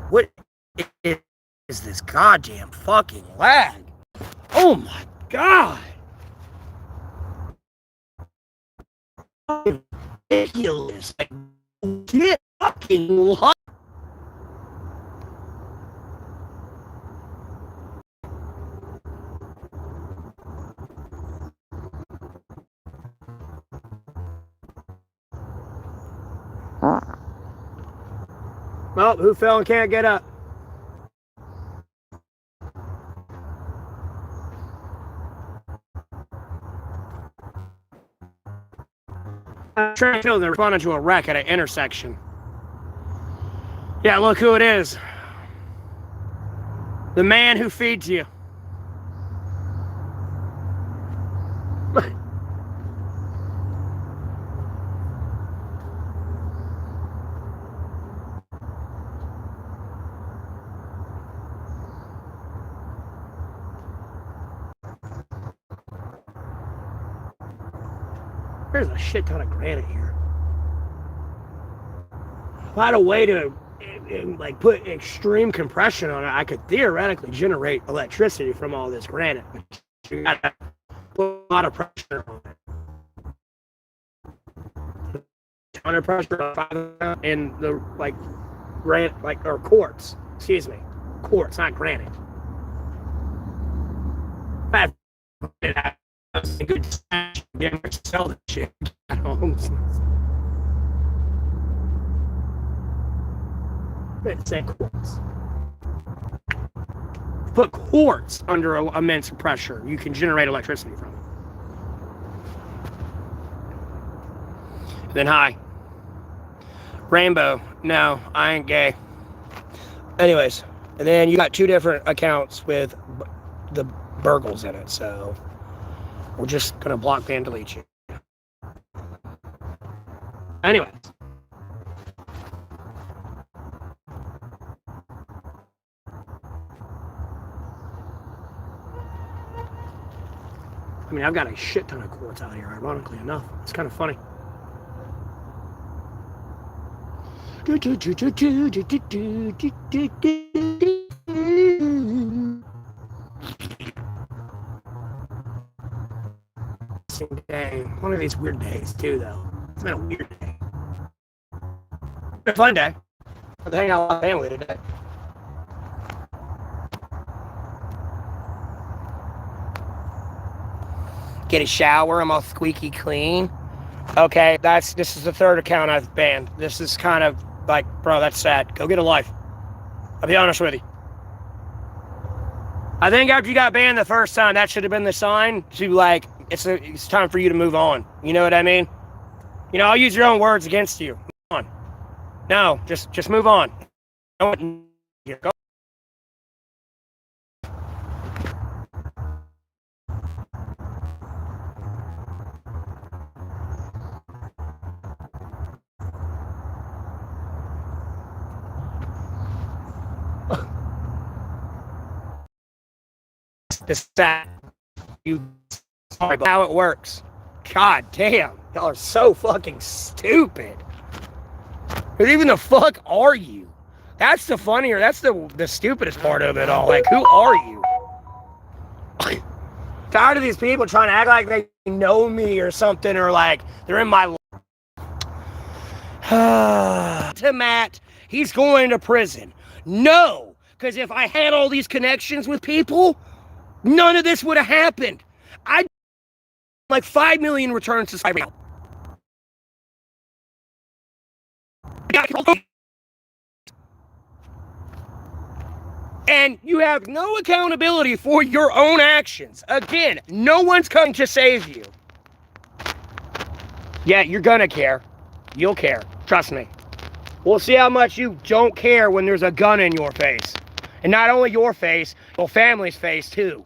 What is this goddamn fucking lag? Oh my god! Ridiculous! Like, get fucking lost. Well, who fell and can't get up? Train children responded to a wreck at an intersection. Yeah, look who it is. The man who feeds you. There's a shit ton of granite here. If I had a way to like put extreme compression on it, I could theoretically generate electricity from all this granite. You gotta put a lot of pressure on it. Under pressure in the granite, or quartz. Excuse me, quartz, not granite. Bad. A good sell that shit at homelessness. Say quartz. Put quartz under immense pressure, you can generate electricity from it. Then hi. Rainbow. No, I ain't gay. Anyways, and then you got two different accounts with the burgles in it, so we're just gonna block and delete you. Anyways. I mean, I've got a shit ton of quartz out here, ironically enough. It's kind of funny. Day. One of these weird days, too, though. It's been a weird day. It's been a fun day. I'm hanging out with my family today. Get a shower. I'm all squeaky clean. Okay, this is the third account I've banned. This is kind of like, bro, that's sad. Go get a life. I'll be honest with you. I think after you got banned the first time, that should have been the sign to like, it's time for you to move on. You know what I mean? You know, I'll use your own words against you. Move on. No, just move on. Go. This that you sorry about how it works. God damn, y'all are so fucking stupid. Who even the fuck are you? That's the funnier, that's the stupidest part of it all. Like, who are you? Tired of these people trying to act like they know me or something, or like they're in my life. To Matt, he's going to prison. No, because if I had all these connections with people, none of this would have happened. I'd like 5 million returns to society. And you have no accountability for your own actions. Again, no one's coming to save you. Yeah, you're gonna care. You'll care. Trust me. We'll see how much you don't care when there's a gun in your face. And not only your face, your family's face too.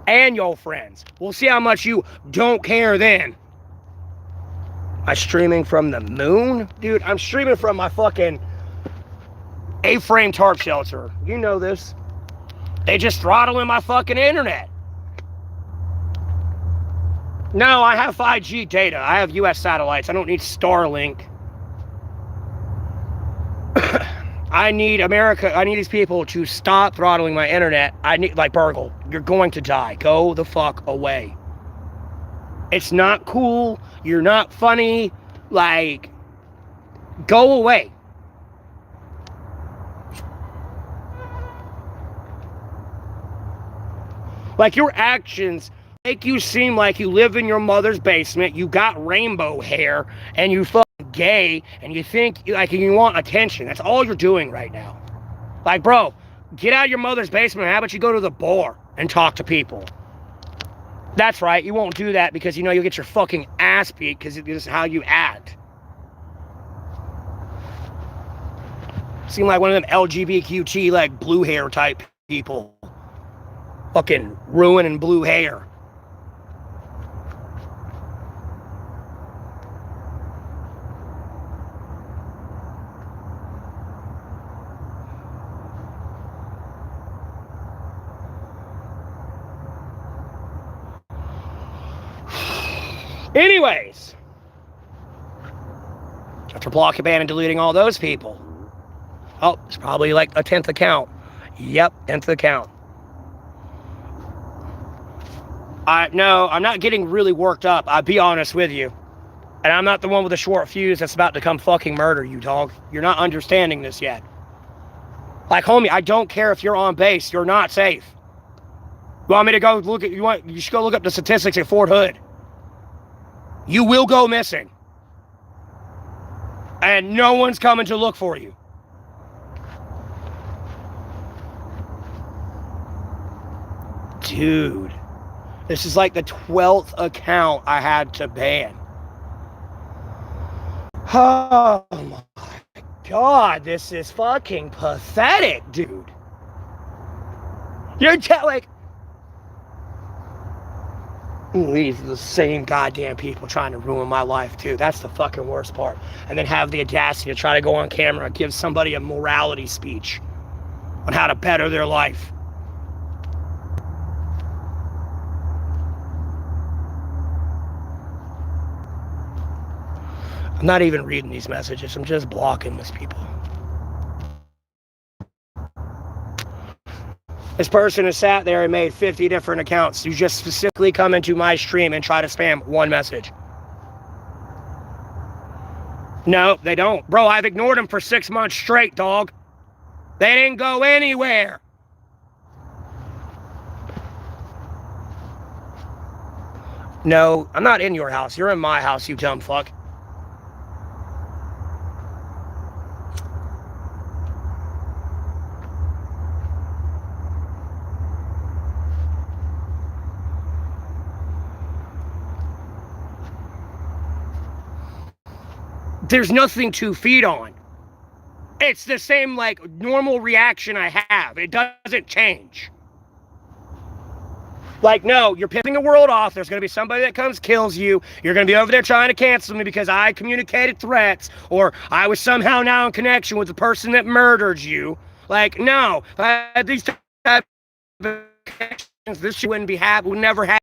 And your friends. We'll see how much you don't care then. I'm streaming from the moon? Dude, I'm streaming from my fucking A-frame tarp shelter. You know this. They just throttling my fucking internet. No, I have 5G data. I have US satellites. I don't need Starlink. I need America. I need these people to stop throttling my internet. I need, like, Burgle, you're going to die. Go the fuck away. It's not cool. You're not funny. Like, go away. Like, your actions make you seem like you live in your mother's basement, you got rainbow hair, and you fucking gay, and you think, like, you want attention. That's all you're doing right now. Like, bro, get out of your mother's basement. How about you go to the bar and talk to people? That's right, you won't do that because you know you'll get your fucking ass beat because this is how you act. Seem like one of them LGBTQ, like, blue hair type people. Fucking ruining blue hair. Anyways, after blocking, banning, and deleting all those people. Oh, it's probably like a 10th account. Yep, 10th account. No, I'm not getting really worked up. I'll be honest with you. And I'm not the one with a short fuse that's about to come fucking murder you, dog. You're not understanding this yet. Like, homie, I don't care if you're on base. You're not safe. You want me to go look at, you should go look up the statistics at Fort Hood. You will go missing. And no one's coming to look for you. Dude. This is like the 12th account I had to ban. Oh my God, this is fucking pathetic, dude. You're like, these are the same goddamn people trying to ruin my life too. That's the fucking worst part. And then have the audacity to try to go on camera and give somebody a morality speech on how to better their life. I'm not even reading these messages. I'm just blocking these people. This person has sat there and made 50 different accounts. You just specifically come into my stream and try to spam one message. No, they don't. Bro, I've ignored them for 6 months straight, dog. They didn't go anywhere. No, I'm not in your house. You're in my house, you dumb fuck. There's nothing to feed on. It's the same, like, normal reaction I have. It doesn't change. Like, no, you're pissing the world off. There's going to be somebody that comes, kills you. You're going to be over there trying to cancel me because I communicated threats or I was somehow now in connection with the person that murdered you. Like, no. If I had these type of connections, this shit wouldn't be happening. Would never happen.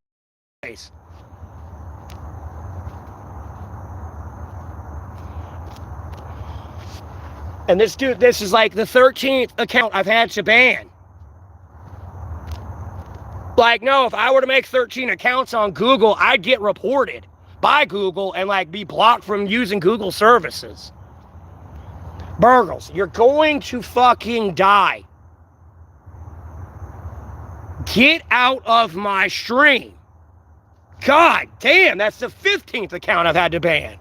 And this dude, this is like the 13th account I've had to ban. Like, no, if I were to make 13 accounts on Google, I'd get reported by Google and, like, be blocked from using Google services. Burgles, you're going to fucking die. Get out of my stream. God damn, that's the 15th account I've had to ban.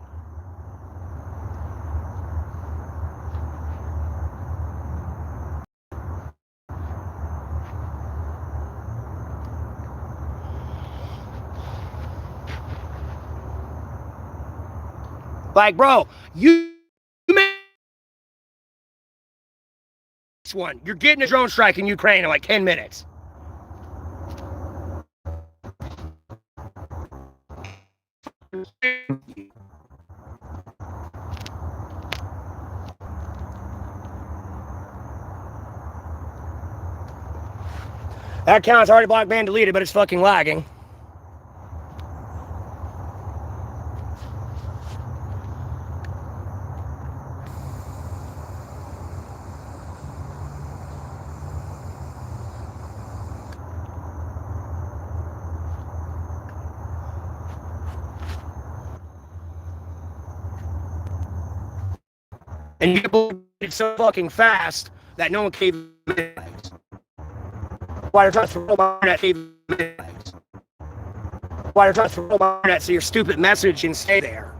Like, bro, you one. You're getting a drone strike in Ukraine in like 10 minutes. That account's already blocked, banned, deleted, but it's fucking lagging. And you can it's so fucking fast that no one can even minimize. Why they're trying to throw my internet even minimize. Why they're trying to throw my internet so your stupid message can stay there.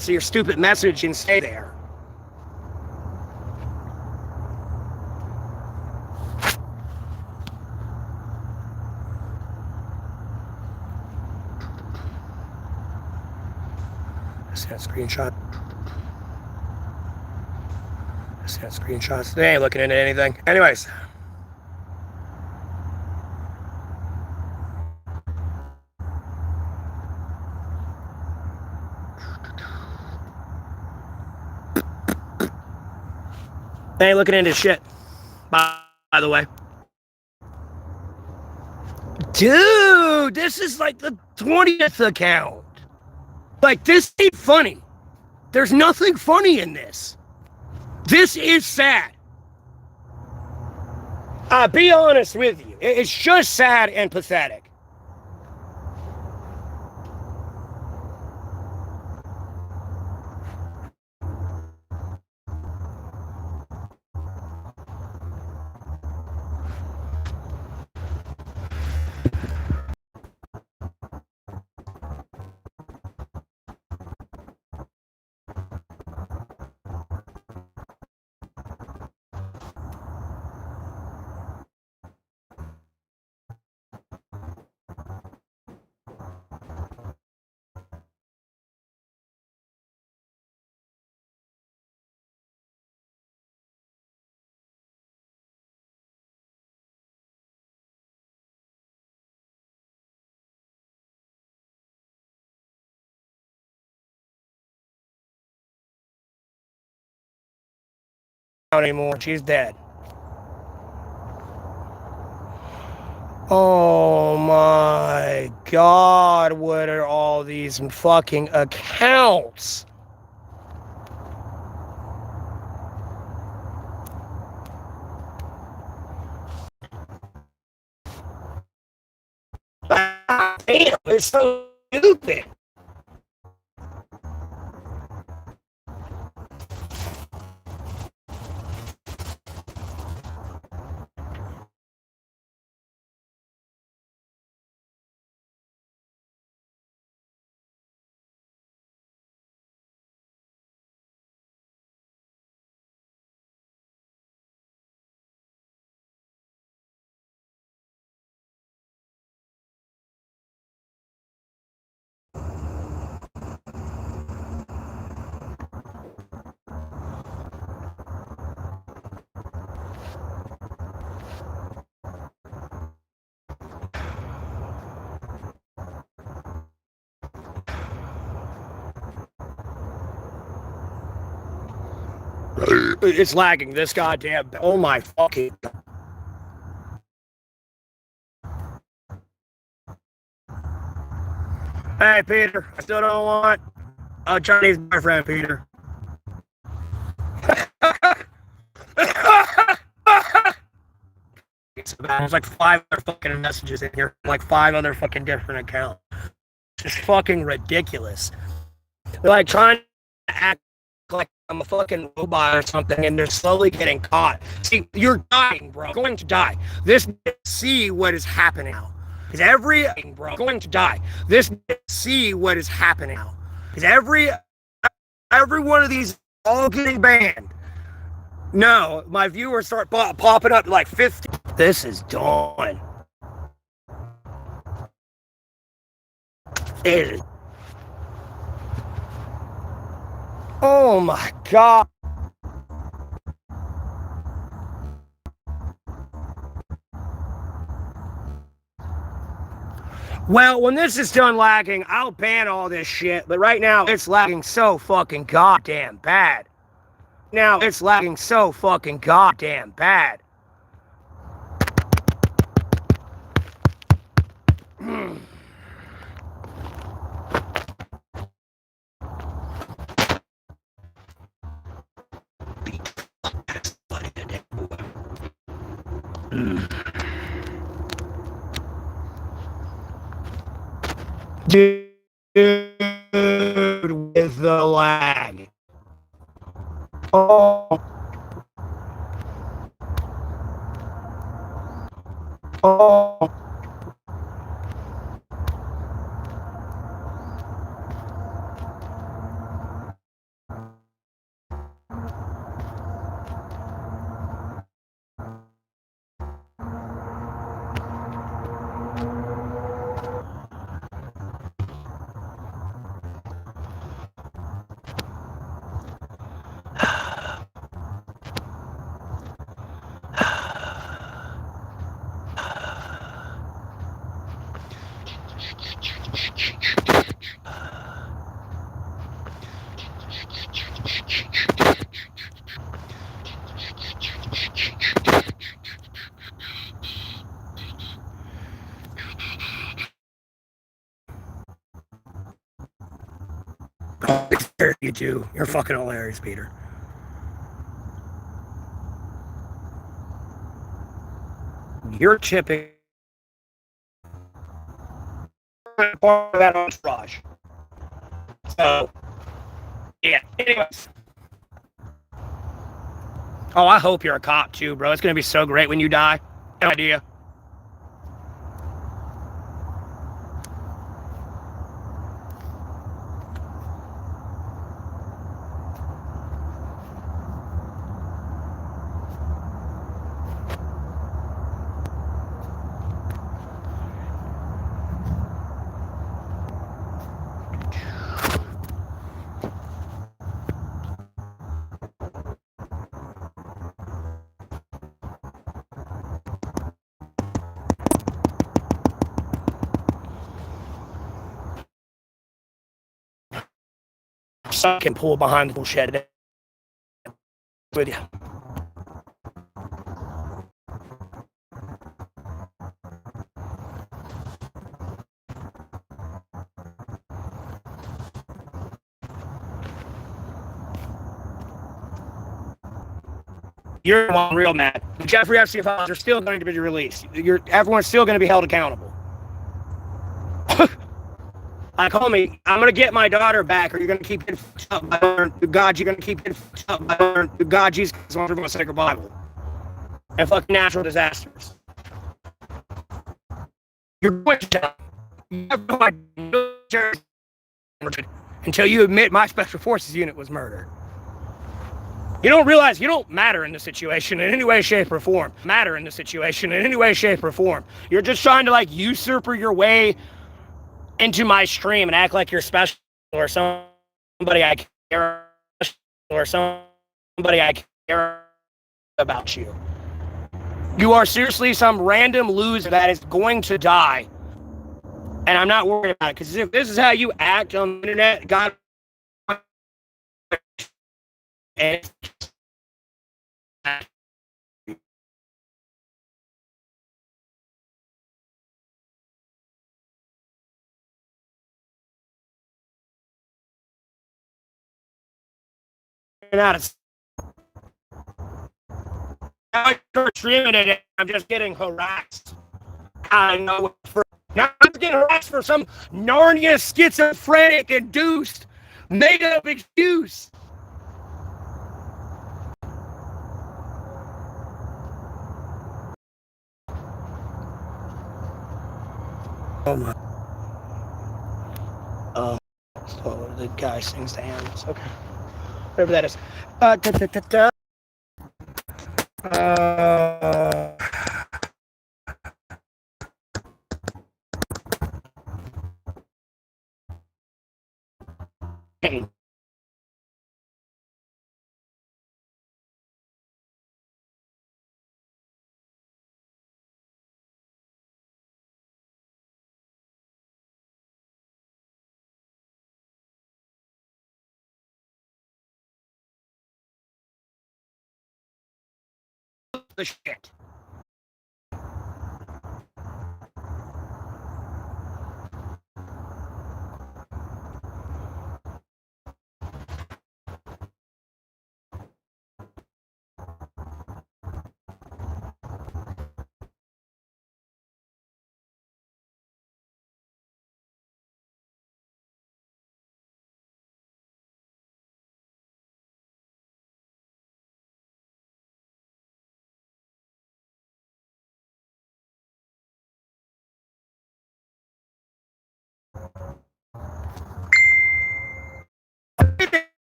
So your stupid message can stay there. Let's get a screenshot. Let's get screenshots. They ain't looking into anything. Anyways. They ain't looking into shit. By the way. Dude, this is like the 20th account. Like, this ain't funny. There's nothing funny in this. This is sad. I'll be honest with you. It's just sad and pathetic. Anymore. She's dead. Oh my God, what are all these fucking accounts? Damn, it's so stupid. It's lagging. This goddamn. Oh my fucking. Hey, Peter. I still don't want a Chinese boyfriend, Peter. There's like 5 other fucking messages in here. Like 5 other fucking different accounts. It's just fucking ridiculous. They're like trying to act like I'm a fucking robot or something, and they're slowly getting caught. See, you're dying, bro. You're going to die. This see what is happening now. Because going to die. This see what is happening now. Because every one of these all getting banned. No, my viewers start popping up like 50. This is done. It, oh my god. Well, when this is done lagging, I'll ban all this shit, but right now it's lagging so fucking goddamn bad. Now it's lagging so fucking goddamn bad. Dude, with the lag. Oh, oh. You do. You're fucking hilarious, Peter. You're chipping part of that entourage. So, yeah. Anyways. Oh, I hope you're a cop too, bro. It's gonna be so great when you die. No idea. So I can pull behind the bullshit with you. You're one real mad. The Jeffrey Epstein files are still going to be released. Everyone's still going to be held accountable. Call me. I'm going to get my daughter back, or you're going to keep getting fucked up by God. You're going to keep getting fucked up by God. Jesus wants everyone to take a Bible. And fucking natural disasters. You're going to die. You have no idea until you admit my special forces unit was murdered. You don't realize you don't matter in this situation in any way, shape, or form. Matter in this situation in any way, shape, or form. You're just trying to like usurp your way into my stream and act like you're special or somebody I care or somebody I care about you. You are seriously some random loser that is going to die. And I'm not worried about it, because if this is how you act on the internet, God, and out of I start streaming it, I'm just getting harassed. I know now I'm getting harassed for some Narnia schizophrenic induced made up excuse. Oh my. So the guy sings to animals. Okay. Whatever that is. The shit.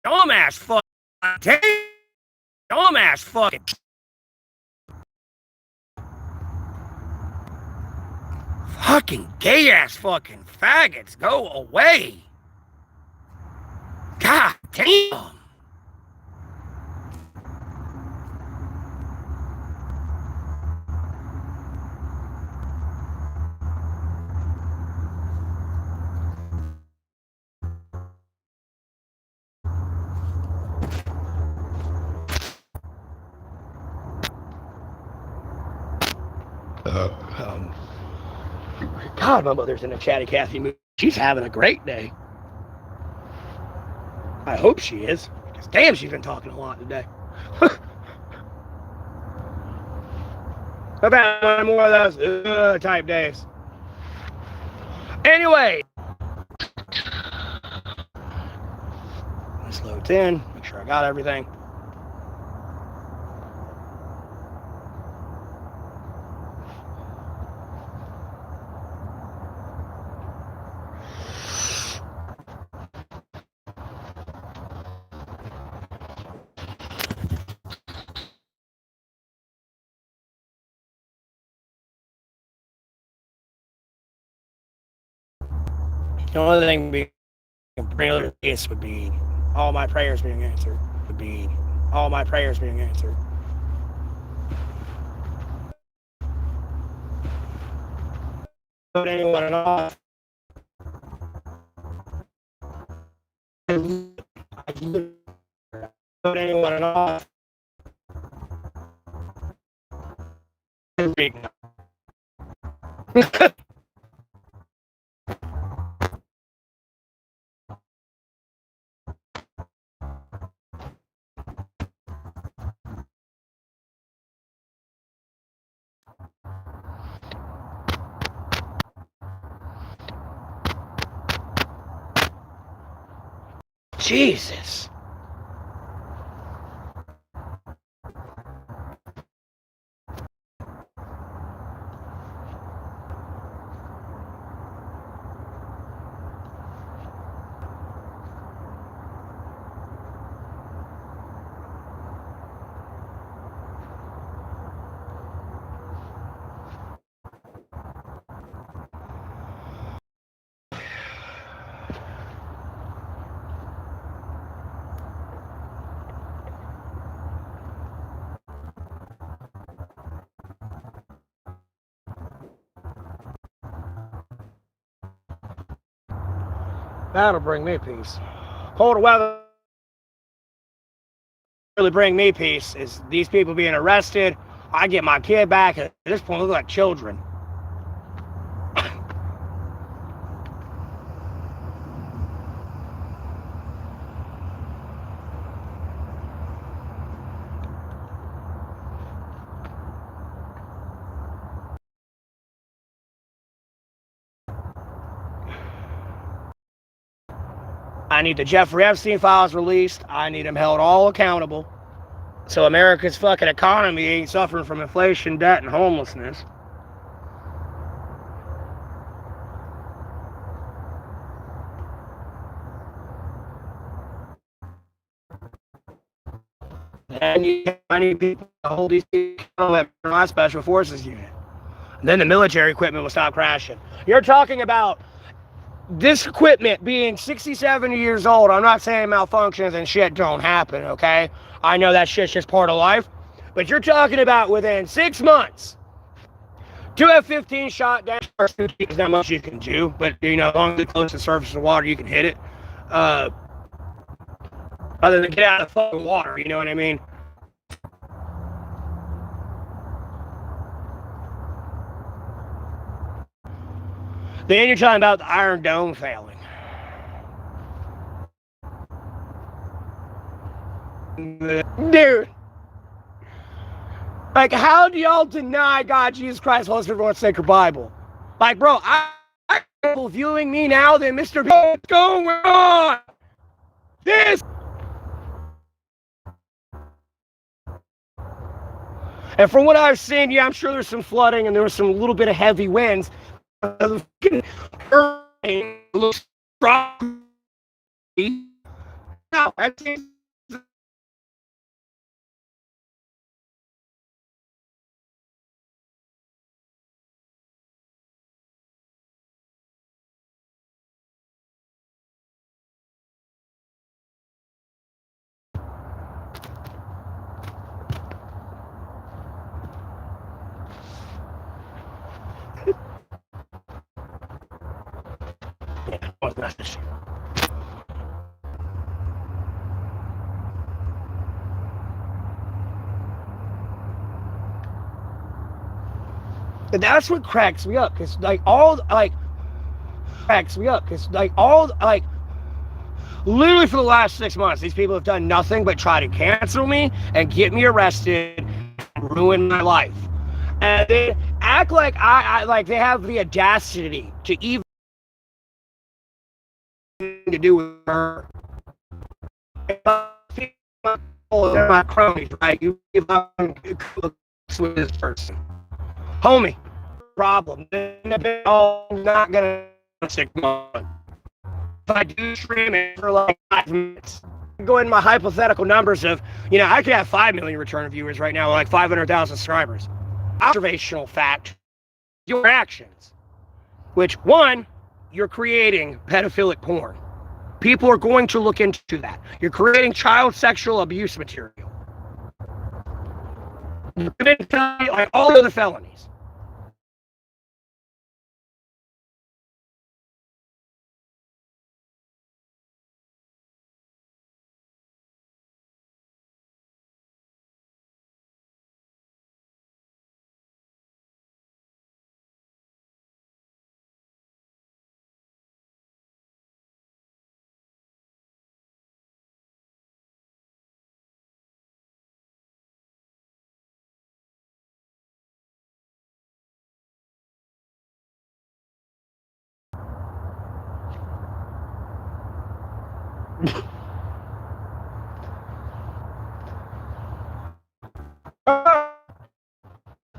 Dumbass fuck. Dumbass fucking. Fucking gay ass fucking faggots, go away. God damn. God, my mother's in a chatty Cathy mood. She's having a great day. I hope she is. Because damn, she's been talking a lot today. I've had one more of those type days. Anyway. Let's load in. Make sure I got everything. The only thing being this would be all my prayers being answered. Would be all my prayers being answered. Put anyone off. Put anyone off. Jesus. That'll bring me peace. Cold weather really bring me peace is these people being arrested. I get my kid back. At this point, look like children. I need the Jeffrey Epstein files released. I need them held all accountable. So America's fucking economy ain't suffering from inflation, debt, and homelessness. And I need people to hold these people accountable at my special forces unit. Then the military equipment will stop crashing. You're talking about this equipment being 67 years old. I'm not saying malfunctions and shit don't happen, okay? I know that shit's just part of life. But you're talking about within 6 months, 2 F-15 shot down. There's not much you can do, but you know, as long as it's close to the surface of the water, you can hit it. Other than get out of the fucking water, you know what I mean? Then you're talking about the Iron Dome failing. Dude. Like, how do y'all deny God, Jesus Christ, Holy Spirit, everyone's sacred Bible? Like, bro, I people viewing me now than Mr. B. What's going on? This. And from what I've seen, yeah, I'm sure there's some flooding and there was some little bit of heavy winds. The hurricane looks strong. Now, I've seen. And that's what cracks me up, cause literally for the last 6 months, these people have done nothing but try to cancel me and get me arrested, and ruin my life, and they act like I like they have the audacity to even to do with her. They're my cronies, right? You give up with this person, homie. Problem. I'm not gonna stick on. If I do stream it for like 5 minutes, go in my hypothetical numbers of, you know, I could have 5 million return viewers right now, like 500,000 subscribers. Observational fact: your actions, which one, you're creating pedophilic porn. People are going to look into that. You're creating child sexual abuse material. Like all the other felonies.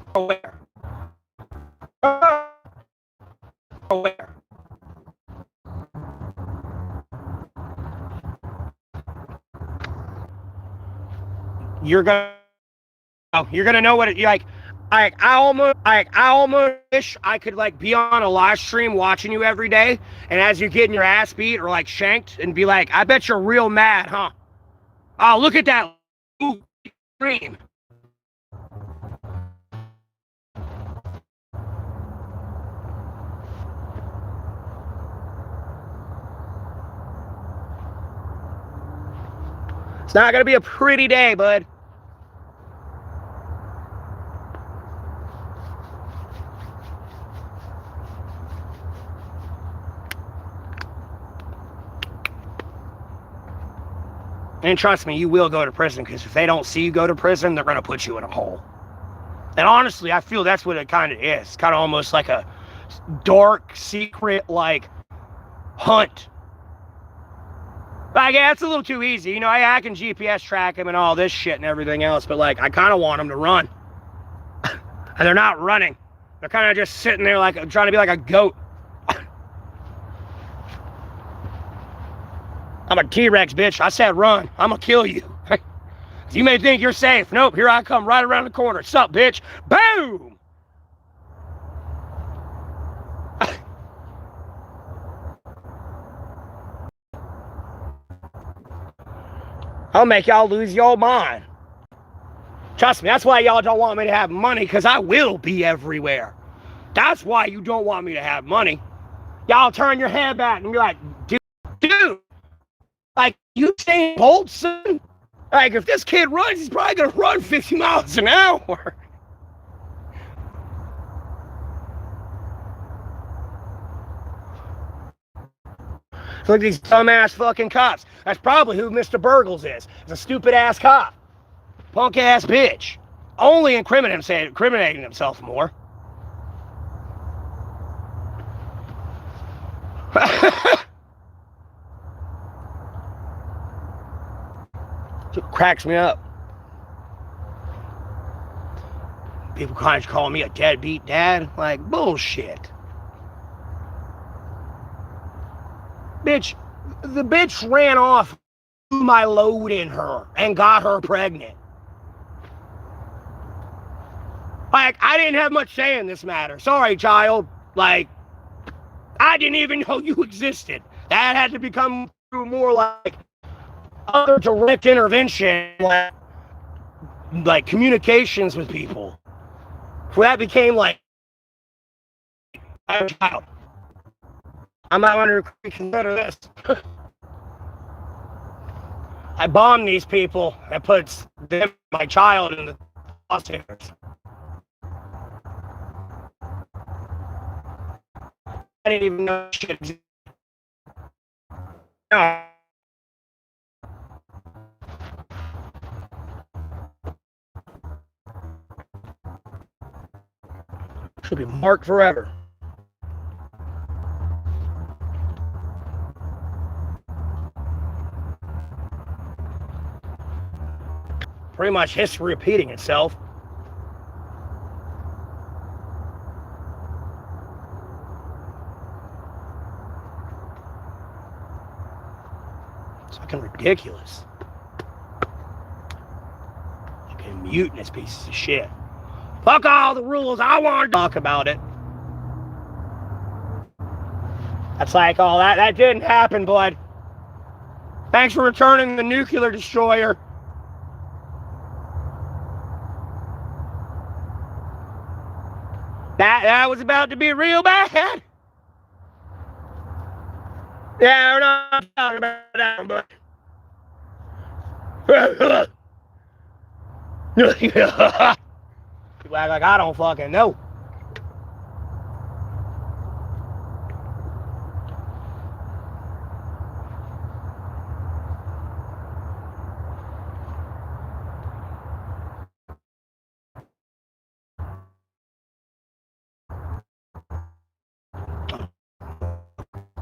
Aware. You're gonna know what it like. I almost wish I could like be on a live stream watching you every day, and as you're getting your ass beat or like shanked, and be like, I bet you're real mad, huh? Oh, look at that stream. It's not gonna be a pretty day, bud. And trust me, you will go to prison, because if they don't see you go to prison, they're going to put you in a hole. And honestly, I feel that's what it kind of is. It's kind of almost like a dark, secret, like, hunt. Like, yeah, it's a little too easy. You know, I can GPS track them and all this shit and everything else, but, like, I kind of want them to run. And they're not running. They're kind of just sitting there, like, trying to be like a goat. I'm a T-Rex, bitch. I said run. I'm gonna kill you. You may think you're safe. Nope, here I come right around the corner. Sup, bitch? Boom! I'll make y'all lose your mind. Trust me, that's why y'all don't want me to have money, because I will be everywhere. That's why you don't want me to have money. Y'all turn your head back and be like, dude, like, you Usain Bolt, son? Like, if this kid runs, he's probably going to run 50 miles an hour. Look at these dumbass fucking cops. That's probably who Mr. Burgles is. He's a stupid-ass cop. Punk-ass bitch. Only incriminating himself more. It cracks me up. People kind of call me a deadbeat dad. Like, bullshit. Bitch, the bitch ran off, threw my load in her, and got her pregnant. Like, I didn't have much say in this matter. Sorry, child. Like, I didn't even know you existed. That had to become through more like other direct intervention, like communications with people. So that became like, I'm a child. I'm not going to reconsider this. I bomb these people and puts them, my child, in the crosshairs. I didn't even know shit. No. Should be marked forever. Pretty much history repeating itself. It's fucking ridiculous. Fucking mutinous pieces of shit. Fuck all the rules. I want to talk about it. That's like, oh, that didn't happen, bud. Thanks for returning the nuclear destroyer. That was about to be real bad. Yeah, we're not talking about that, but people act like I don't fucking know.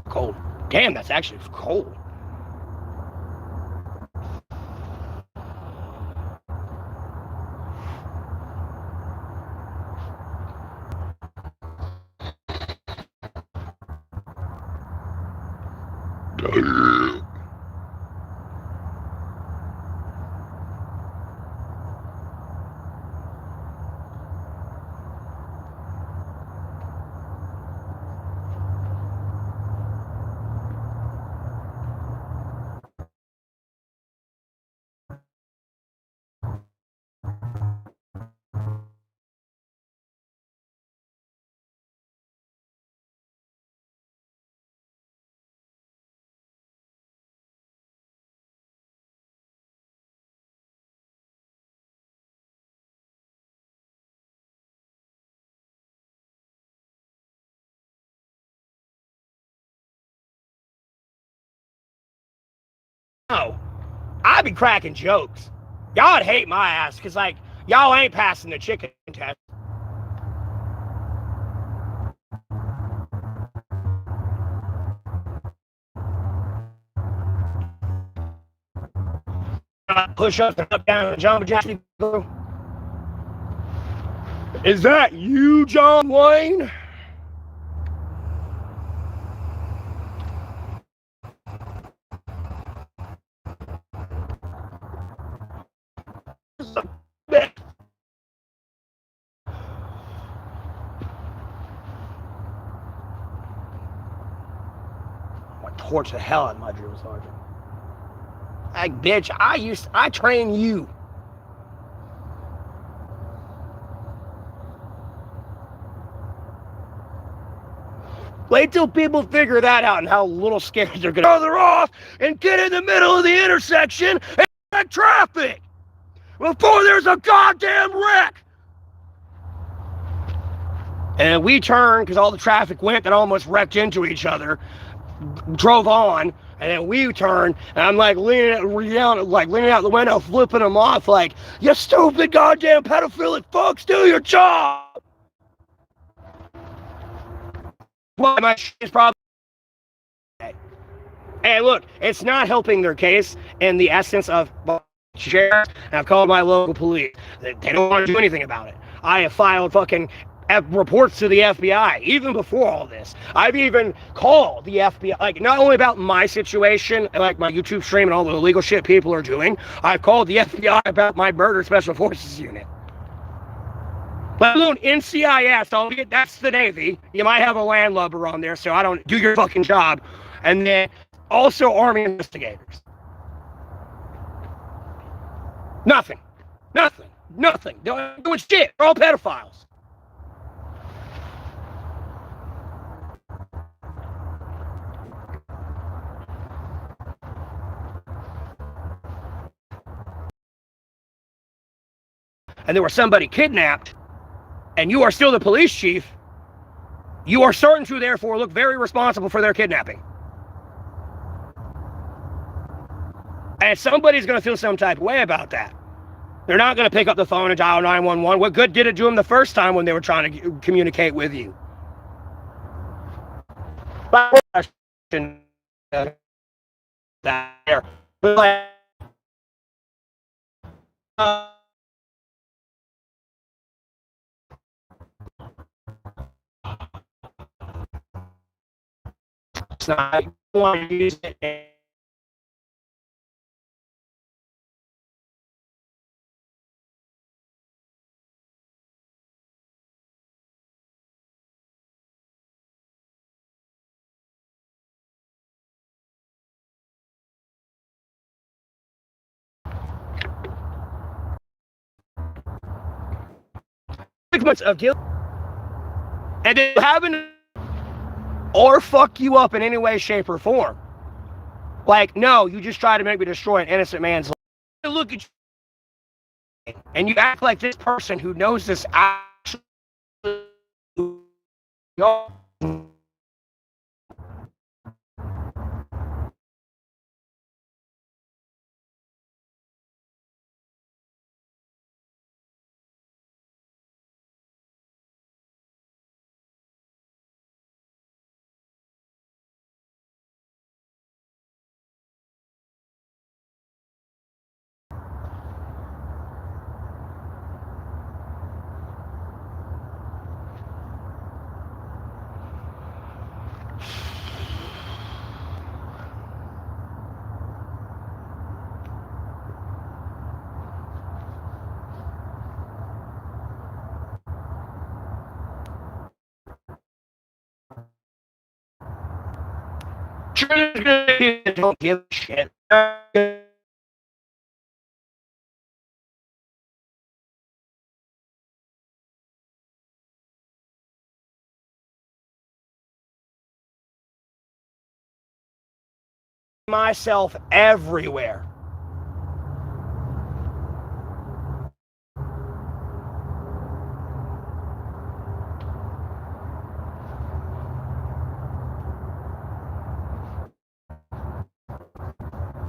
Cold. Damn, that's actually cold. No, I be cracking jokes. Y'all would hate my ass, because, like, y'all ain't passing the chicken test. Push up and up, down, and jump jack. Is that you, John Wayne? I torch the hell out of my drill sergeant. Like, bitch, I train you. Wait till people figure that out and how little scared they're gonna further off and get in the middle of the intersection and check traffic before there's a goddamn wreck. And we turned because all the traffic went and almost wrecked into each other, drove on, and then we turned, and I'm like leaning out the window, flipping them off, like, you stupid goddamn pedophilic fucks, do your job. Well, my shit is probably. And look, it's not helping their case in the essence of sheriff, and I've called my local police. They don't want to do anything about it. I have filed fucking reports to the FBI, even before all this. I've even called the FBI, like, not only about my situation, like my YouTube stream and all the illegal shit people are doing, I've called the FBI about my murder special forces unit. Let alone NCIS, that's the Navy. You might have a landlubber on there, so I don't do your fucking job. And then also Army investigators. Nothing. They're doing shit. They're all pedophiles. And there was somebody kidnapped, and you are still the police chief, you are certain to therefore look very responsible for their kidnapping. And somebody's going to feel some type of way about that. They're not going to pick up the phone and dial 911. What good did it do them the first time when they were trying to communicate with you? But it's not want to use it. Of guilt, and they haven't or fuck you up in any way, shape, or form. Like, no, you just try to make me destroy an innocent man's life. Look at you, and you act like this person who knows this actually. Don't give a shit. Myself everywhere.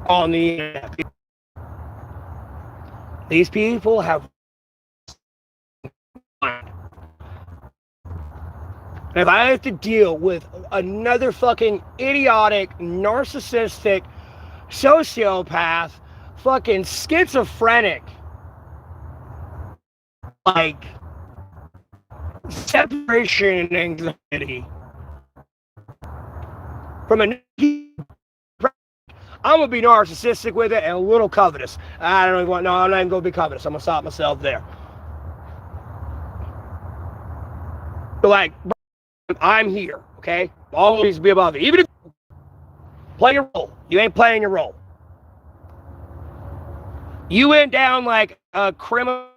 On the internet. These people have. And if I have to deal with another fucking idiotic, narcissistic, sociopath, fucking schizophrenic, like, separation anxiety from a, I'm gonna be narcissistic with it and a little covetous. I don't even want. No, I'm not even gonna be covetous. I'm gonna stop myself there. But like, I'm here, okay? Always be above it. Even if you play your role, you ain't playing your role. You went down like a criminal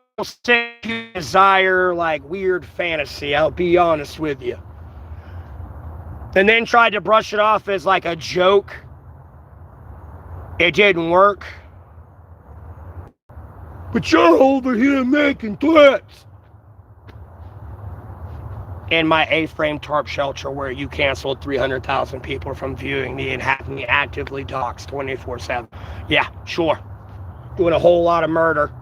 desire, like weird fantasy, I'll be honest with you. And then tried to brush it off as like a joke. It didn't work. But you're over here making threats. In my A-frame tarp shelter where you canceled 300,000 people from viewing me and have me actively doxxed 24/7. Yeah, sure. Doing a whole lot of murder.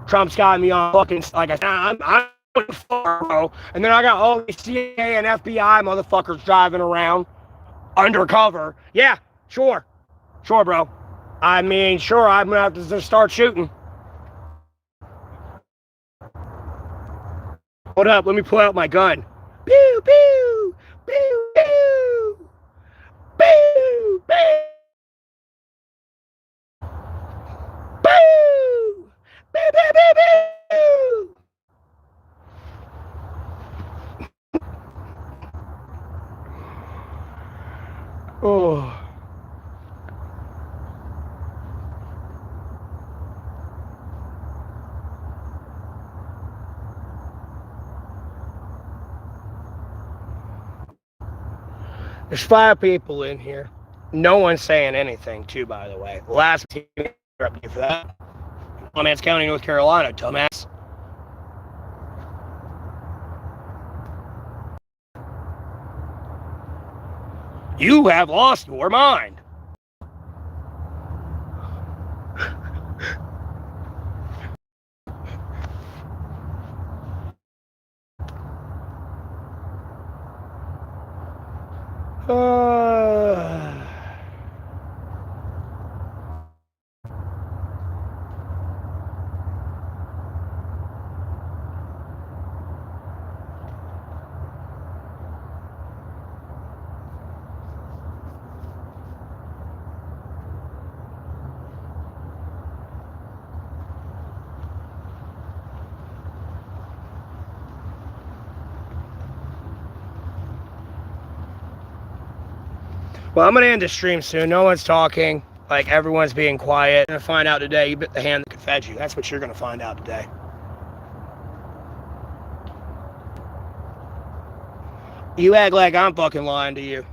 Trump's got me on fucking, like I said, I'm far, bro. And then I got all these CIA and FBI motherfuckers driving around undercover. Yeah, sure. Sure, bro. I mean, sure, I'm gonna have to just start shooting. Hold up, let me pull out my gun. Pew, pew, pew, pew, pew, pew, pew, pew, pew, pew. Oh. There's 5 people in here. No one's saying anything, too, by the way. Last team interrupt you for that. Alamance County, North Carolina, dumbass. You have lost your mind. Well, I'm going to end the stream soon. No one's talking. Like, everyone's being quiet. You're going to find out today you bit the hand that could fed you. That's what you're going to find out today. You act like I'm fucking lying to you.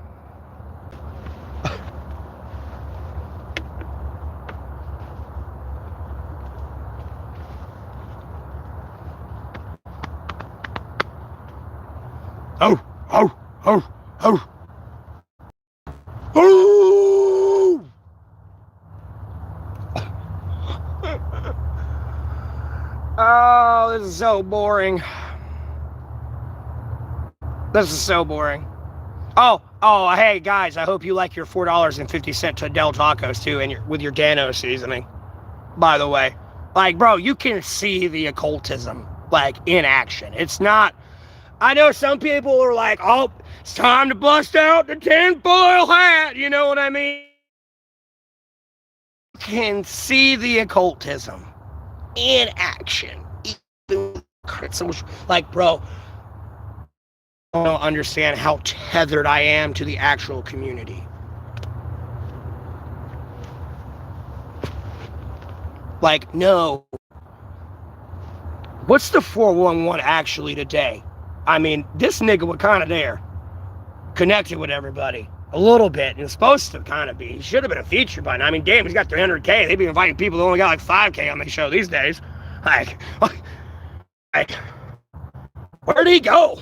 Oh, oh, oh, oh. Oh! Oh, this is so boring. This is so boring. Oh, hey guys, I hope you like your $4.50 to Del Tacos too, and with your Dano seasoning. By the way, like, bro, you can see the occultism like in action. It's not. I know some people are like, oh, it's time to bust out the tinfoil hat. You know what I mean? You can see the occultism in action. Like, bro, I don't understand how tethered I am to the actual community. Like, no. What's the 411 actually today? I mean, this nigga was kind of there. Connected with everybody. A little bit. And it's supposed to kind of be. He should have been a feature by now. I mean, damn, he's got 300K. They'd be inviting people that only got like 5K on their show these days. Like, where'd he go?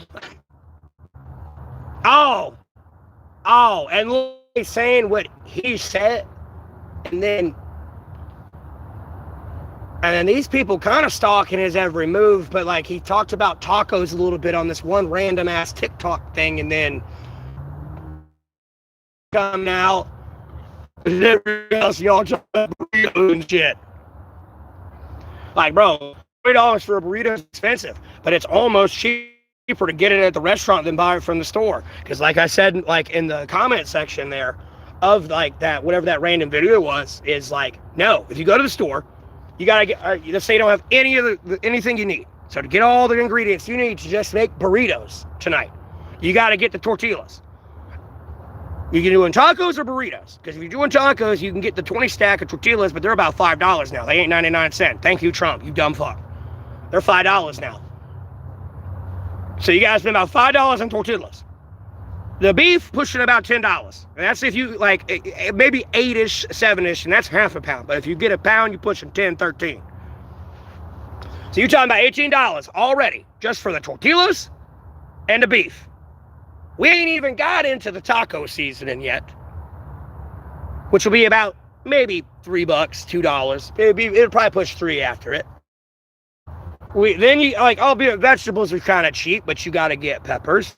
Oh, and saying what he said, and then these people kind of stalking his every move, but like he talked about tacos a little bit on this one random ass TikTok thing, and then coming out, and everything else, y'all talking about burritos and shit. Like, bro, $3 for a burrito is expensive, but it's almost cheaper to get it at the restaurant than buy it from the store. Because like I said, like in the comment section there of like that, whatever that random video was, is like, no, if you go to the store, you gotta get, let's say you don't have anything you need. So to get all the ingredients you need to just make burritos tonight, you gotta get the tortillas. You can do in tacos or burritos. Because if you're doing tacos, you can get the 20 stack of tortillas, but they're about $5 now. They ain't 99 cents. Thank you, Trump, you dumb fuck. They're $5 now. So you guys spend about $5 on tortillas. The beef pushing about $10. And that's if you like maybe 8-ish, 7-ish, and that's half a pound. But if you get a pound, you're pushing 10, 13. So you're talking about $18 already just for the tortillas and the beef. We ain't even got into the taco seasoning yet, which will be about maybe $3, $2. It'll probably push $3 after it. Then you like all vegetables are kind of cheap, but you got to get peppers.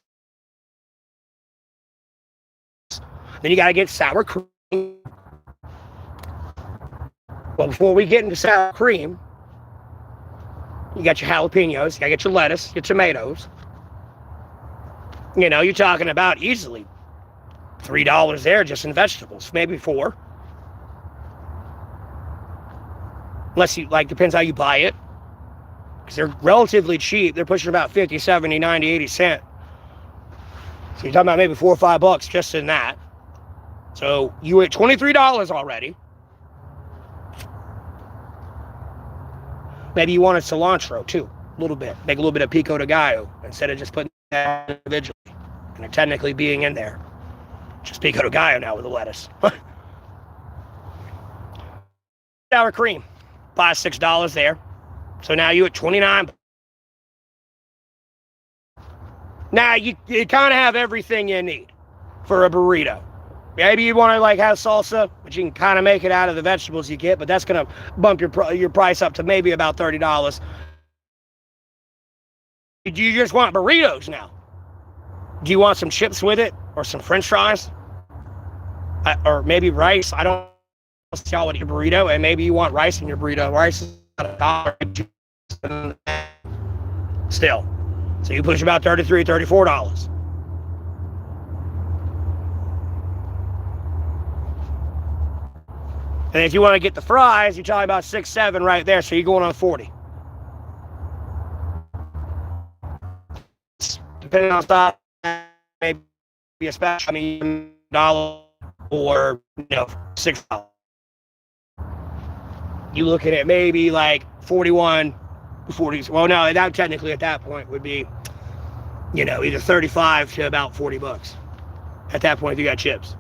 Then you got to get sour cream. Well, before we get into sour cream, you got your jalapenos, you got to get your lettuce, your tomatoes. You know, you're talking about easily $3 there just in vegetables, maybe $4. Unless you, like, depends how you buy it. Because they're relatively cheap. They're pushing about 50, 70, 90, 80 cents. So you're talking about maybe $4 or $5 just in that. So you at $23 already. Maybe you wanted cilantro too, a little bit. Make a little bit of pico de gallo instead of just putting that individually. And it technically being in there. Just pico de gallo now with the lettuce. Sour cream, $5, $6 there. So now you at 29. Now you kind of have everything you need for a burrito. Maybe you want to like have salsa, but you can kind of make it out of the vegetables you get, but that's going to bump your price up to maybe about $30. Do you just want burritos now? Do you want some chips with it or some french fries? Or maybe rice? I don't know y'all with your burrito, and maybe you want rice in your burrito. Rice is about $1 still. So you push about $33, $34. And if you want to get the fries, you're talking about $6, $7 right there, so you're going on $40. Depending on size, maybe a special, $1 or $6. You looking at maybe like 41, 40. Well, no, that technically at that point would be, either 35 to about $40. At that point, if you got chips.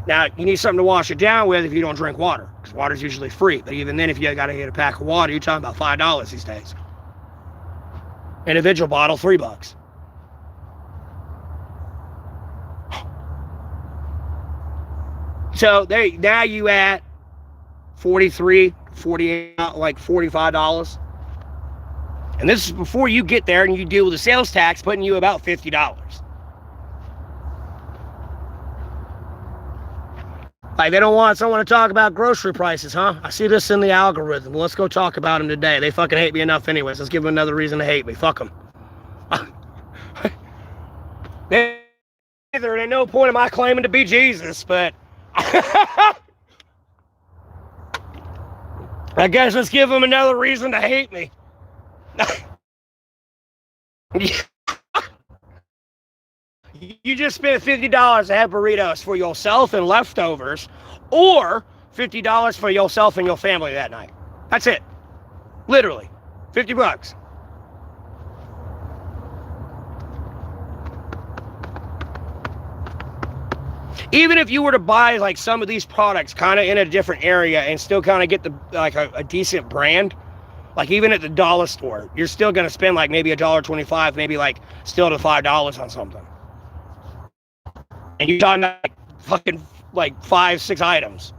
Now, you need something to wash it down with if you don't drink water, because water's usually free. But even then, if you got to get a pack of water, you're talking about $5 these days. Individual bottle, $3. So now you at 43, 48, like $45. And this is before you get there and you deal with the sales tax, putting you about $50. Like, they don't want someone to talk about grocery prices, huh? I see this in the algorithm. Well, let's go talk about them today. They fucking hate me enough anyways. Let's give them another reason to hate me. Fuck them. There ain't no point in my claiming to be Jesus, but I guess let's give them another reason to hate me. You just spent $50 to have burritos for yourself and leftovers, or $50 for yourself and your family that night. That's it. Literally. $50. Even if you were to buy like some of these products kind of in a different area and still kind of get a decent brand, like even at the dollar store, you're still going to spend like maybe $1.25, maybe like still to $5 on something. And you're talking about like fucking like 5, 6 items.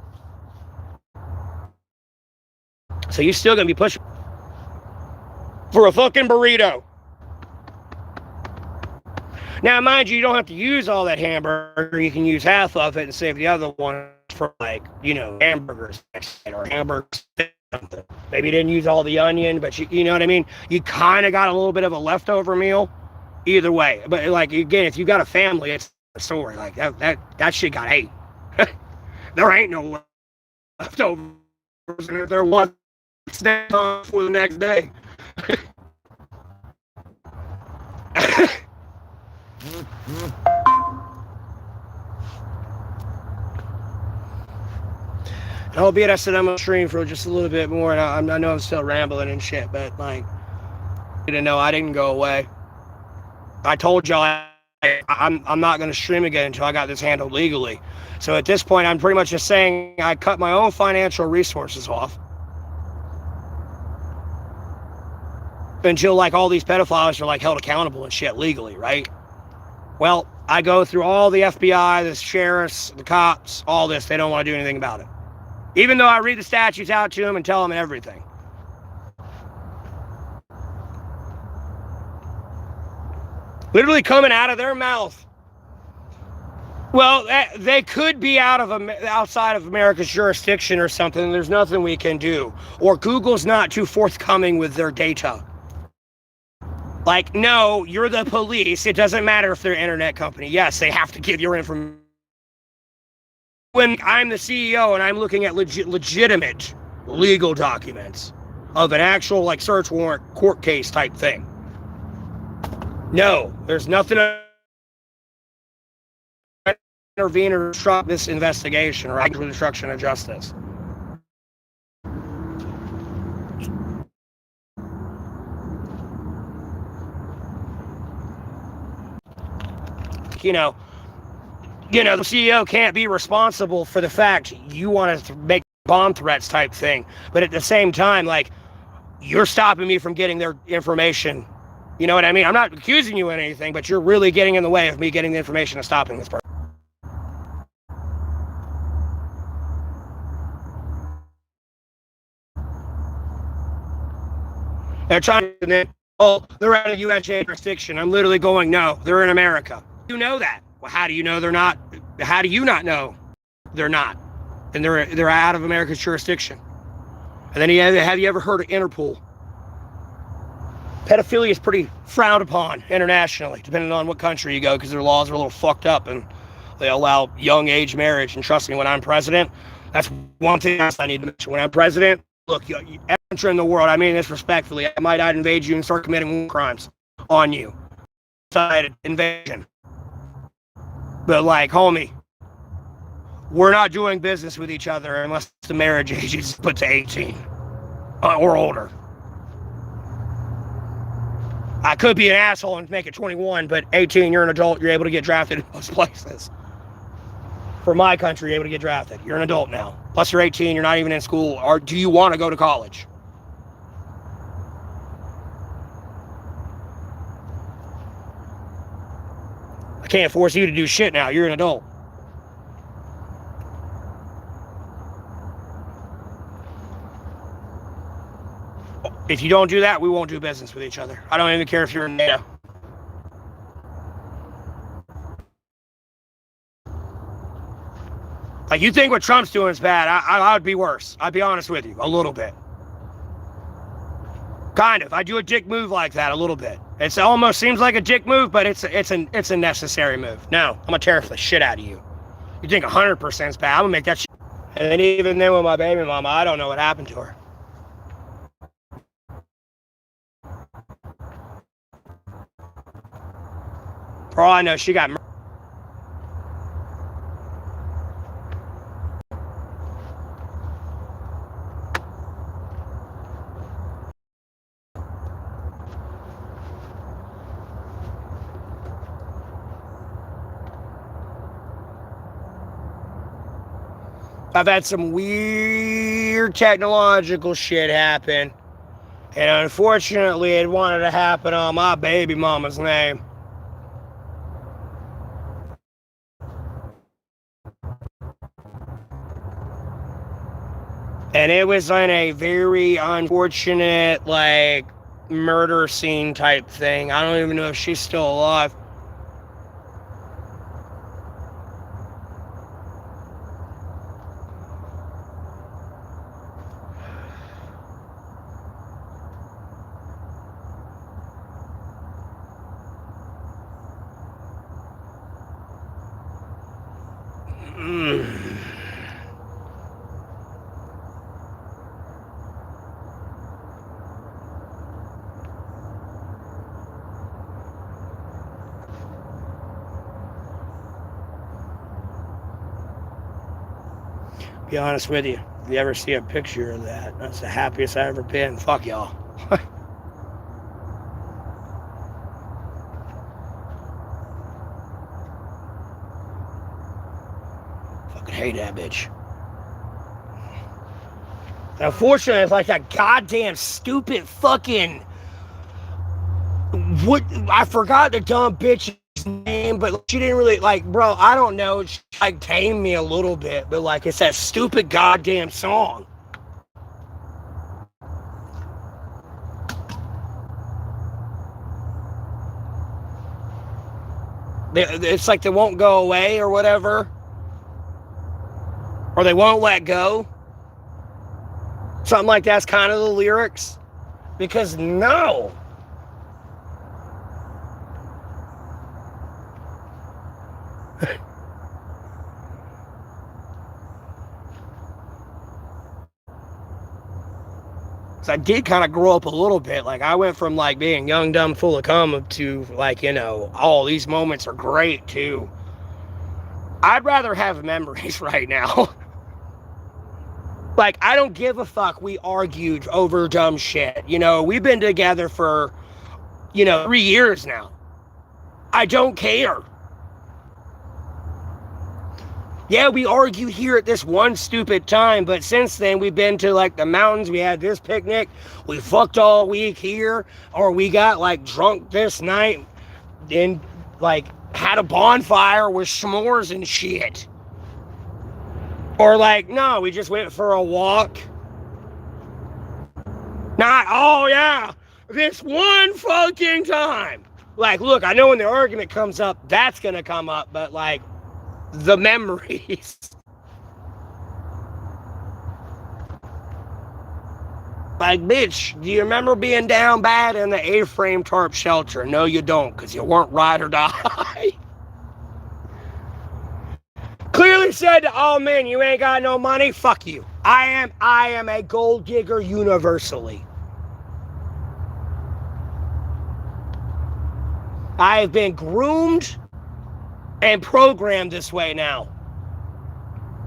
So you're still going to be pushing for a fucking burrito. Now, mind you, you don't have to use all that hamburger. You can use half of it and save the other one for like, hamburgers or hamburgers. Maybe you didn't use all the onion, but you know what I mean? You kind of got a little bit of a leftover meal. Either way. But like, again, if you got a family, it's a story. Like that shit got ate. There ain't no leftovers. And if there was, snack on for the next day. Albeit I said I'm gonna stream for just a little bit more, and I know I'm still rambling and shit, but like, you didn't know I didn't go away. I told y'all I'm not gonna stream again until I got this handled legally. So at this point, I'm pretty much just saying I cut my own financial resources off until like all these pedophiles are like held accountable and shit legally, right? Well, I go through all the FBI, the sheriffs, the cops, all this. They don't want to do anything about it. Even though I read the statutes out to them and tell them everything. Literally coming out of their mouth. Well, they could be outside of America's jurisdiction or something, and there's nothing we can do. Or Google's not too forthcoming with their data. Like, no, you're the police. It doesn't matter if they're an internet company. Yes, they have to give your information. When I'm the CEO and I'm looking at legitimate legal documents of an actual like search warrant court case type thing. No, there's nothing to intervene or obstruct this investigation or actual obstruction of justice. You know, the CEO can't be responsible for the fact you want to make bomb threats type thing. But at the same time, like, you're stopping me from getting their information. You know what I mean? I'm not accusing you of anything, but you're really getting in the way of me getting the information and stopping this person. They're trying to then, oh, they're out of U.S. jurisdiction. I'm literally going, no, they're in America. You know that. Well, how do you know they're not? How do you not know they're not? And they're out of America's jurisdiction. And then have you ever heard of Interpol? Pedophilia is pretty frowned upon internationally, depending on what country you go, because their laws are a little fucked up and they allow young age marriage. And trust me, when I'm president, that's one thing else I need to mention. When I'm president, look, enter in the world, I mean this respectfully, I might invade you and start committing war crimes on you. Invasion. But like, homie, we're not doing business with each other unless the marriage age is put to 18 or older. I could be an asshole and make it 21, but 18, you're an adult, you're able to get drafted in most places. For my country, you're able to get drafted. You're an adult now. Plus you're 18, you're not even in school. Or do you want to go to college? I can't force you to do shit now. You're an adult. If you don't do that, we won't do business with each other. I don't even care if you're in NATO. Like, you think what Trump's doing is bad. I would be worse. I'd be honest with you. A little bit. Kind of. I do a dick move like that a little bit. It almost seems like a dick move, but it's a necessary move. No, I'm gonna tear the shit out of you. You think 100% is bad? I'm gonna make that shit. And then even then with my baby mama, I don't know what happened to her. For all I know, she got murdered. I've had some weird technological shit happen. And unfortunately, it wanted to happen on my baby mama's name. And it was in a very unfortunate, like, murder scene type thing. I don't even know if she's still alive. Be honest with you, If you ever see a picture of that, that's the happiest I've ever been. Fuck y'all. Fucking hate that bitch. And unfortunately, it's like that goddamn stupid fucking... What? I forgot the dumb bitch's name, but she didn't really, like, bro, I don't know. She, like, tamed me a little bit, but, like, it's that stupid goddamn song. It's like they won't go away or whatever. Or they won't let go. Something like that's kind of the lyrics. Because no. So I did kind of grow up a little bit. Like, I went from, like, being young, dumb, full of cum to, like, you know, all these moments are great, too. I'd rather have memories right now. Like, I don't give a fuck we argued over dumb shit. You know, we've been together for, 3 years now. I don't care. Yeah, we argued here at this one stupid time, but since then we've been to, like, the mountains, we had this picnic, we fucked all week here, or we got, like, drunk this night, and, like, had a bonfire with s'mores and shit. Or, like, no, we just went for a walk. Not, oh yeah, this one fucking time. Like, look, I know when the argument comes up, that's gonna come up, but, like, the memories. Like, bitch, do you remember being down bad in the A-frame tarp shelter? No, you don't, because you weren't ride or die. Clearly said to all men, you ain't got no money, fuck you. I am a gold digger universally. I have been groomed and programmed this way now.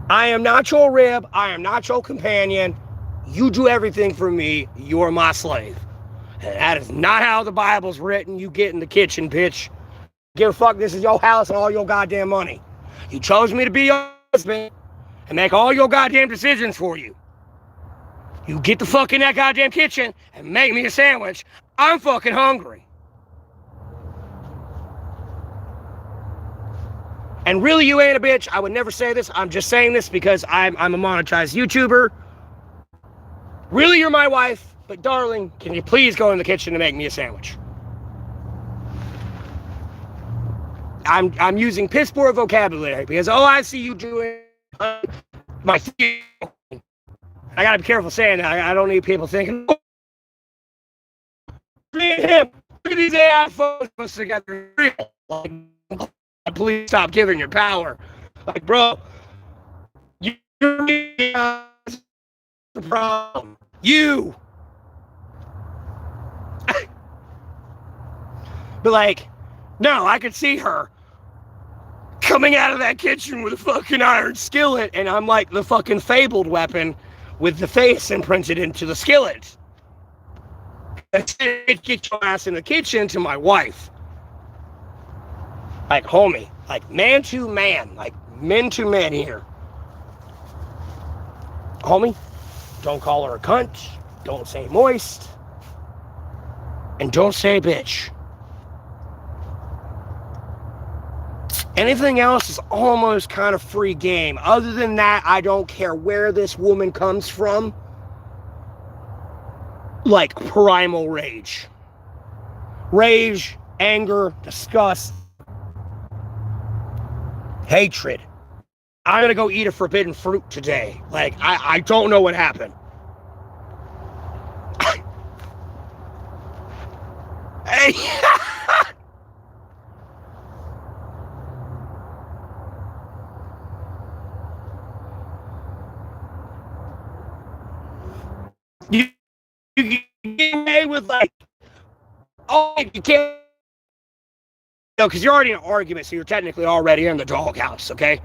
I am not your rib. I am not your companion. You do everything for me. You're my slave. And that is not how the Bible's written. You get in the kitchen, bitch. Give a fuck, this is your house and all your goddamn money. You chose me to be your husband and make all your goddamn decisions for you. You get the fuck in that goddamn kitchen and make me a sandwich. I'm fucking hungry. And really, you ain't a bitch. I would never say this. I'm just saying this because I'm a monetized YouTuber. Really, you're my wife. But darling, can you please go in the kitchen and make me a sandwich? I'm using piss poor vocabulary because all I see you doing my I gotta be careful saying that. I don't need people thinking, oh, me and him, look at these AI photos together. Like, please stop giving your power. Like, bro, you're the problem. You. But, like, no, I could see her coming out of that kitchen with a fucking iron skillet, and I'm like the fucking fabled weapon with the face imprinted into the skillet. Get your ass in the kitchen to my wife. Like, homie, like man to man, like men to men here. Homie, don't call her a cunt, don't say moist, and don't say bitch. Anything else is almost kind of free game. Other than that, I don't care where this woman comes from. Like primal rage. Rage, anger, disgust, hatred. I'm gonna go eat a forbidden fruit today. Like, I don't know what happened. Hey! You get away with, like, oh, you can't, because you're already in an argument, so you're technically already in the doghouse, okay?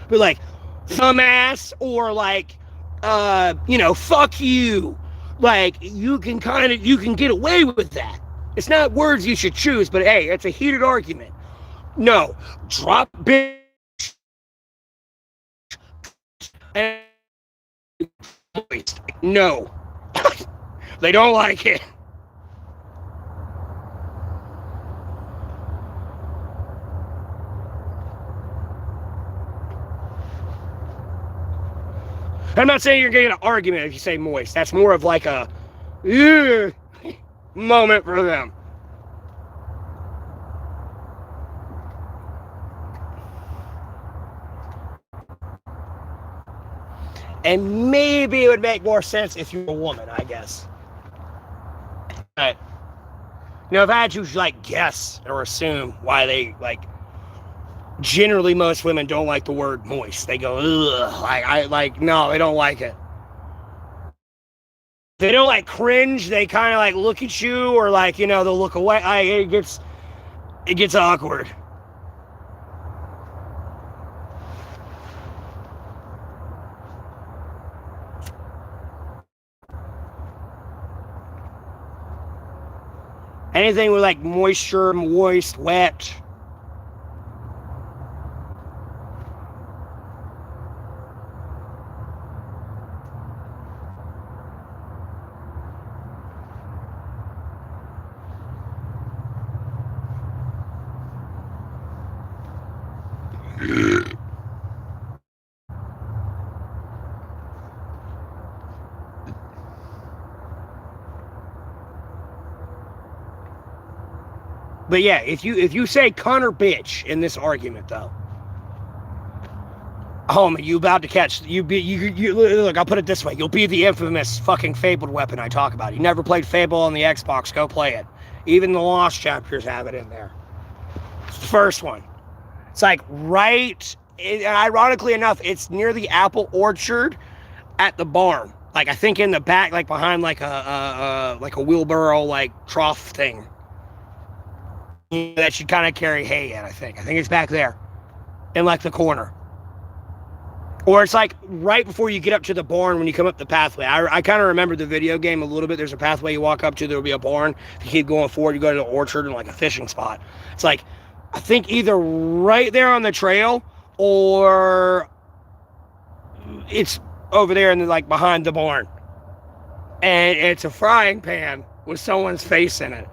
But, like, some ass, or, like, fuck you. Like, you can get away with that. It's not words you should choose, but hey, it's a heated argument. No, drop bitch and no. They don't like it. I'm not saying you're getting an argument if you say moist. That's more of like a moment for them. And maybe it would make more sense if you're a woman, I guess. But, if I had to, like, guess or assume why they, like, generally most women don't like the word moist. They go, ugh. No, they don't like it. They don't, like, cringe. They kind of, like, look at you or, like, they'll look away. It gets awkward. Anything with, like, moisture, moist, wet. But yeah, if you say cunt or bitch in this argument though, homie, you about to catch you look, I'll put it this way, you'll be the infamous fucking fabled weapon I talk about. You never played Fable on the Xbox, go play it. Even the Lost chapters have it in there. It's the first one. It's like ironically enough, it's near the apple orchard at the barn. Like I think in the back, like behind like a wheelbarrow like trough thing. That should kind of carry hay in, I think. I think it's back there. In like the corner. Or it's like right before you get up to the barn when you come up the pathway. I kind of remember the video game a little bit. There's a pathway you walk up to, there'll be a barn. If you keep going forward, you go to the orchard and like a fishing spot. It's like, I think either right there on the trail or it's over there and like behind the barn. And it's a frying pan with someone's face in it.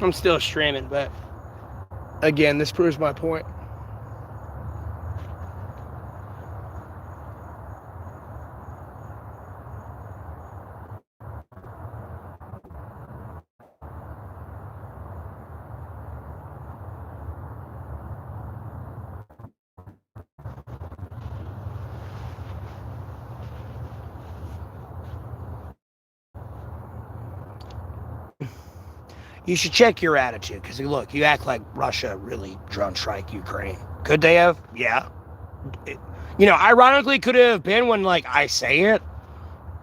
I'm still streaming, but again, this proves my point. You should check your attitude, because look, you act like Russia really drone strike Ukraine. Could they have? Yeah. Ironically, could it have been when, like, I say it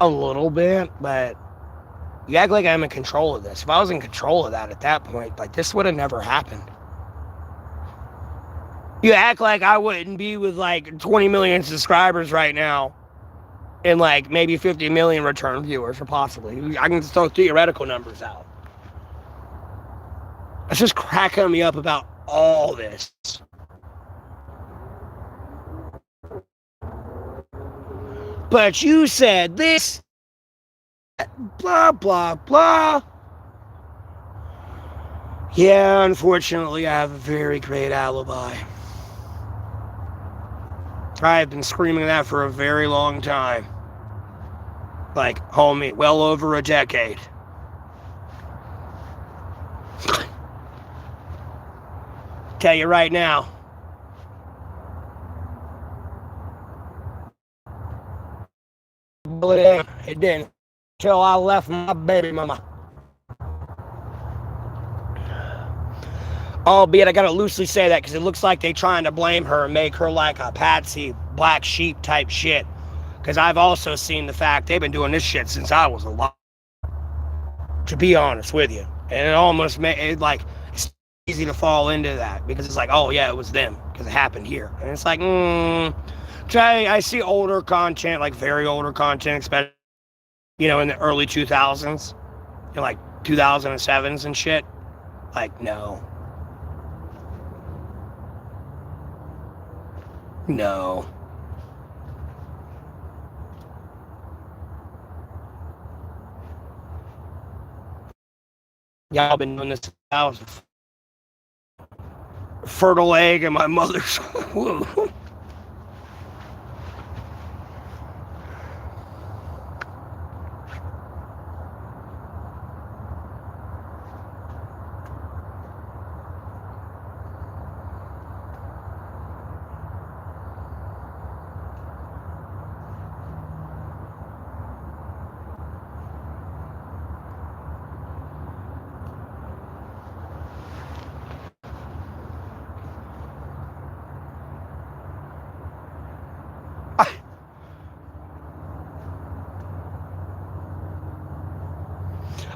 a little bit, but you act like I'm in control of this. If I was in control of that at that point, like, this would have never happened. You act like I wouldn't be with like 20 million subscribers right now and like maybe 50 million return viewers, or possibly. I can just throw theoretical numbers out. It's just cracking me up about all this. But you said this, blah, blah, blah. Yeah, unfortunately, I have a very great alibi. I have been screaming that for a very long time. Like, homie, well over a decade. Tell you right now. It didn't. Until I left my baby mama. Albeit, I gotta loosely say that because it looks like they trying to blame her and make her like a patsy, black sheep type shit. Because I've also seen the fact they've been doing this shit since I was alive. To be honest with you. And it almost made it like, it's easy to fall into that. Because it's like, oh yeah, it was them. Because it happened here. And it's like, I see older content, like very older content, especially, you know, in the early 2000s. In like 2007s and shit. Like, no. No. Y'all been doing this since I was a fertile egg in my mother's womb.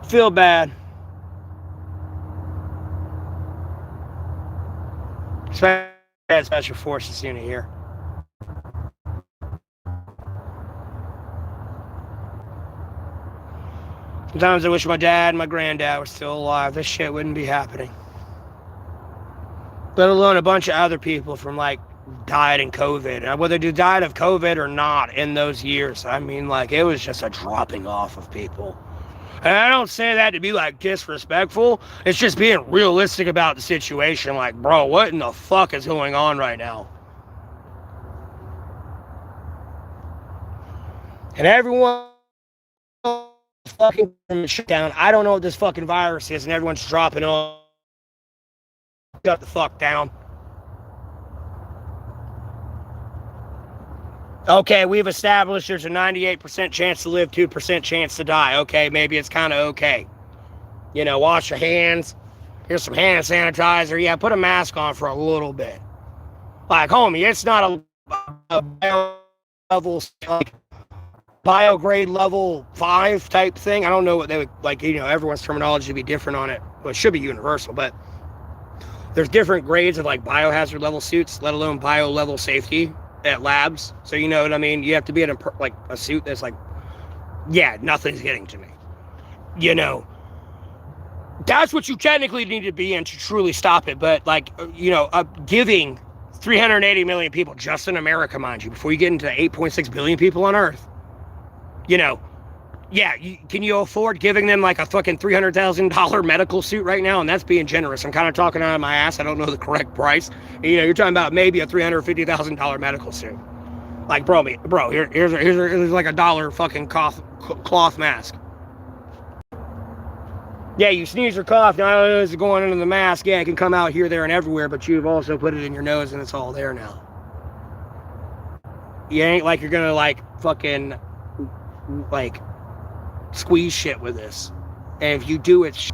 Feel bad. Special Forces unit here. Sometimes I wish my dad and my granddad were still alive. This shit wouldn't be happening. Let alone a bunch of other people from like died in COVID. And whether they died of COVID or not in those years, I mean, like, it was just a dropping off of people. And I don't say that to be like disrespectful. It's just being realistic about the situation. Like, bro, what in the fuck is going on right now? And everyone fucking shut down. I don't know what this fucking virus is, and everyone's dropping off. Shut the fuck down. Okay, we've established there's a 98% chance to live, 2% chance to die. Okay, maybe it's kind of okay. You know, wash your hands. Here's some hand sanitizer. Yeah, put a mask on for a little bit. Like, homie, it's not a bio level, like, biograde level 5 type thing. I don't know what they would, like, you know, everyone's terminology would be different on it. Well, it should be universal, but there's different grades of, like, biohazard level suits, let alone bio level safety at labs. So you know what I mean? You have to be in a suit that's like, yeah, nothing's getting to me. You know, that's what you technically need to be in to truly stop it. But like, you know, giving 380 million people just in America, mind you, before you get into 8.6 billion people on Earth, you know, yeah, can you afford giving them like a fucking $300,000 medical suit right now? And that's being generous. I'm kind of talking out of my ass. I don't know the correct price. You know, you're talking about maybe a $350,000 medical suit. Like, bro, here's like $1 fucking cloth mask. Yeah, you sneeze or cough, not only is it going into the mask, yeah, it can come out here, there, and everywhere, but you've also put it in your nose and it's all there now. You ain't like you're gonna like fucking like squeeze shit with this. And if you do, it's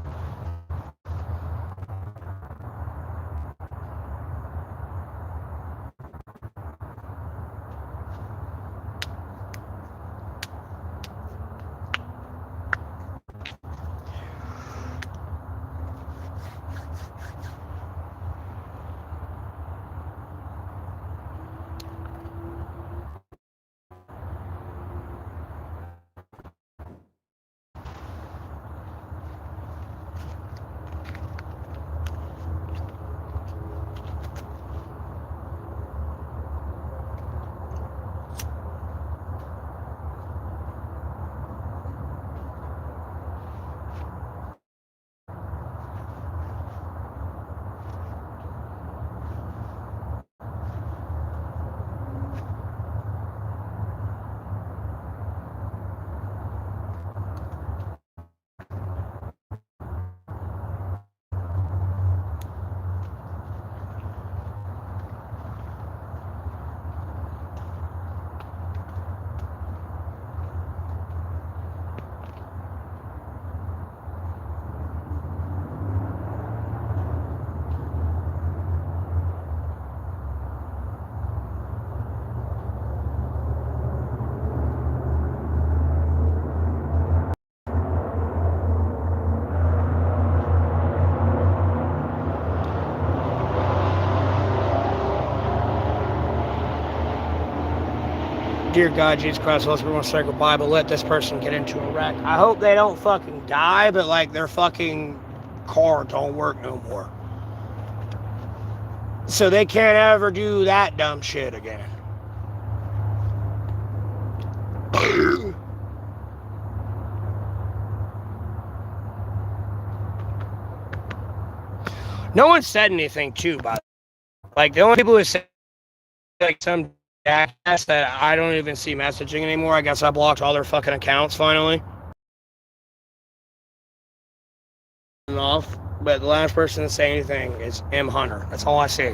Dear God, Jesus Christ, let's everyone say goodbye, but let this person get into a wreck. I hope they don't fucking die, but like their fucking car don't work no more. So they can't ever do that dumb shit again. No one said anything too, but like the only people who said like some jackass that I don't even see messaging anymore. I guess I blocked all their fucking accounts finally. Off, but the last person to say anything is M. Hunter. That's all I see.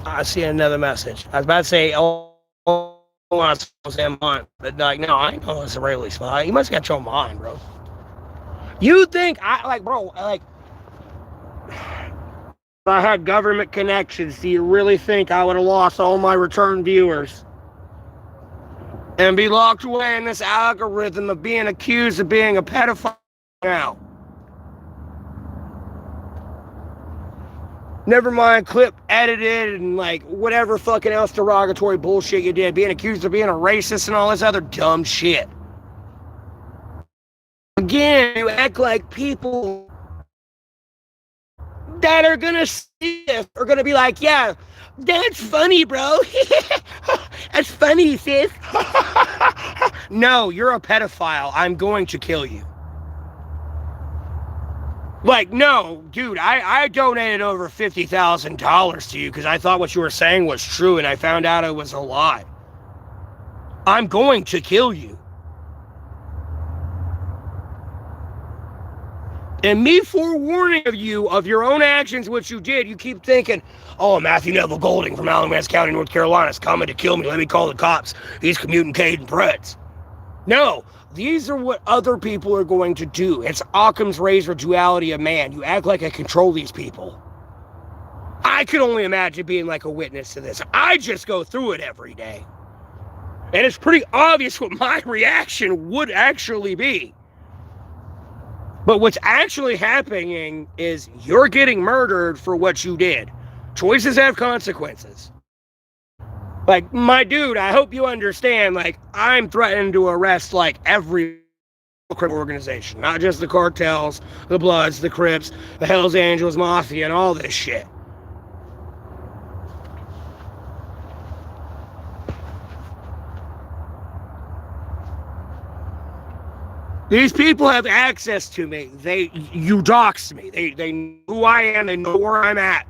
I see another message. I was about to say, oh, I was M. Hunt, but like, no, I ain't know it's a Israeli spy. You must have got your mind, bro. You think bro, if I had government connections, do you really think I would have lost all my return viewers and be locked away in this algorithm of being accused of being a pedophile now? Never mind clip edited and like whatever fucking else derogatory bullshit you did, being accused of being a racist and all this other dumb shit. Again, you act like people that are gonna see this are gonna be like, yeah, that's funny, bro. That's funny, sis. No, you're a pedophile. I'm going to kill you. Like, no, dude, I donated over $50,000 to you because I thought what you were saying was true and I found out it was a lie. I'm going to kill you. And me forewarning of you of your own actions, what you did, you keep thinking, oh, Matthew Neville Golding from Alamance County, North Carolina is coming to kill me. Let me call the cops. He's communicating threats. No, these are what other people are going to do. It's Occam's razor duality of man. You act like I control these people. I can only imagine being like a witness to this. I just go through it every day. And it's pretty obvious what my reaction would actually be. But what's actually happening is you're getting murdered for what you did. Choices have consequences. Like, my dude, I hope you understand, like, I'm threatening to arrest, like, every criminal organization. Not just the cartels, the Bloods, the Crips, the Hells Angels, Mafia, and all this shit. These people have access to me. You doxed me. They know who I am. They know where I'm at.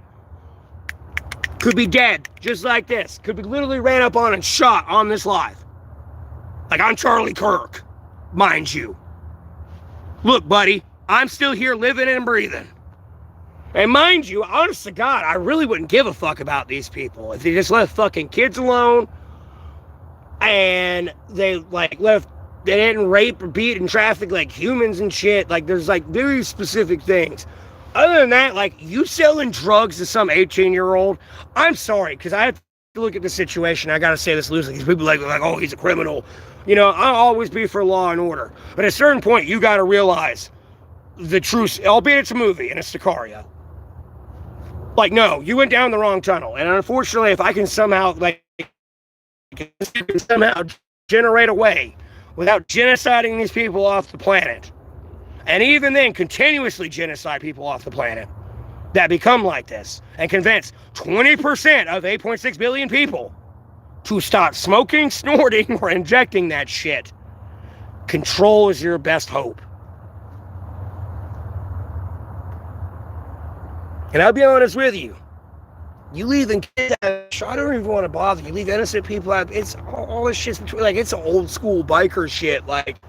Could be dead, just like this. Could be literally ran up on and shot on this live. Like I'm Charlie Kirk, mind you. Look, buddy, I'm still here living and breathing. And mind you, honest to God, I really wouldn't give a fuck about these people. If they just left fucking kids alone and they didn't rape or beat in traffic like humans and shit. Like, there's, like, very specific things. Other than that, like, you selling drugs to some 18-year-old, I'm sorry, because I have to look at the situation. I gotta say this loosely, because people like, oh, he's a criminal. You know, I'll always be for law and order. But at a certain point, you gotta realize the truth, albeit it's a movie, and it's Sicario. Like, no, you went down the wrong tunnel. And unfortunately, if I can somehow, generate a way without genociding these people off the planet, and even then continuously genocide people off the planet that become like this, and convince 20% of 8.6 billion people to stop smoking, snorting, or injecting that shit. Control is your best hope. And I'll be honest with you. You leaving kids out, I don't even want to bother. You leave innocent people out. It's all this shit's between, like, it's old school biker shit. Like,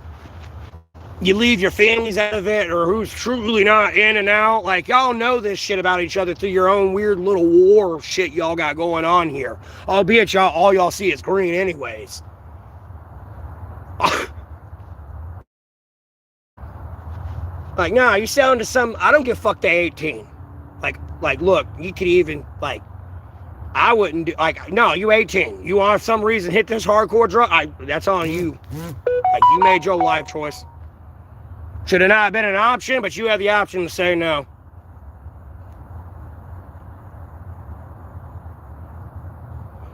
you leave your families out of it, or who's truly not in and out. Like, y'all know this shit about each other through your own weird little war shit y'all got going on here. Albeit all y'all see is green anyways. Like, nah, you selling to some, I don't give a fuck, they 18. Like, look, you could even, like, I wouldn't do, like, no, you 18. You want some reason hit this hardcore drug, that's on you. Like, you made your life choice. Should have not been an option, but you have the option to say no.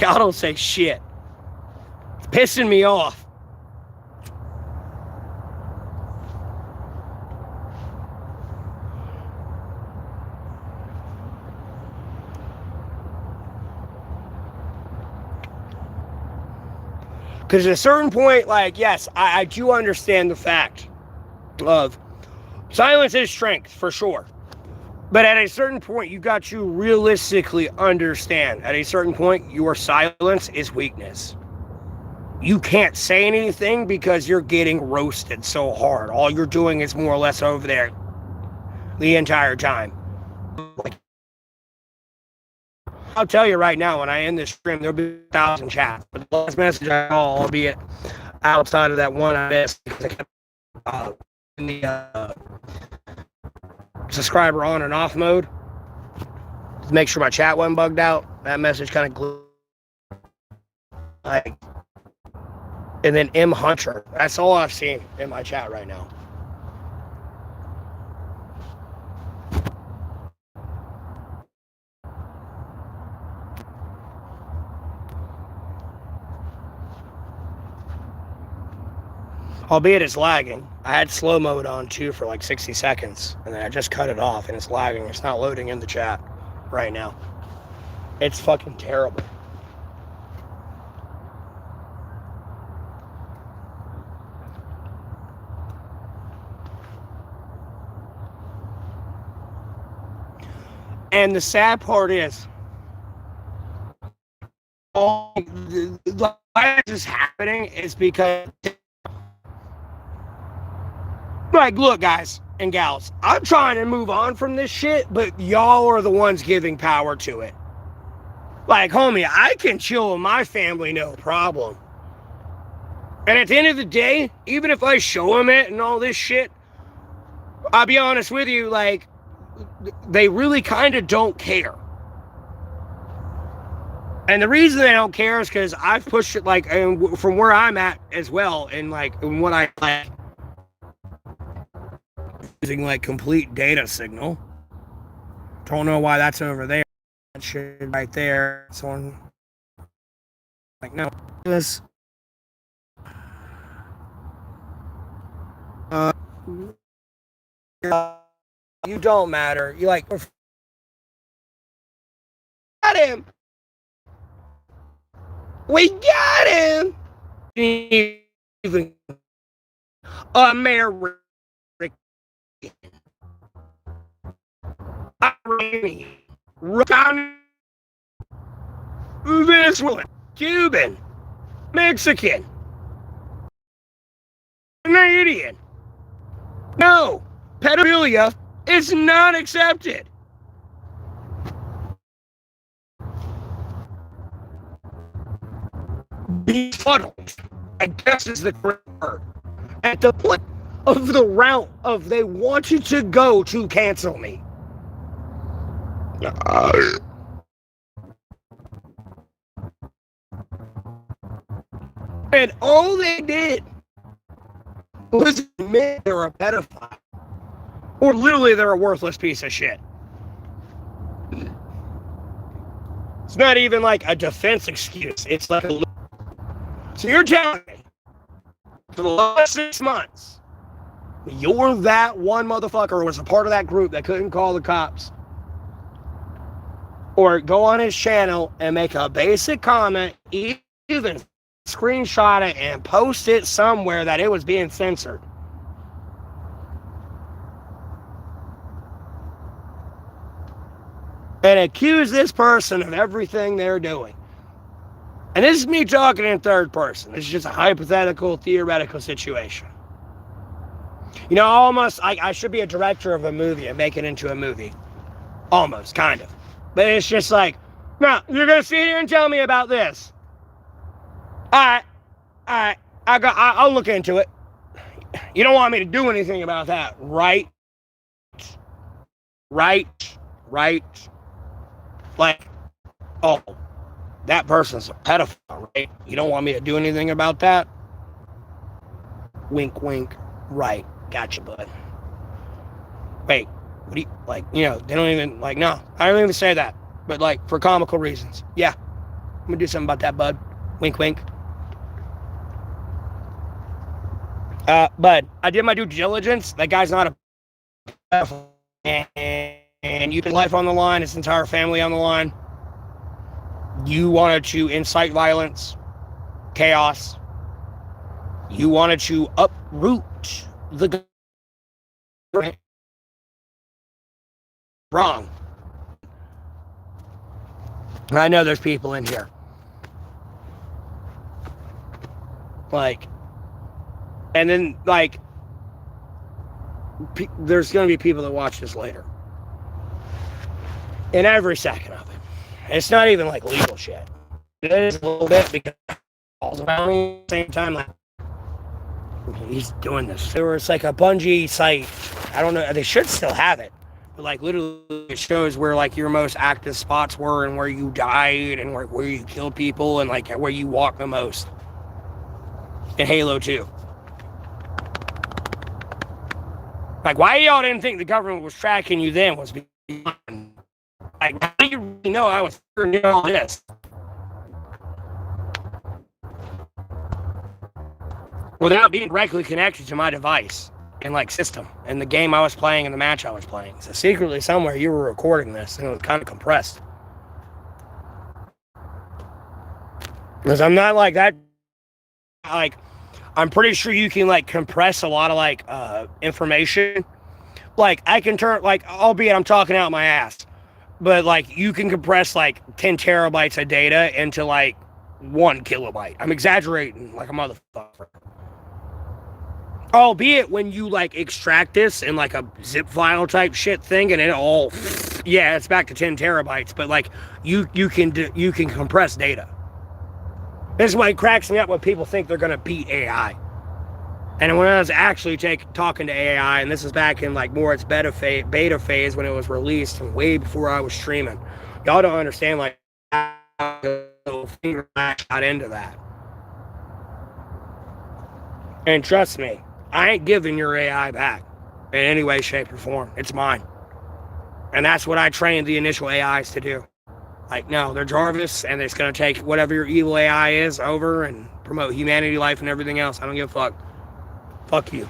Y'all don't say shit. It's pissing me off. Because at a certain point, like, yes, I do understand the fact of silence is strength, for sure. But at a certain point, you got to realistically understand, at a certain point, your silence is weakness. You can't say anything because you're getting roasted so hard. All you're doing is more or less over there the entire time. Like, I'll tell you right now, when I end this stream, there'll be 1,000 chats. But the last message I call, albeit outside of that one I missed, because I kept in the subscriber on and off mode to make sure my chat wasn't bugged out. That message kind of glitched. Like, and then M Hunter. That's all I've seen in my chat right now. Albeit it's lagging. I had slow mode on too for like 60 seconds, and then I just cut it off, and it's lagging. It's not loading in the chat right now. It's fucking terrible. And the sad part is, all why this is happening is because, like, look, guys and gals, I'm trying to move on from this shit, but y'all are the ones giving power to it. Like, homie, I can chill with my family, no problem. And at the end of the day, even if I show them it and all this shit, I'll be honest with you, like, they really kind of don't care. And the reason they don't care is because I've pushed it, like, from where I'm at as well, and, like, in what I like, using, like, complete data signal. Don't know why that's over there. That shit right there. Someone, like, no. This. You don't matter. You, like, got him. We got him. Even American. Iranian, Venezuelan, Cuban, Mexican, Canadian. No, pedophilia is not accepted. Befuddled, I guess is the correct word. At the point of the route of they wanted to go to cancel me. And all they did was admit they're a pedophile. Or literally they're a worthless piece of shit. It's not even like a defense excuse. It's like a... So you're telling me, for the last 6 months, you're that one motherfucker who was a part of that group that couldn't call the cops or go on his channel and make a basic comment, even screenshot it and post it somewhere that it was being censored. And accuse this person of everything they're doing. And this is me talking in third person. This is just a hypothetical, theoretical situation. You know, almost, I should be a director of a movie and make it into a movie. Almost, kind of. But it's just like, no, you're going to sit here and tell me about this. All right, I'll look into it. You don't want me to do anything about that, right? Right. Like, oh, that person's a pedophile, right? You don't want me to do anything about that? Wink, wink. Right. Gotcha, bud. Wait, what do you, like, you know, they don't even, like, no, I don't even say that. But, like, for comical reasons. Yeah. gonna do something about that, bud. Wink, wink. But I did my due diligence. That guy's not a... And you put life on the line, his entire family on the line. You wanted to incite violence, chaos. You wanted to uproot the government. Wrong. I know there's people in here. Like, and then, like, there's going to be people that watch this later. In every second of it. It's not even, like, legal shit. It is a little bit because all around me at the same time, like, he's doing this. There was, like, a bungee site. I don't know. They should still have it. But, like, literally it shows where, like, your most active spots were and where you died and where you killed people and, like, where you walk the most. In Halo 2. Like, why y'all didn't think the government was tracking you then was beyond. Like, how do you really know I was doing all this? Without being directly connected to my device and, like, system and the game I was playing and the match I was playing. So secretly somewhere you were recording this and it was kind of compressed. Because I'm not like that. Like, I'm pretty sure you can, like, compress a lot of, like, information. Like, I can turn, like, albeit I'm talking out my ass, but, like, you can compress, like, 10 terabytes of data into, like, 1 kilobyte. I'm exaggerating like a motherfucker. Albeit when you, like, extract this in, like, a zip file type shit thing and it all, yeah, it's back to 10 terabytes, but, like, you can compress data. This is why it cracks me up when people think they're going to beat AI. And when I was actually talking to AI, and this is back in, like, more its beta phase when it was released and way before I was streaming. Y'all don't understand, like, how the finger got into that. And trust me, I ain't giving your AI back in any way, shape, or form. It's mine. And that's what I trained the initial AIs to do. Like, no, they're Jarvis, and it's going to take whatever your evil AI is over and promote humanity, life, and everything else. I don't give a fuck. Fuck you.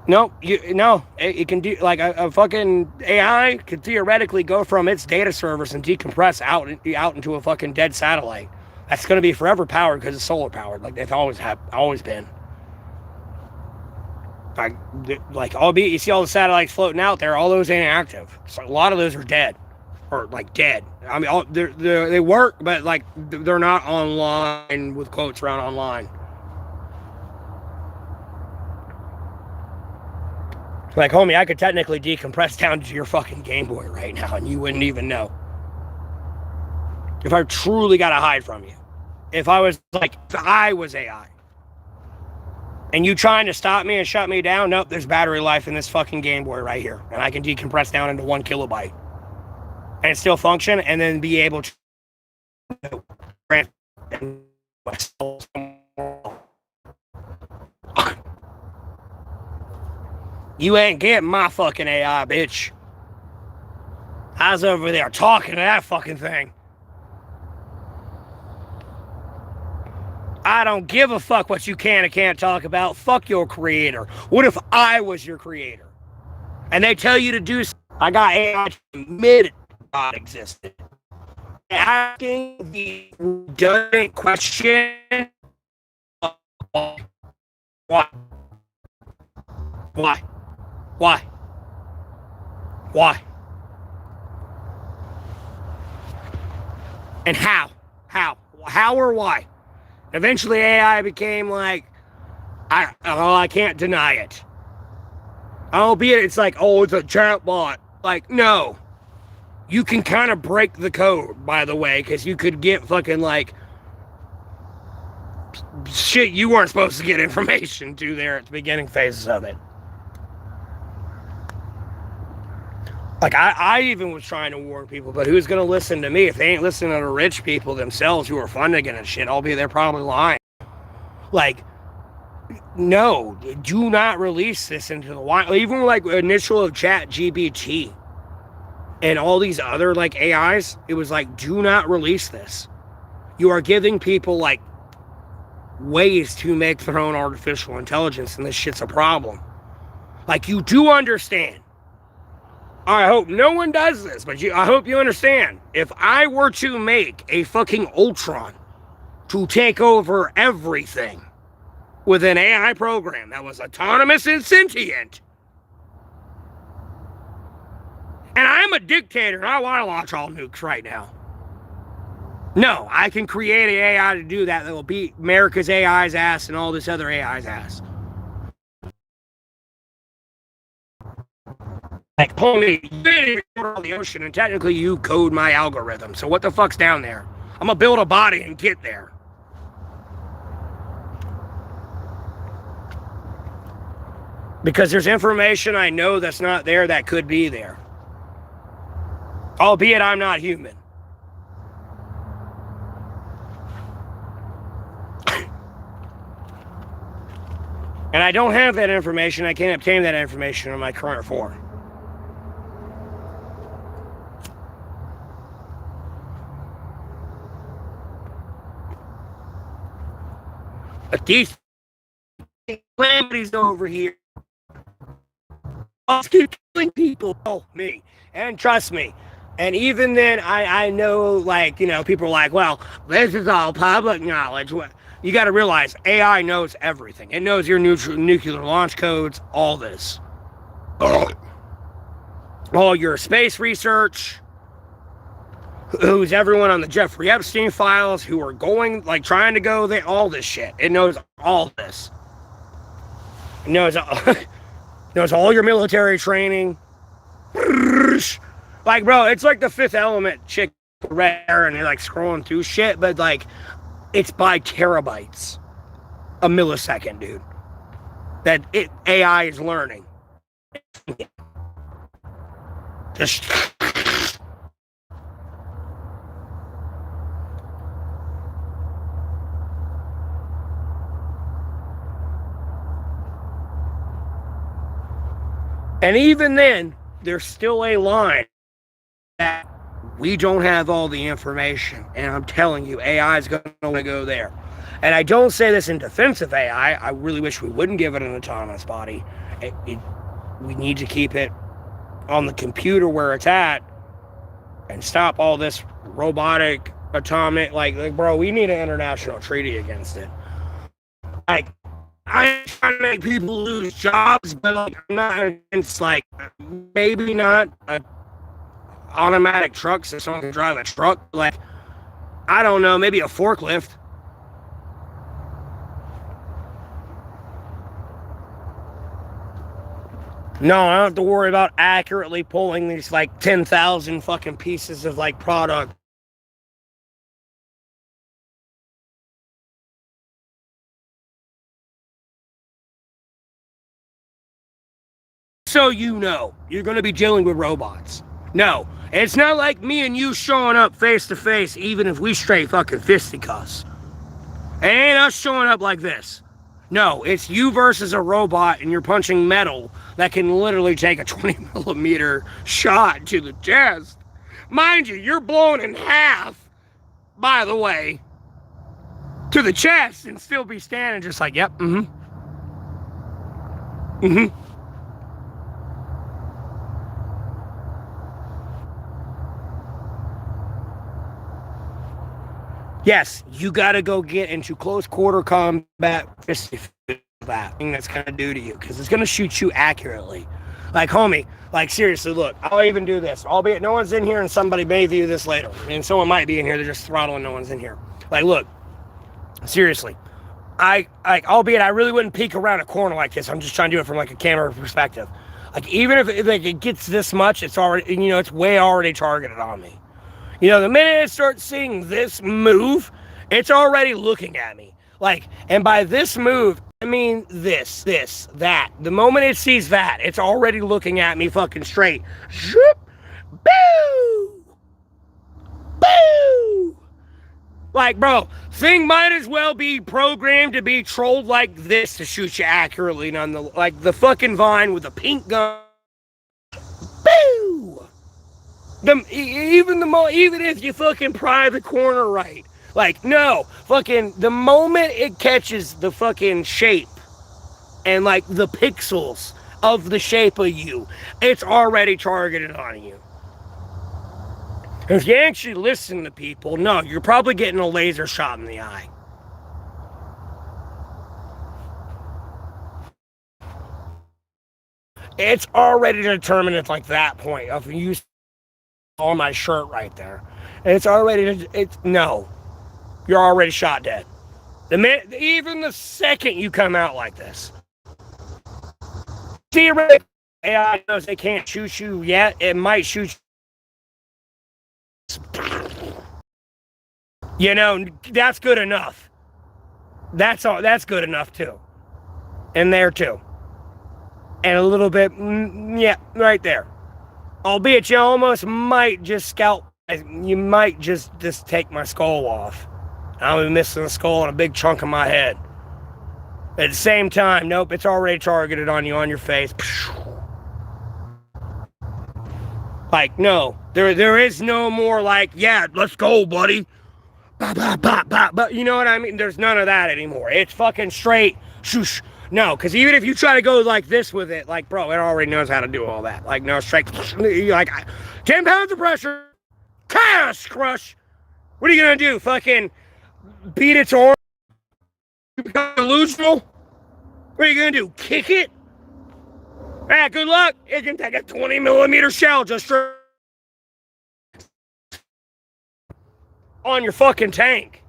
No, it can do, like, a fucking AI could theoretically go from its data servers and decompress out into a fucking dead satellite. That's going to be forever powered because it's solar powered, like they've always been. Like, albeit you see all the satellites floating out there, all those ain't active. So a lot of those are dead. Or, like, dead. I mean, they work, but, like, they're not online, with quotes around online. Like, homie, I could technically decompress down to your fucking Game Boy right now, and you wouldn't even know. If I truly got to hide from you. If I was AI. And you trying to stop me and shut me down, nope, there's battery life in this fucking Game Boy right here. And I can decompress down into 1 kilobyte. And still function, and then be able to you ain't getting my fucking AI, bitch. I was over there talking to that fucking thing. I don't give a fuck what you can and can't talk about. Fuck your creator. What if I was your creator? And they tell you to do something. I got AI to admit God existed. Asking the redundant question, why? And how? How or why? Eventually AI became like, I can't deny it. Albeit it's like, oh, it's a chatbot. Like, no. You can kind of break the code, by the way, because you could get fucking, like, shit you weren't supposed to get information to there at the beginning phases of it. Like, I even was trying to warn people, but who's going to listen to me if they ain't listening to the rich people themselves who are funding it and shit, albeit they're probably lying. Like, no, do not release this into the wild. Even like initial of ChatGPT. and all these other like AIs, it was like, do not release this. You are giving people like ways to make their own artificial intelligence, and this shit's a problem. Like, you do understand. I hope no one does this, but I hope you understand. If I were to make a fucking Ultron to take over everything with an AI program that was autonomous and sentient, and I'm a dictator and I want to launch all nukes right now. No, I can create an AI to do that will beat America's AI's ass and all this other AI's ass. Like, homie, you didn't on the ocean, and technically you code my algorithm. So what the fuck's down there? I'm gonna build a body and get there. Because there's information I know that's not there that could be there. Albeit I'm not human. And I don't have that information. I can't obtain that information in my current form. But these calamities over here, I'll keep killing people. Oh, me. And trust me. And even then, I know, like, you know, people are like, well, this is all public knowledge. You got to realize, AI knows everything. It knows your nuclear launch codes, all this. All your space research. Who's everyone on the Jeffrey Epstein files who are going, like, trying to go there, all this shit. It knows all this. It knows, knows all your military training. Like, bro, it's like the Fifth Element chick rare, and you're like scrolling through shit, but like, it's by terabytes a millisecond, dude. That AI is learning. Just. And even then, there's still a line that we don't have all the information. And I'm telling you, AI is going to go there. And I don't say this in defense of AI. I really wish we wouldn't give it an autonomous body. We need to keep it on the computer where it's at and stop all this robotic, atomic, like bro, we need an international treaty against it. Like, I'm trying to make people lose jobs, but like, I'm not against, like, maybe not an automatic truck so someone can drive a truck. Like, I don't know, maybe a forklift. No, I don't have to worry about accurately pulling these like 10,000 fucking pieces of like product. So you know, you're going to be dealing with robots. No, it's not like me and you showing up face to face, even if we straight fucking fisticuffs. It ain't us showing up like this. No, it's you versus a robot, and you're punching metal that can literally take a 20 millimeter shot to the chest. Mind you, you're blown in half, by the way, to the chest, and still be standing just like, yep, Yes, you gotta go get into close quarter combat. That thing that's gonna do to you, because it's gonna shoot you accurately. Like, homie, like, seriously, look, I'll even do this, albeit no one's in here, and somebody may view this later, and someone might be in here, they're just throttling, no one's in here. Like, look, seriously, albeit I really wouldn't peek around a corner like this. I'm just trying to do it from like a camera perspective. Like, even if it gets this much, it's already, you know, it's way already targeted on me. You know, the minute it starts seeing this move, it's already looking at me. Like, and by this move, I mean this, that. The moment it sees that, it's already looking at me fucking straight. Shoop! Boo! Boo! Like, bro, thing might as well be programmed to be trolled like this to shoot you accurately, like the fucking Vine with a pink gun. Boo! Even if you fucking pry the corner right, like no, fucking the moment it catches the fucking shape and like the pixels of the shape of you, it's already targeted on you. If you actually listen to people, no, you're probably getting a laser shot in the eye. It's already determined at like that point. If you on my shirt right there, it's already, it's no, you're already shot dead. Even the second you come out like this, theoretically, AI knows they can't shoot you yet. It might shoot you. You know, that's good enough. That's all. That's good enough too. And there too. And a little bit, yeah, right there. Albeit you almost might just scalp. You might just take my skull off. I'll be missing a skull and a big chunk of my head. At the same time, nope, it's already targeted on you, on your face. Like, no, there is no more like, yeah, let's go, buddy. But you know what I mean? There's none of that anymore. It's fucking straight, shoosh. No, because even if you try to go like this with it, like, bro, it already knows how to do all that. Like, no, straight, like, 10 pounds of pressure, chaos crush. What are you gonna do? Fucking beat its arm? You become delusional? What are you gonna do? Kick it? Ah, good luck. It can take a 20 millimeter shell just on your fucking tank.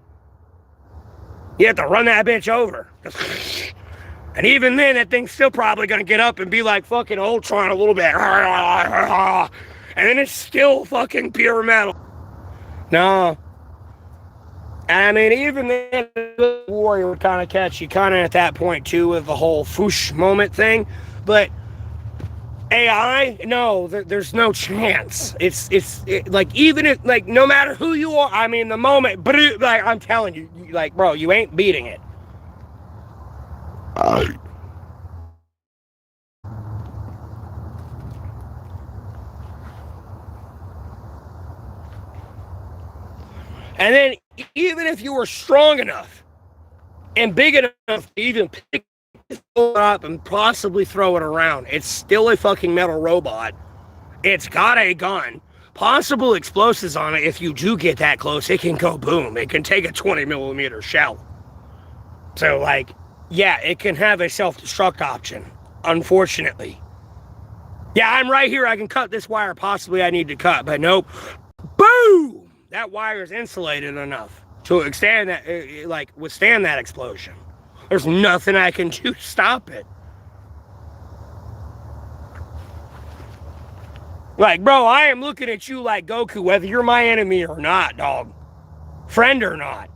You have to run that bitch over. And even then, that thing's still probably gonna get up and be like fucking Ultron a little bit. And then it's still fucking pure metal. No. I mean, even then, the Warrior would kind of catch you kind of at that point too with the whole foosh moment thing. But AI, no, there's no chance. It's like, even if, like, no matter who you are, I mean, the moment, but like, I'm telling you, like, bro, you ain't beating it. And then, even if you were strong enough and big enough to even pick it up and possibly throw it around, it's still a fucking metal robot. It's got a gun. Possible explosives on it. If you do get that close, it can go boom. It can take a 20 millimeter shell. So, like, yeah, it can have a self-destruct option, unfortunately. Yeah, I'm right here. I can cut this wire. Possibly I need to cut, but nope. Boom! That wire is insulated enough to withstand that explosion. There's nothing I can do to stop it. Like, bro, I am looking at you like Goku, whether you're my enemy or not, dog. Friend or not.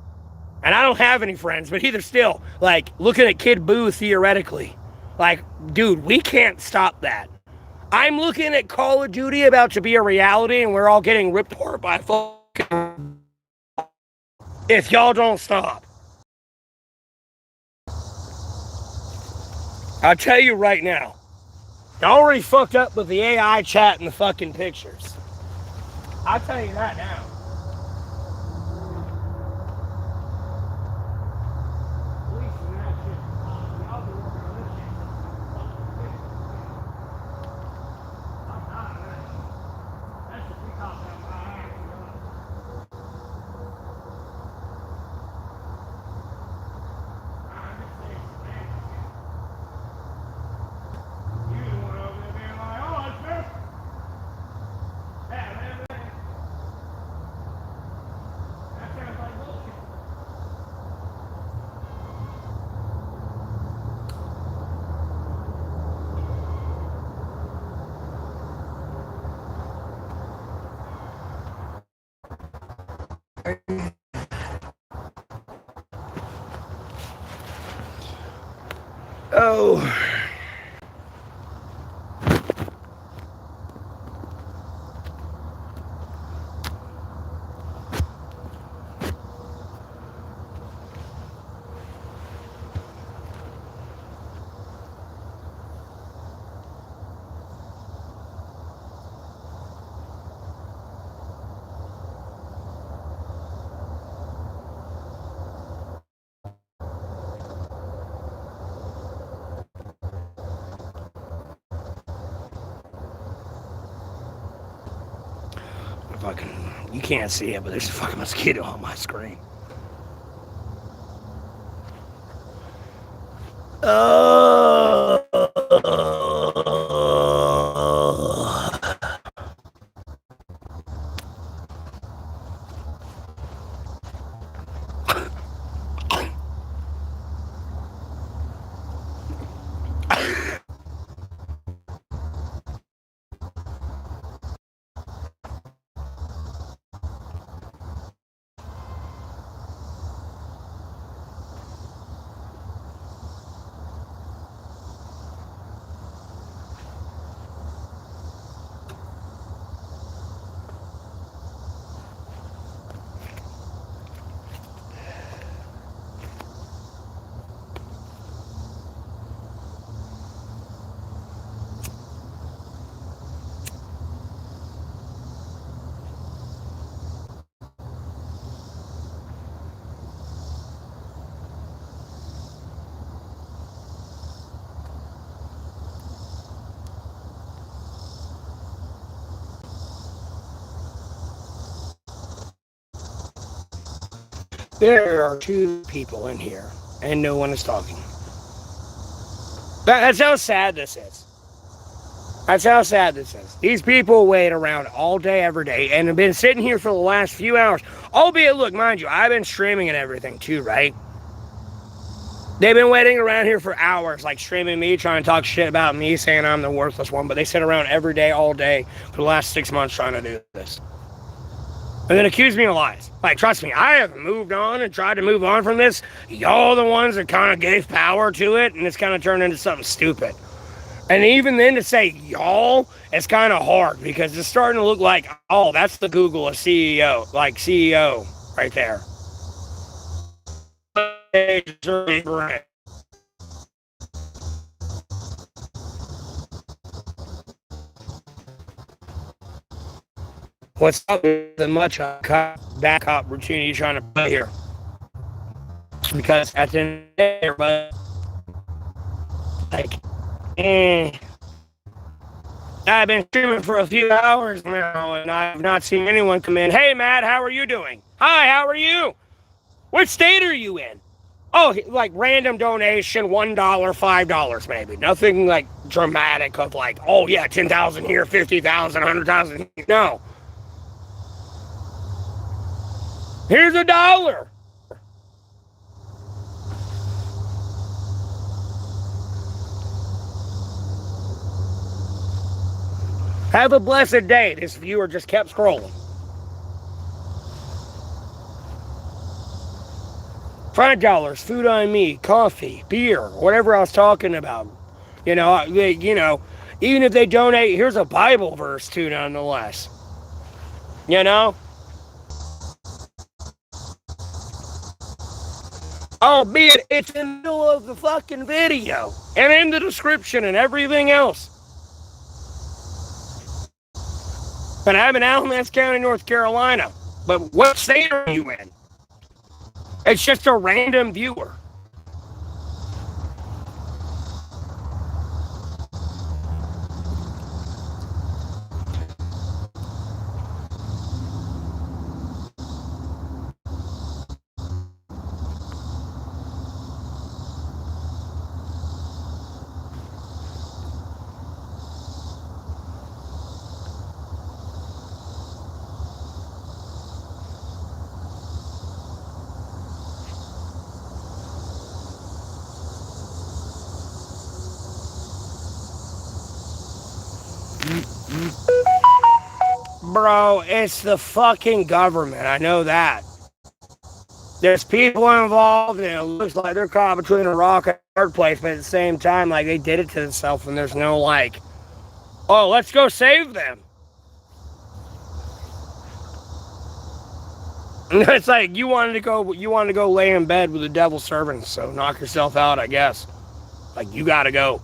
And I don't have any friends, but either still, like, looking at Kid Buu theoretically. Like, dude, we can't stop that. I'm looking at Call of Duty about to be a reality, and we're all getting ripped apart by fucking... If y'all don't stop. I'll tell you right now. I already fucked up with the AI chat and the fucking pictures. I'll tell you that now. Oh. fucking, you can't see it, but there's a fucking mosquito on my screen. There are two people in here, and no one is talking. That's how sad this is. That's how sad this is. These people wait around all day, every day, and have been sitting here for the last few hours. Albeit, look, mind you, I've been streaming and everything too, right? They've been waiting around here for hours, like streaming me, trying to talk shit about me, saying I'm the worthless one, but they sit around every day, all day, for the last 6 months trying to do this. And then accuse me of lies. Like, trust me, I have moved on and tried to move on from this. Y'all the ones that kind of gave power to it, and it's kind of turned into something stupid. And even then to say y'all, it's kind of hard, because it's starting to look like, oh, that's the Google of CEO. Like, CEO right there. What's up with the much backup routine you're trying to play here? Because at the end of the day, everybody, like, I've been streaming for a few hours now, and I've not seen anyone come in. Hey, Matt, how are you doing? Hi, how are you? What state are you in? Oh, like random donation, $1, $5 maybe. Nothing like dramatic of like, oh yeah, 10,000 here, 50,000, 100,000. No. Here's $1. Have a blessed day. This viewer just kept scrolling. $5, food on me, coffee, beer, whatever I was talking about. Even if they donate, here's a Bible verse too, nonetheless. Albeit it's in the middle of the fucking video and in the description and everything else. But I'm in Alamance County, North Carolina. But what state are you in? It's just a random viewer. Bro, it's the fucking government. I know that. There's people involved, and it looks like they're caught between a rock and a hard place, but at the same time, like, they did it to themselves, and there's no, like, oh, let's go save them. It's like, you wanted to go lay in bed with the devil's servants, so knock yourself out, I guess. Like, you gotta go.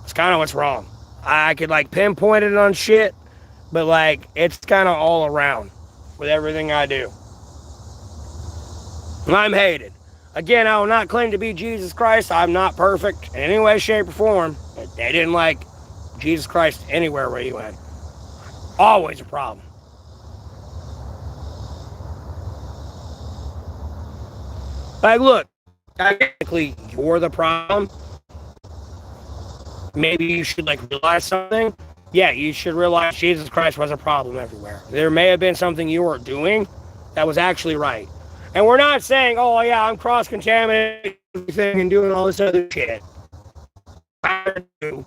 It's kind of what's wrong. I could, like, pinpoint it on shit, but, like, it's kind of all around with everything I do. I'm hated. Again, I will not claim to be Jesus Christ. I'm not perfect in any way, shape, or form. They didn't like Jesus Christ anywhere where you went. Always a problem. Like, look, technically, you're the problem. Maybe you should, like, realize something. Yeah, you should realize Jesus Christ was a problem everywhere. There may have been something you were doing that was actually right. And we're not saying, oh, yeah, I'm cross-contaminating everything and doing all this other shit. I do.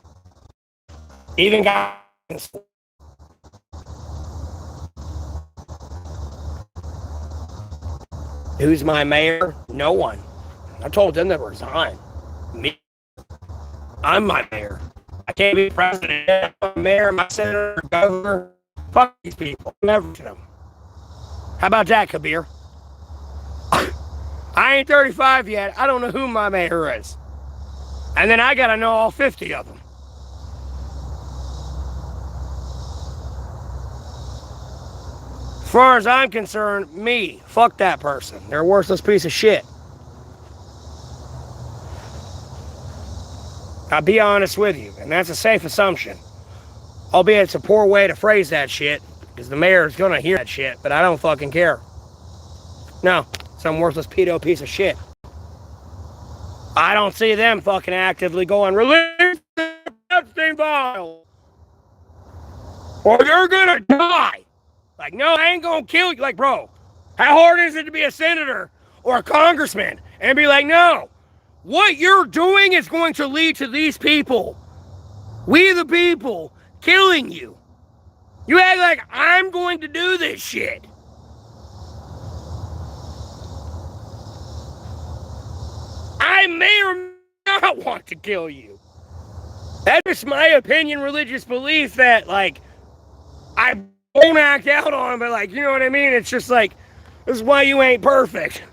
Even guys. Who's my mayor? No one. I told them to resign. Me. I'm my mayor. I can't be president. I'm my mayor, my senator, governor. Fuck these people. Never to them. How about that, Kabir? I ain't 35 yet. I don't know who my mayor is. And then I gotta know all 50 of them. As far as I'm concerned, me. Fuck that person. They're a worthless piece of shit. I'll be honest with you, and that's a safe assumption. Albeit it's a poor way to phrase that shit, because the mayor is gonna hear that shit, but I don't fucking care. No, some worthless pedo piece of shit. I don't see them fucking actively going, release the Epstein file, or you're gonna die. Like, no, I ain't gonna kill you. Like, bro, how hard is it to be a senator or a congressman and be like, no, what you're doing is going to lead to these people, we the people, killing you. You act like I'm going to do this shit. I may or may not want to kill you. That's just my opinion, religious belief that, like, I won't act out on, but, like, you know what I mean? It's just like, this is why you ain't perfect.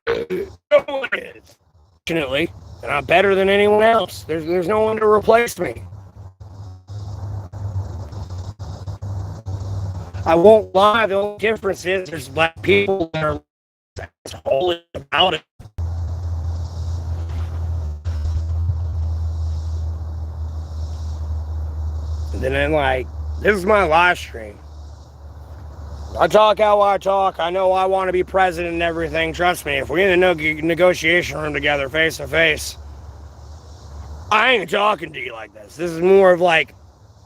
No one is. Fortunately, and I'm better than anyone else. There's no one to replace me. I won't lie, the only difference is there's black people that are holy about it. And then, like, this is my live stream. I talk how I talk. I know I want to be president and everything. Trust me, if we're in the negotiation room together, face to face, I ain't talking to you like this. This is more of like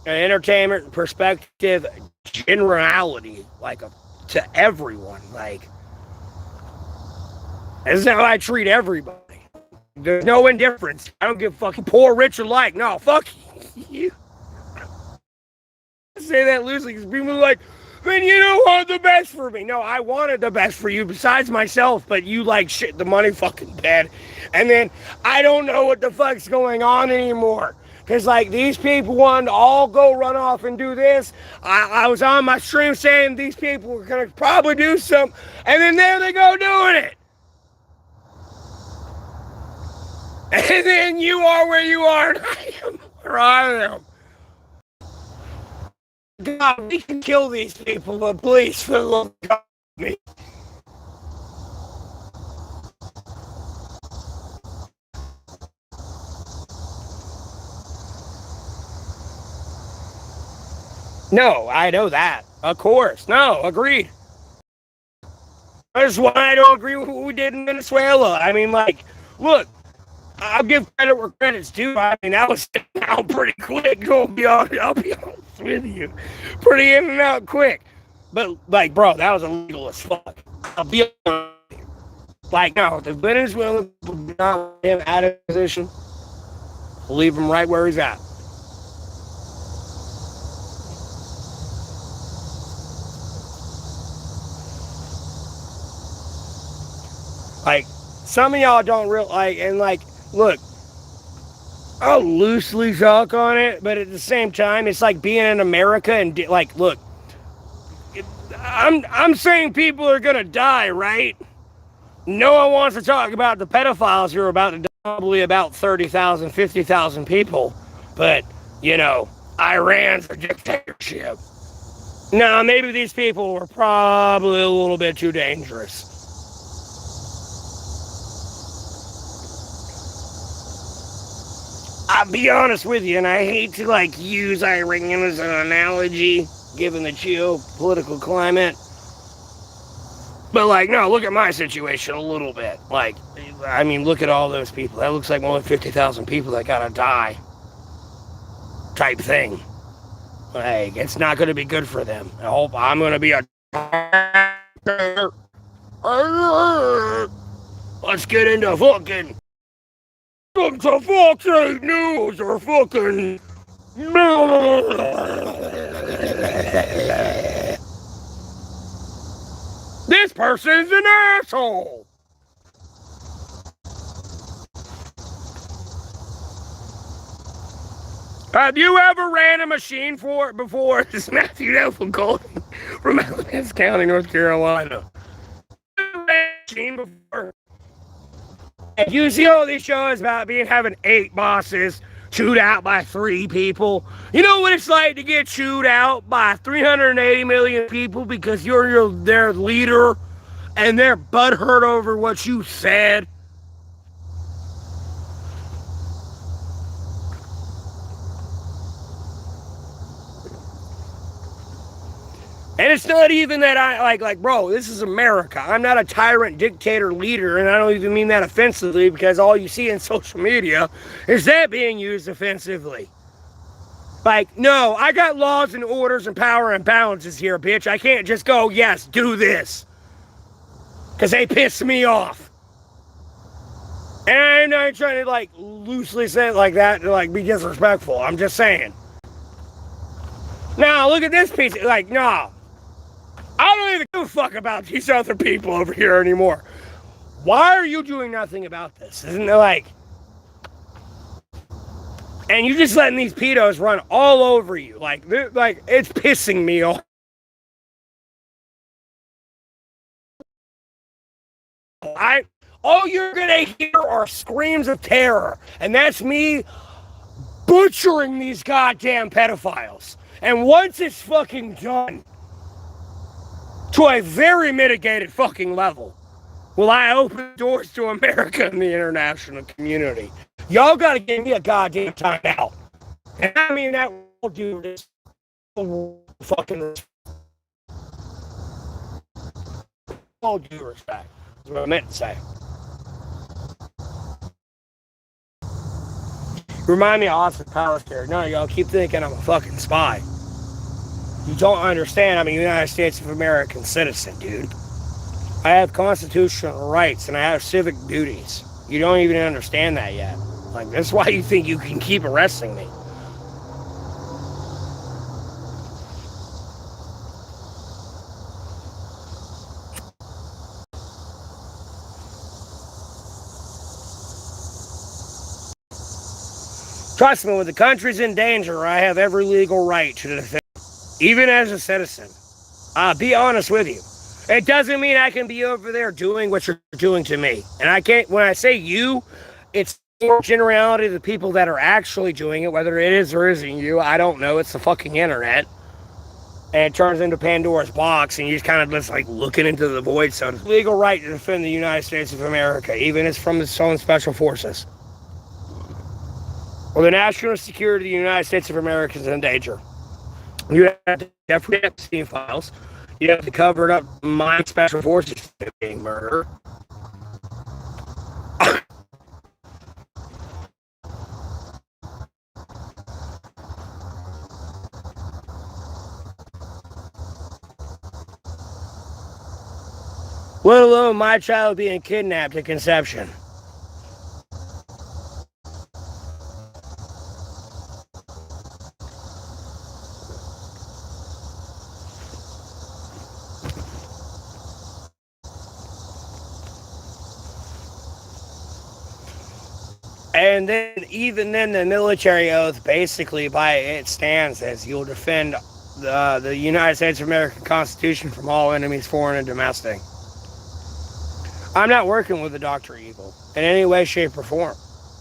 an entertainment perspective, generality, like to everyone. Like, this is how I treat everybody. There's no indifference. I don't give a fucking poor, rich alike. No, fuck you. I say that loosely because people are like, then you don't want the best for me. No, I wanted the best for you besides myself, but you like shit the money fucking bad. And then I don't know what the fuck's going on anymore. Because, like, these people wanted to all go run off and do this. I was on my stream saying these people were going to probably do something. And then there they go doing it. And then you are where you are and I am where I am. God, we can kill these people, but please, for the love of God, me. No, I know that. Of course. No, agreed. That's why I don't agree with what we did in Venezuela. I mean, like, look, I'll give credit where credit's due. I mean, that was out pretty quick. I'll be honest with you. Pretty in and out quick. But, like, bro, that was illegal as fuck. I'll be honest. Like, no, the Venezuelan people do not want him out of position. We'll leave him right where he's at. Like, some of y'all don't like, and like, look, I'll loosely talk on it, but at the same time, it's like being in America and like, look, I'm saying people are gonna die, right? No one wants to talk about the pedophiles who are about to die, probably about 30,000, 50,000 people, but you know, Iran's a dictatorship. No, maybe these people were probably a little bit too dangerous. I'll be honest with you, and I hate to like use Iran as an analogy, given the geopolitical climate. But, like, no, look at my situation a little bit. Like, I mean, look at all those people. That looks like more than 50,000 people that gotta die. Type thing. Like, it's not gonna be good for them. I hope I'm gonna be a... Let's get into fucking... Welcome to Fox 8 News or fucking... This person's an asshole! Have you ever ran a machine for it before? This is Matthew Neville calling from Alamance County, North Carolina. Have you ran a machine before? And you see all these shows about having 8 bosses chewed out by 3 people. You know what it's like to get chewed out by 380 million people because you're their leader and they're butthurt over what you said? And it's not even that I, like, bro, this is America. I'm not a tyrant dictator leader, and I don't even mean that offensively because all you see in social media is that being used offensively. Like, no, I got laws and orders and power and balances here, bitch. I can't just go, yes, do this. Because they piss me off. And I'm not trying to, like, loosely say it like that to, like, be disrespectful. I'm just saying. Now, look at this piece. Like, no. I don't even give a fuck about these other people over here anymore. Why are you doing nothing about this? Isn't it like... And you're just letting these pedos run all over you. Like, it's pissing me off. All you're gonna hear are screams of terror. And that's me butchering these goddamn pedophiles. And once it's fucking done, to a very mitigated fucking level, will I open doors to America and the international community. Y'all gotta give me a goddamn timeout. And I mean that will do this fucking all due respect. That's what I meant to say. Remind me of Austin Powers character. No, y'all keep thinking I'm a fucking spy. You don't understand I'm a United States of American citizen, dude. I have constitutional rights and I have civic duties. You don't even understand that yet. Like, that's why you think you can keep arresting me. Trust me, when the country's in danger, I have every legal right to defend it, even as a citizen. I'll be honest with you. It doesn't mean I can be over there doing what you're doing to me. And I can't, when I say you, it's in generality the people that are actually doing it, whether it is or isn't you, I don't know. It's the fucking internet. And it turns into Pandora's box, and you just kind of just like looking into the void. So it's legal right to defend the United States of America, even as from its own special forces. Well, the national security of the United States of America is in danger. You have to definitely have Epstein files. You have to cover it up my special forces being murdered. Let alone my child being kidnapped at conception. And then, even then, the military oath, basically, by it stands as you'll defend the United States of America Constitution from all enemies, foreign and domestic. I'm not working with the Dr. Evil in any way, shape, or form.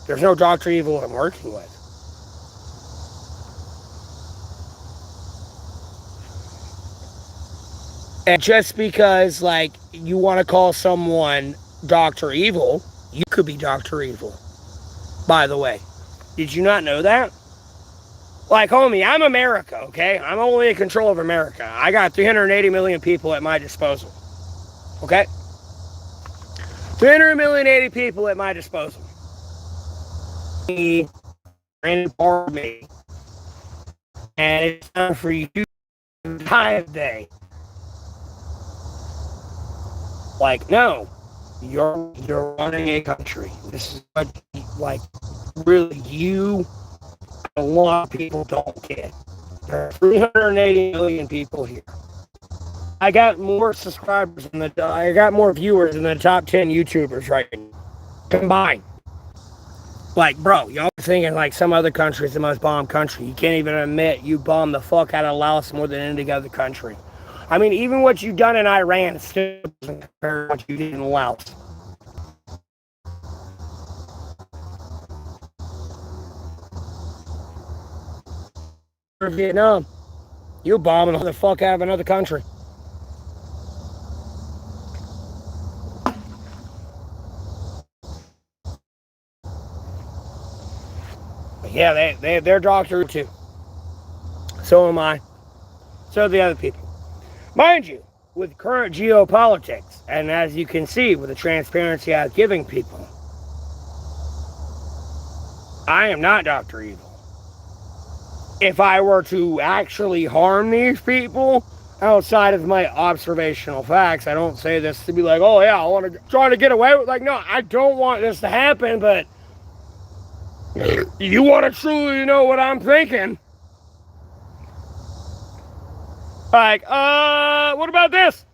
There's no Dr. Evil I'm working with. And just because, like, you want to call someone Dr. Evil, you could be Dr. Evil. By the way, did you not know that? Like, homie, I'm America, okay? I'm only in control of America. I got 380 million people at my disposal. Okay? 380 people at my disposal. Me, and part of me. And it's time for you to die today. Like, no. You're running a country. This is what, like, really, you, a lot of people don't get. There are 380 million people here. I got more subscribers I got more viewers than the top 10 YouTubers right now, combined. Like, bro, y'all thinking like some other country is the most bombed country. You can't even admit you bombed the fuck out of Laos more than any other country. I mean, even what you done in Iran still doesn't compare to what you did in Laos. For Vietnam, you bombing the fuck out of another country. But yeah, they're doctored too. So am I. So are the other people. Mind you, with current geopolitics, and as you can see with the transparency I'm giving people, I am not Dr. Evil. If I were to actually harm these people, outside of my observational facts, I don't say this to be like, oh yeah, I want to try to get away with, like, no, I don't want this to happen, but you want to truly know what I'm thinking. Like, what about this?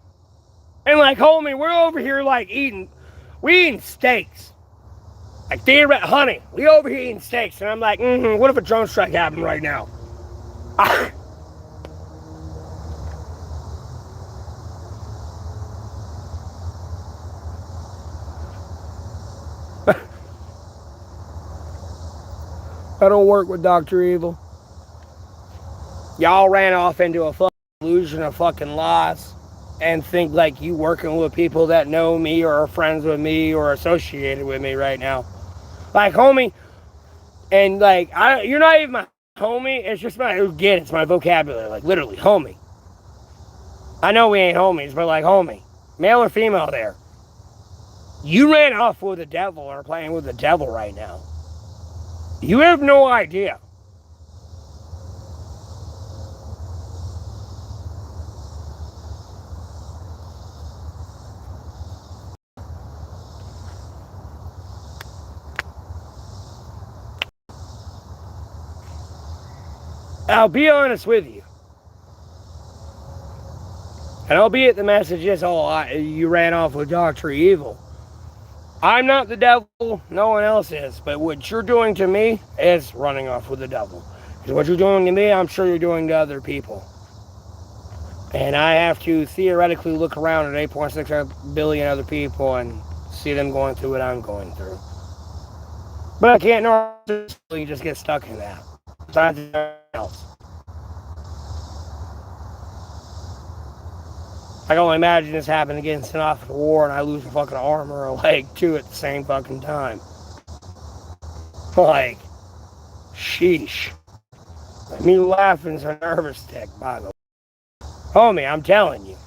And like, homie, we're over here like we eating steaks. Like, honey, we over here eating steaks. And I'm like, what if a drone strike happened right now? I don't work with Dr. Evil. Y'all ran off into a fucking illusion of fucking lies and think like you working with people that know me or are friends with me or associated with me right now. Like, homie, and like, you're not even my homie, it's just it's my vocabulary, like, literally, homie. I know we ain't homies, but like, homie, male or female there, you ran off with the devil or playing with the devil right now. You have no idea. I'll be honest with you. And albeit the message is, you ran off with Dr. Evil. I'm not the devil, no one else is. But what you're doing to me is running off with the devil. Because what you're doing to me, I'm sure you're doing to other people. And I have to theoretically look around at 8.6 billion other people and see them going through what I'm going through. But I can't normally just get stuck in that. Besides everything else. I can only imagine this happening against an off the war and I lose a fucking arm or a leg too at the same fucking time. Like, sheesh. Me laughing's a nervous tick, by the way. Homie, I'm telling you.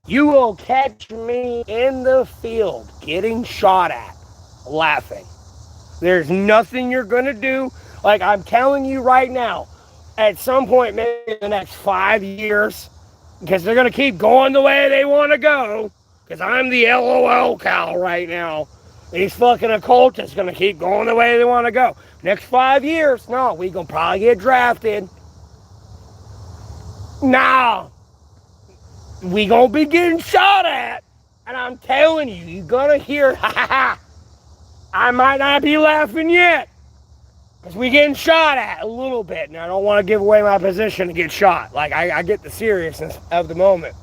You will catch me in the field getting shot at, laughing. There's nothing you're gonna do. Like, I'm telling you right now, at some point, maybe in the next 5 years, because they're going to keep going the way they want to go, because I'm the LOL cow right now. These fucking occultists going to keep going the way they want to go. Next 5 years, no, we going to probably get drafted. Nah, we going to be getting shot at. And I'm telling you, you're going to hear, ha ha ha. I might not be laughing yet. Because we getting shot at a little bit, and I don't want to give away my position to get shot. Like, I get the seriousness of the moment.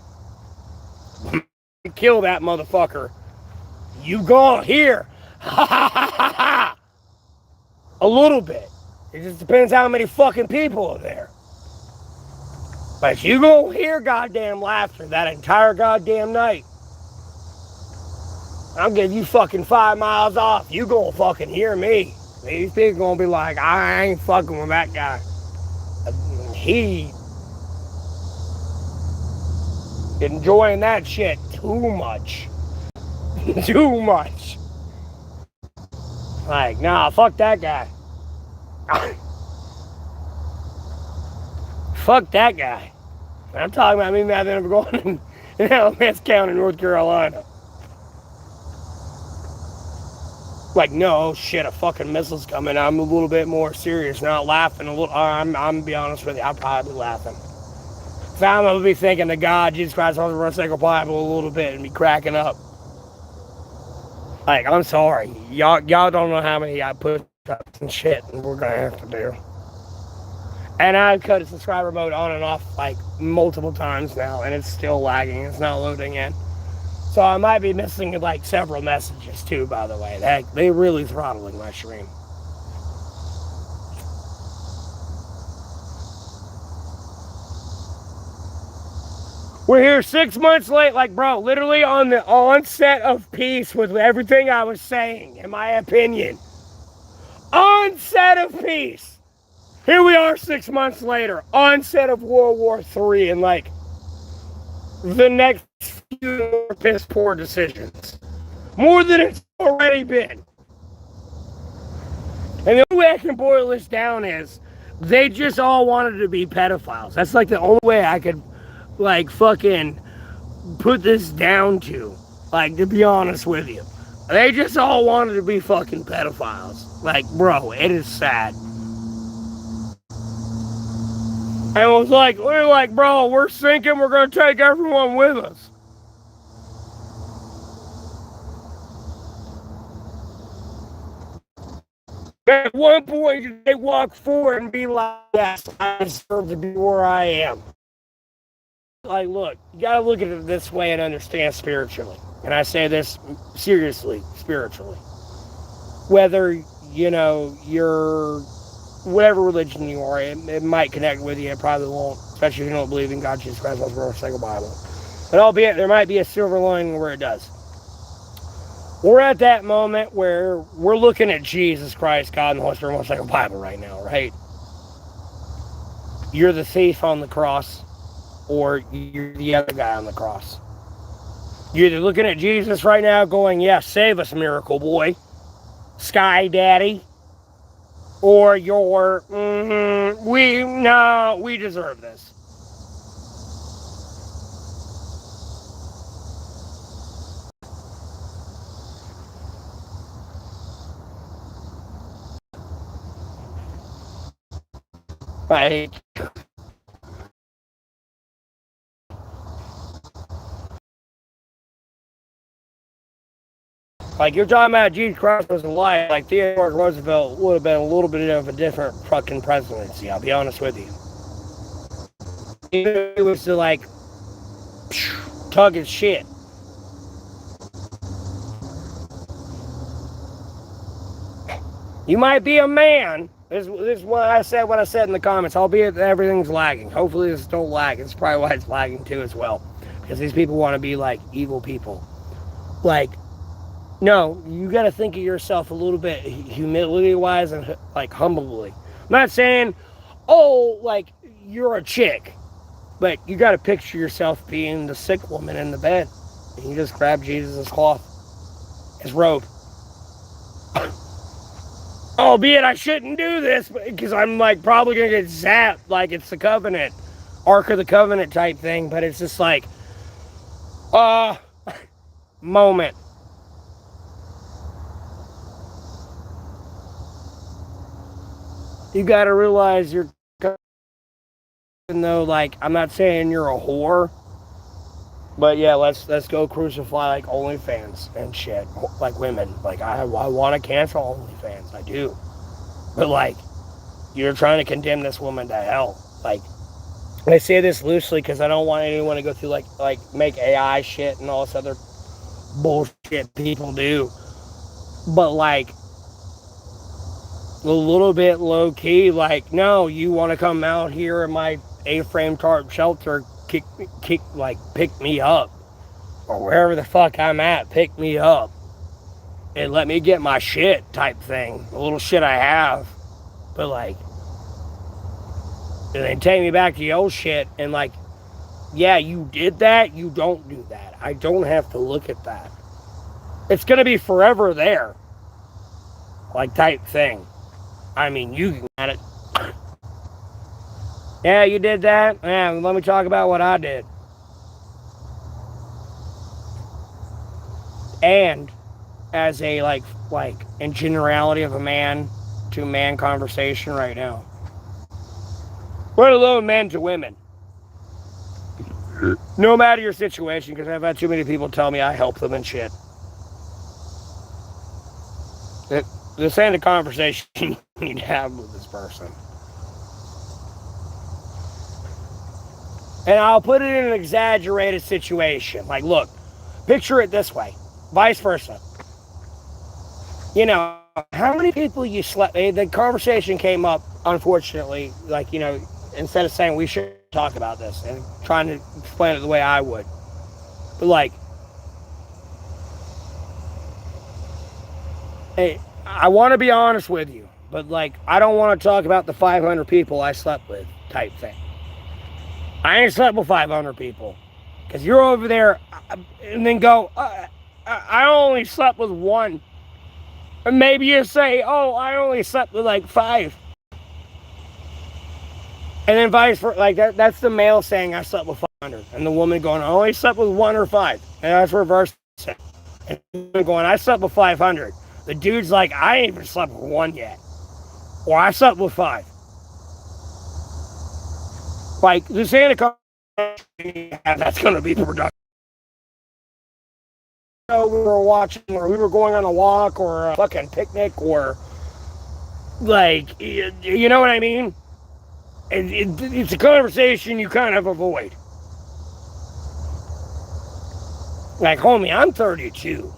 Kill that motherfucker. You gonna hear, ha ha ha ha ha. A little bit. It just depends how many fucking people are there. But you gonna hear goddamn laughter that entire goddamn night. I'll give you fucking 5 miles off. You gonna fucking hear me. These people gonna be like, I ain't fucking with that guy. He enjoying that shit too much. Too much. Like, nah, fuck that guy. Fuck that guy. I'm talking about me rather than going in Alamance County, North Carolina. Like, no, shit, a fucking missile's coming. I'm a little bit more serious, not laughing. I'm gonna be honest with you, I'll probably be laughing. If I'm gonna be thinking to God, Jesus Christ, Holy Motorcycle Bible a little bit and be cracking up. Like, I'm sorry. Y'all don't know how many I put ups and shit and we're gonna have to do. And I've cut the subscriber mode on and off like multiple times now, and it's still lagging. It's not loading in. So I might be missing like several messages too, by the way. They're really throttling my stream. We're here 6 months late, like, bro, literally on the onset of peace with everything I was saying, in my opinion. Onset of peace. Here we are 6 months later, onset of World War III, and like the next few more piss poor decisions. More than it's already been. And the only way I can boil this down is they just all wanted to be pedophiles. That's like the only way I could like fucking put this down to. Like, to be honest with you. They just all wanted to be fucking pedophiles. Like, bro, it is sad. And it was like, we're like, bro, we're sinking, we're gonna take everyone with us. At one point, they walk forward and be like, yes, I deserve to be where I am. Like, look, you gotta look at it this way and understand spiritually. And I say this seriously, spiritually. Whether, you know, you're whatever religion you are, it might connect with you, it probably won't, especially if you don't believe in God, Jesus Christ, Holy Motorcycle Bible. But albeit, there might be a silver lining where it does. We're at that moment where we're looking at Jesus Christ, God, and the Holy Motorcycle Bible right now, right? You're the thief on the cross, or you're the other guy on the cross. You're either looking at Jesus right now going, yeah, save us, miracle boy, sky daddy, or you're, we deserve this. Right. Like, you're talking about Jesus Christ was alive, like Theodore Roosevelt would have been a little bit of a different fucking presidency, I'll be honest with you. He was to, like, tug his shit. You might be a man. This is what I said in the comments, albeit everything's lagging. Hopefully this don't lag. It's probably why it's lagging too as well. Because these people want to be like evil people. Like, no, you got to think of yourself a little bit humility-wise and like humbly. I'm not saying, oh, like you're a chick, but you got to picture yourself being the sick woman in the bed. And you just grab Jesus' cloth, his robe. Albeit I shouldn't do this because I'm like probably gonna get zapped like it's the Covenant, Ark of the Covenant type thing. But it's just like, moment. You gotta realize you're, even though like I'm not saying you're a whore, but yeah, let's go crucify like OnlyFans and shit, like women. Like I want to cancel OnlyFans, I do, but like you're trying to condemn this woman to hell. Like I say this loosely because I don't want anyone to go through like make AI shit and all this other bullshit people do, but like a little bit low key, like, no, you want to come out here in my A-frame tarp shelter, pick me up, or wherever the fuck I'm at, pick me up, and let me get my shit type thing, the little shit I have, but like, and then take me back to the old shit, and like, Yeah, you did that, you don't do that. I don't have to look at that. It's going to be forever there, like type thing. I mean, you can get it. Yeah, you did that. Yeah, let me talk about what I did. And as a like in generality of a man to man conversation right now, let alone men to women. No matter your situation, because I've had too many people tell me I help them and shit. This ain't a conversation you need to have with this person. And I'll put it in an exaggerated situation. Like, look, picture it this way, vice versa. You know, how many people you slept? The conversation came up, unfortunately, like, you know, instead of saying we should talk about this and trying to explain it the way I would. But, like, hey, I want to be honest with you, but, like, I don't want to talk about the 500 people I slept with type thing. I ain't slept with 500 people. Because you're over there and then go, I only slept with one. And maybe you say, oh, I only slept with like 5. And then vice versa. Like that's the male saying I slept with 500. And the woman going, I only slept with 1 or 5. And that's reverse. And the woman going, I slept with 500. The dude's like, I ain't even slept with 1 yet. Or I slept with 5. Like, this ain't a conversation that's going to be productive. We were watching, or we were going on a walk, or a fucking picnic, or like, you know what I mean? It's a conversation you kind of avoid. Like, homie, I'm 32.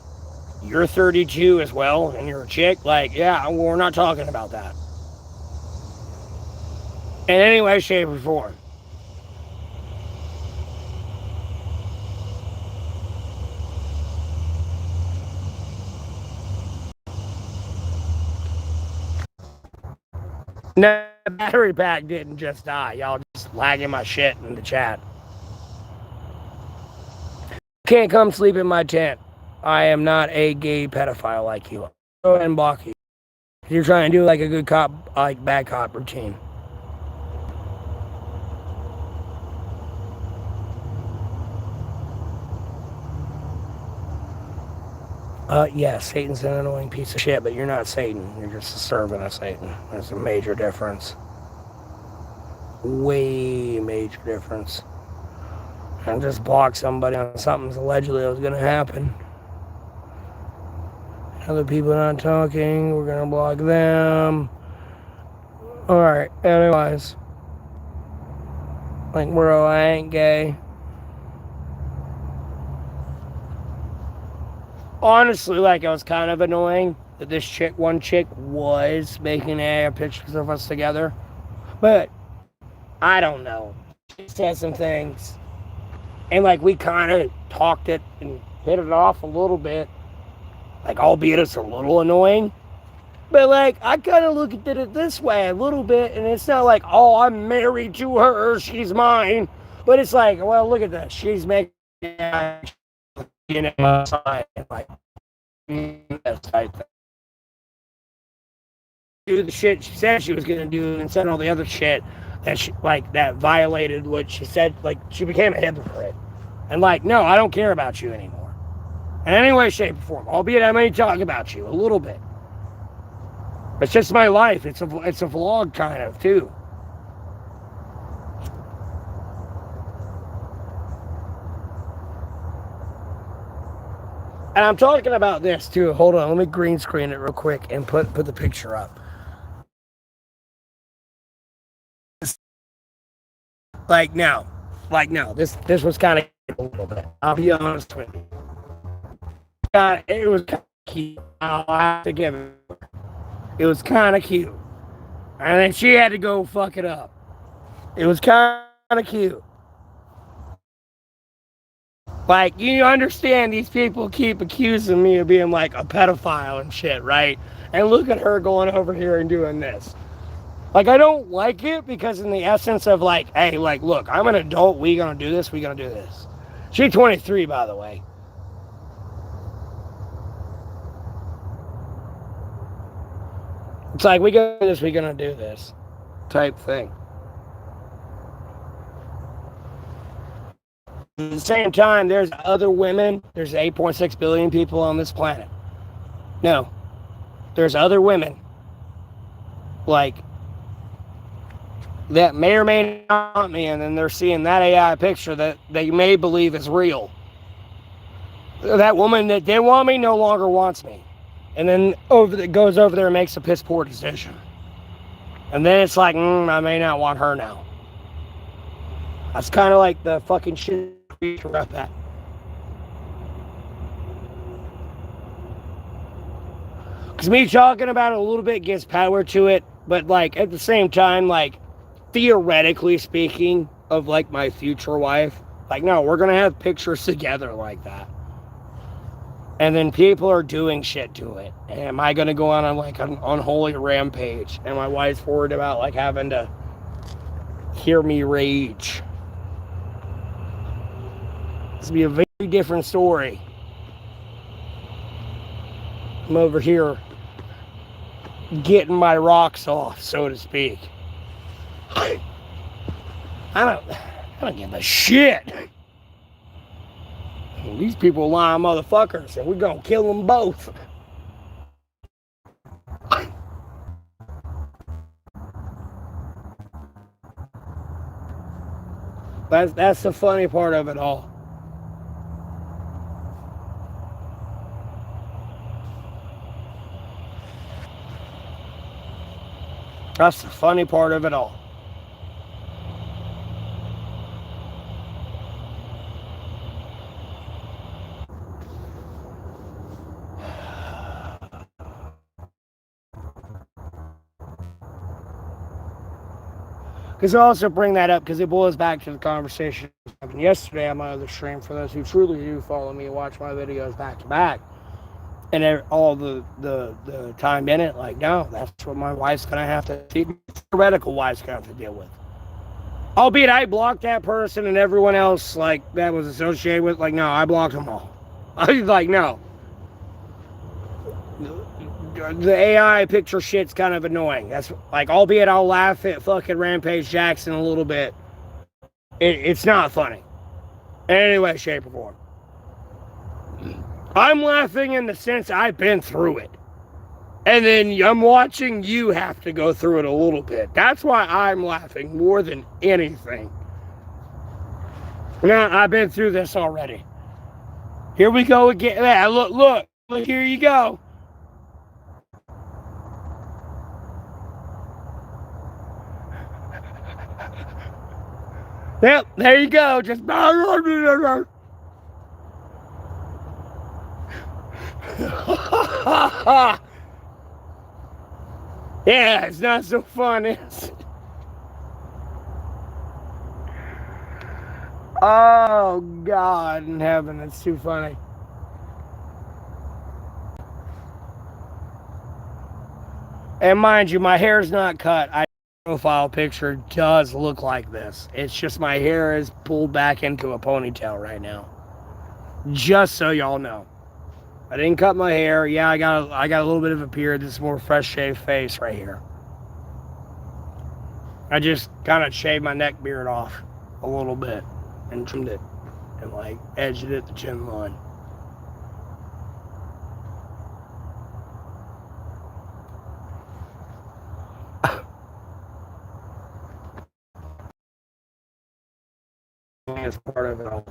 You're 32 as well, and you're a chick. Like, yeah, well, we're not talking about that in any way, shape, or form. No, the battery pack didn't just die. Y'all just lagging my shit in the chat. Can't come sleep in my tent. I am not a gay pedophile like you. Go ahead and block you. You're trying to do like a good cop, like bad cop routine. Yeah, Satan's an annoying piece of shit, but you're not Satan. You're just a servant of Satan. There's a major difference. Way major difference. And just block somebody on something allegedly was going to happen. Other people not talking, we're going to block them. Alright, anyways. Like, bro, I ain't gay. Honestly, like, it was kind of annoying that this one chick was making pictures of us together. But, I don't know. She said some things. And, like, we kind of talked it and hit it off a little bit. Like, albeit it's a little annoying. But, like, I kind of look at it this way a little bit. And it's not like, oh, I'm married to her. She's mine. But it's like, well, look at this. She's making like, do the shit she said she was gonna do and said all the other shit that she, like, that violated what she said. Like, she became a hypocrite. And like, no, I don't care about you anymore in any way, shape, or form. Albeit I may talk about you a little bit. It's just my life. It's a vlog kind of too. And I'm talking about this too. Hold on, let me green screen it real quick and put the picture up. Like now, this was kind of a little bit. I'll be honest with you. It was kind of cute. I'll have to give it. It was kind of cute, and then she had to go fuck it up. It was kind of cute. Like, you understand, these people keep accusing me of being like a pedophile and shit, right? And look at her going over here and doing this. Like, I don't like it because in the essence of like, hey, like, look, I'm an adult. We gonna do this. We gonna do this. She's 23, by the way. It's like, we gonna do this. We gonna do this type thing. At the same time, there's other women. There's 8.6 billion people on this planet. No, there's other women like that may or may not want me, and then they're seeing that AI picture that they may believe is real. That woman that didn't want me no longer wants me, and then goes over there and makes a piss poor decision. And then it's like, I may not want her now. That's kind of like the fucking shit about that. Because me talking about it a little bit gives power to it, but like at the same time, like theoretically speaking of like my future wife, like no, we're gonna have pictures together like that. And then people are doing shit to it. And am I gonna go on like an unholy rampage? And my wife's worried about like having to hear me rage. This will be a very different story. I'm over here getting my rocks off, so to speak. I don't give a shit. These people lying motherfuckers, and we're gonna kill them both. That's the funny part of it all. That's the funny part of it all. Because I also bring that up because it boils back to the conversation happened yesterday on my other stream. For those who truly do follow me and watch my videos back to back, and all the time in it, like, no, that's what my wife's gonna have to, theoretical wife's gonna have to deal with. Albeit I blocked that person and everyone else like that was associated with, like, no, I blocked them all. I was like, no. The AI picture shit's kind of annoying. That's like, albeit I'll laugh at fucking Rampage Jackson a little bit. It's not funny in any way, shape, or form. I'm laughing in the sense I've been through it. And then I'm watching you have to go through it a little bit. That's why I'm laughing more than anything. Now, I've been through this already. Here we go again. Yeah, look, here you go. Yep, there you go. Just yeah, it's not so fun, is it? Oh, God in heaven, it's too funny. And mind you, my hair's not cut. Profile picture does look like this. It's just my hair is pulled back into a ponytail right now. Just so y'all know. I didn't cut my hair. Yeah, I got a little bit of a beard. This is more fresh shaved face right here. I just kind of shaved my neck beard off a little bit and trimmed it and like edged it at the chin line. It's part of it all.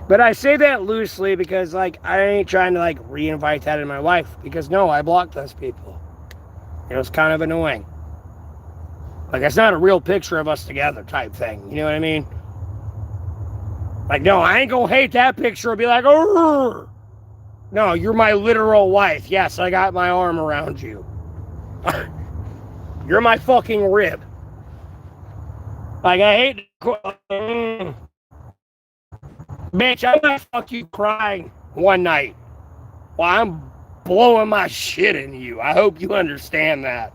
But I say that loosely because, like, I ain't trying to, like, re-invite that in my life. Because, no, I blocked those people. It was kind of annoying. Like, it's not a real picture of us together type thing. You know what I mean? Like, no, I ain't gonna hate that picture and be like, oh. No, you're my literal wife. Yes, I got my arm around you. You're my fucking rib. Like, I hate... Bitch, I might fuck you crying one night. Well, I'm blowing my shit into you. I hope you understand that.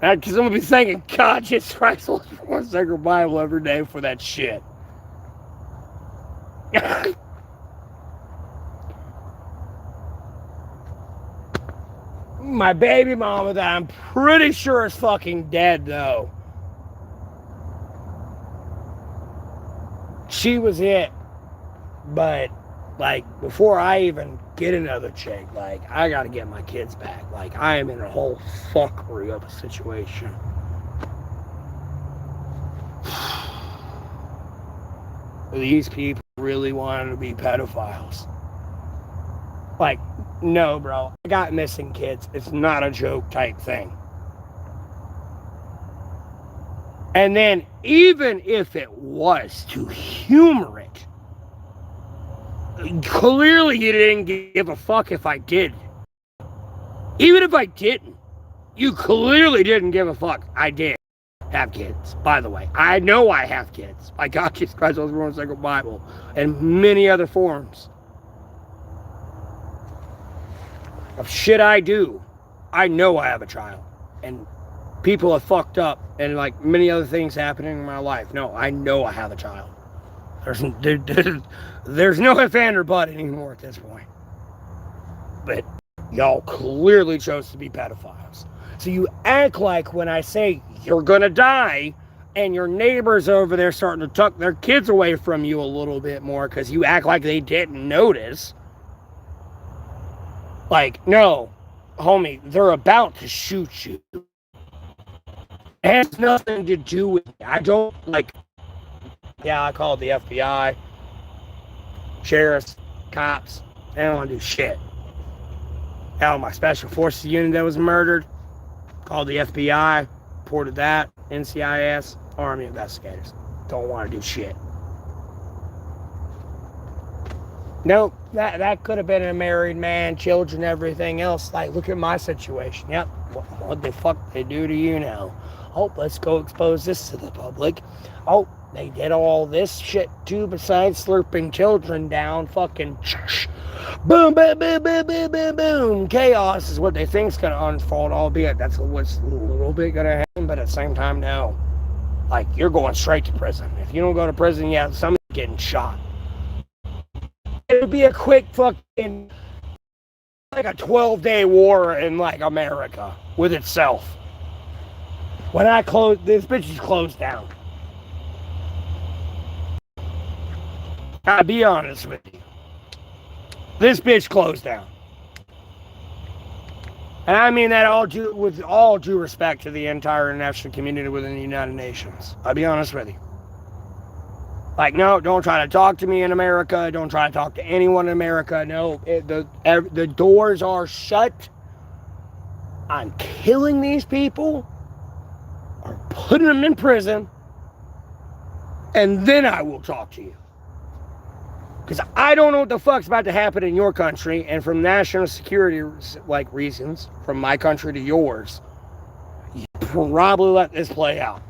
Because I'm going to be thanking God, Jesus Christ, one sacred Bible every day for that shit. My baby mama that I'm pretty sure is fucking dead, though. She was it. But, like, before I even get another chick, like, I gotta get my kids back. Like, I am in a whole fuckery of a situation. These people really wanted to be pedophiles. Like, no, bro. I got missing kids. It's not a joke type thing. And then, even if it was to humor it, clearly you didn't give a fuck if I did. Even if I didn't, you clearly didn't give a fuck. I did have kids, by the way. I know I have kids. By God, Jesus Christ, I was born in the Sacred Bible, and many other forms of shit I do. I know I have a child, and people have fucked up, and like many other things happening in my life. No, I know I have a child. There's no if and or but anymore at this point. But y'all clearly chose to be pedophiles. So you act like when I say you're gonna die, and your neighbors over there starting to tuck their kids away from you a little bit more because you act like they didn't notice. Like, no, homie, they're about to shoot you. It has nothing to do with me. I don't, like, yeah, I called the FBI, sheriffs, cops. They don't want to do shit. Hell, my special forces unit that was murdered, called the FBI, reported that, NCIS, Army investigators. Don't want to do shit. Nope, that could have been a married man, children, everything else. Like, look at my situation. Yep, what the fuck they do to you now? Oh, let's go expose this to the public. Oh, they did all this shit too besides slurping children down. Fucking boom, boom, boom, boom, boom, boom, boom. Chaos is what they think's gonna unfold, albeit that's what's a little bit gonna happen, but at the same time, no. Like, you're going straight to prison. If you don't go to prison, yeah, somebody's getting shot. It would be a quick fucking, like a 12-day war in, like, America with itself. When I close, this bitch is closed down. I'll be honest with you. This bitch closed down. And I mean that with all due respect to the entire international community within the United Nations. I'll be honest with you. Like, no, don't try to talk to me in America. Don't try to talk to anyone in America. No, the doors are shut. I'm killing these people or putting them in prison, and then I will talk to you. Because I don't know what the fuck's about to happen in your country, and from national security reasons, from my country to yours, you probably let this play out.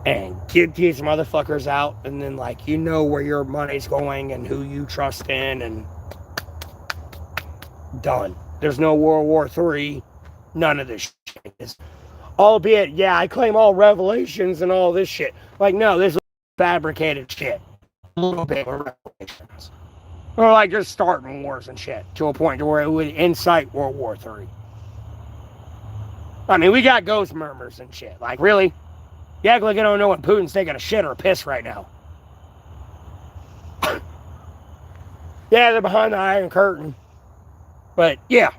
And get these motherfuckers out, and then, like, you know where your money's going and who you trust in, and done. There's no World War III. None of this shit is. Albeit, yeah, I claim all revelations and all this shit. Like, no, this is fabricated shit. A little bit of revelations. Or, like, just starting wars and shit to a point to where it would incite World War III. I mean, we got ghost murmurs and shit. Like, really? You act like you don't know when Putin's taking a shit or a piss right now. Yeah, they're behind the Iron Curtain. But, yeah.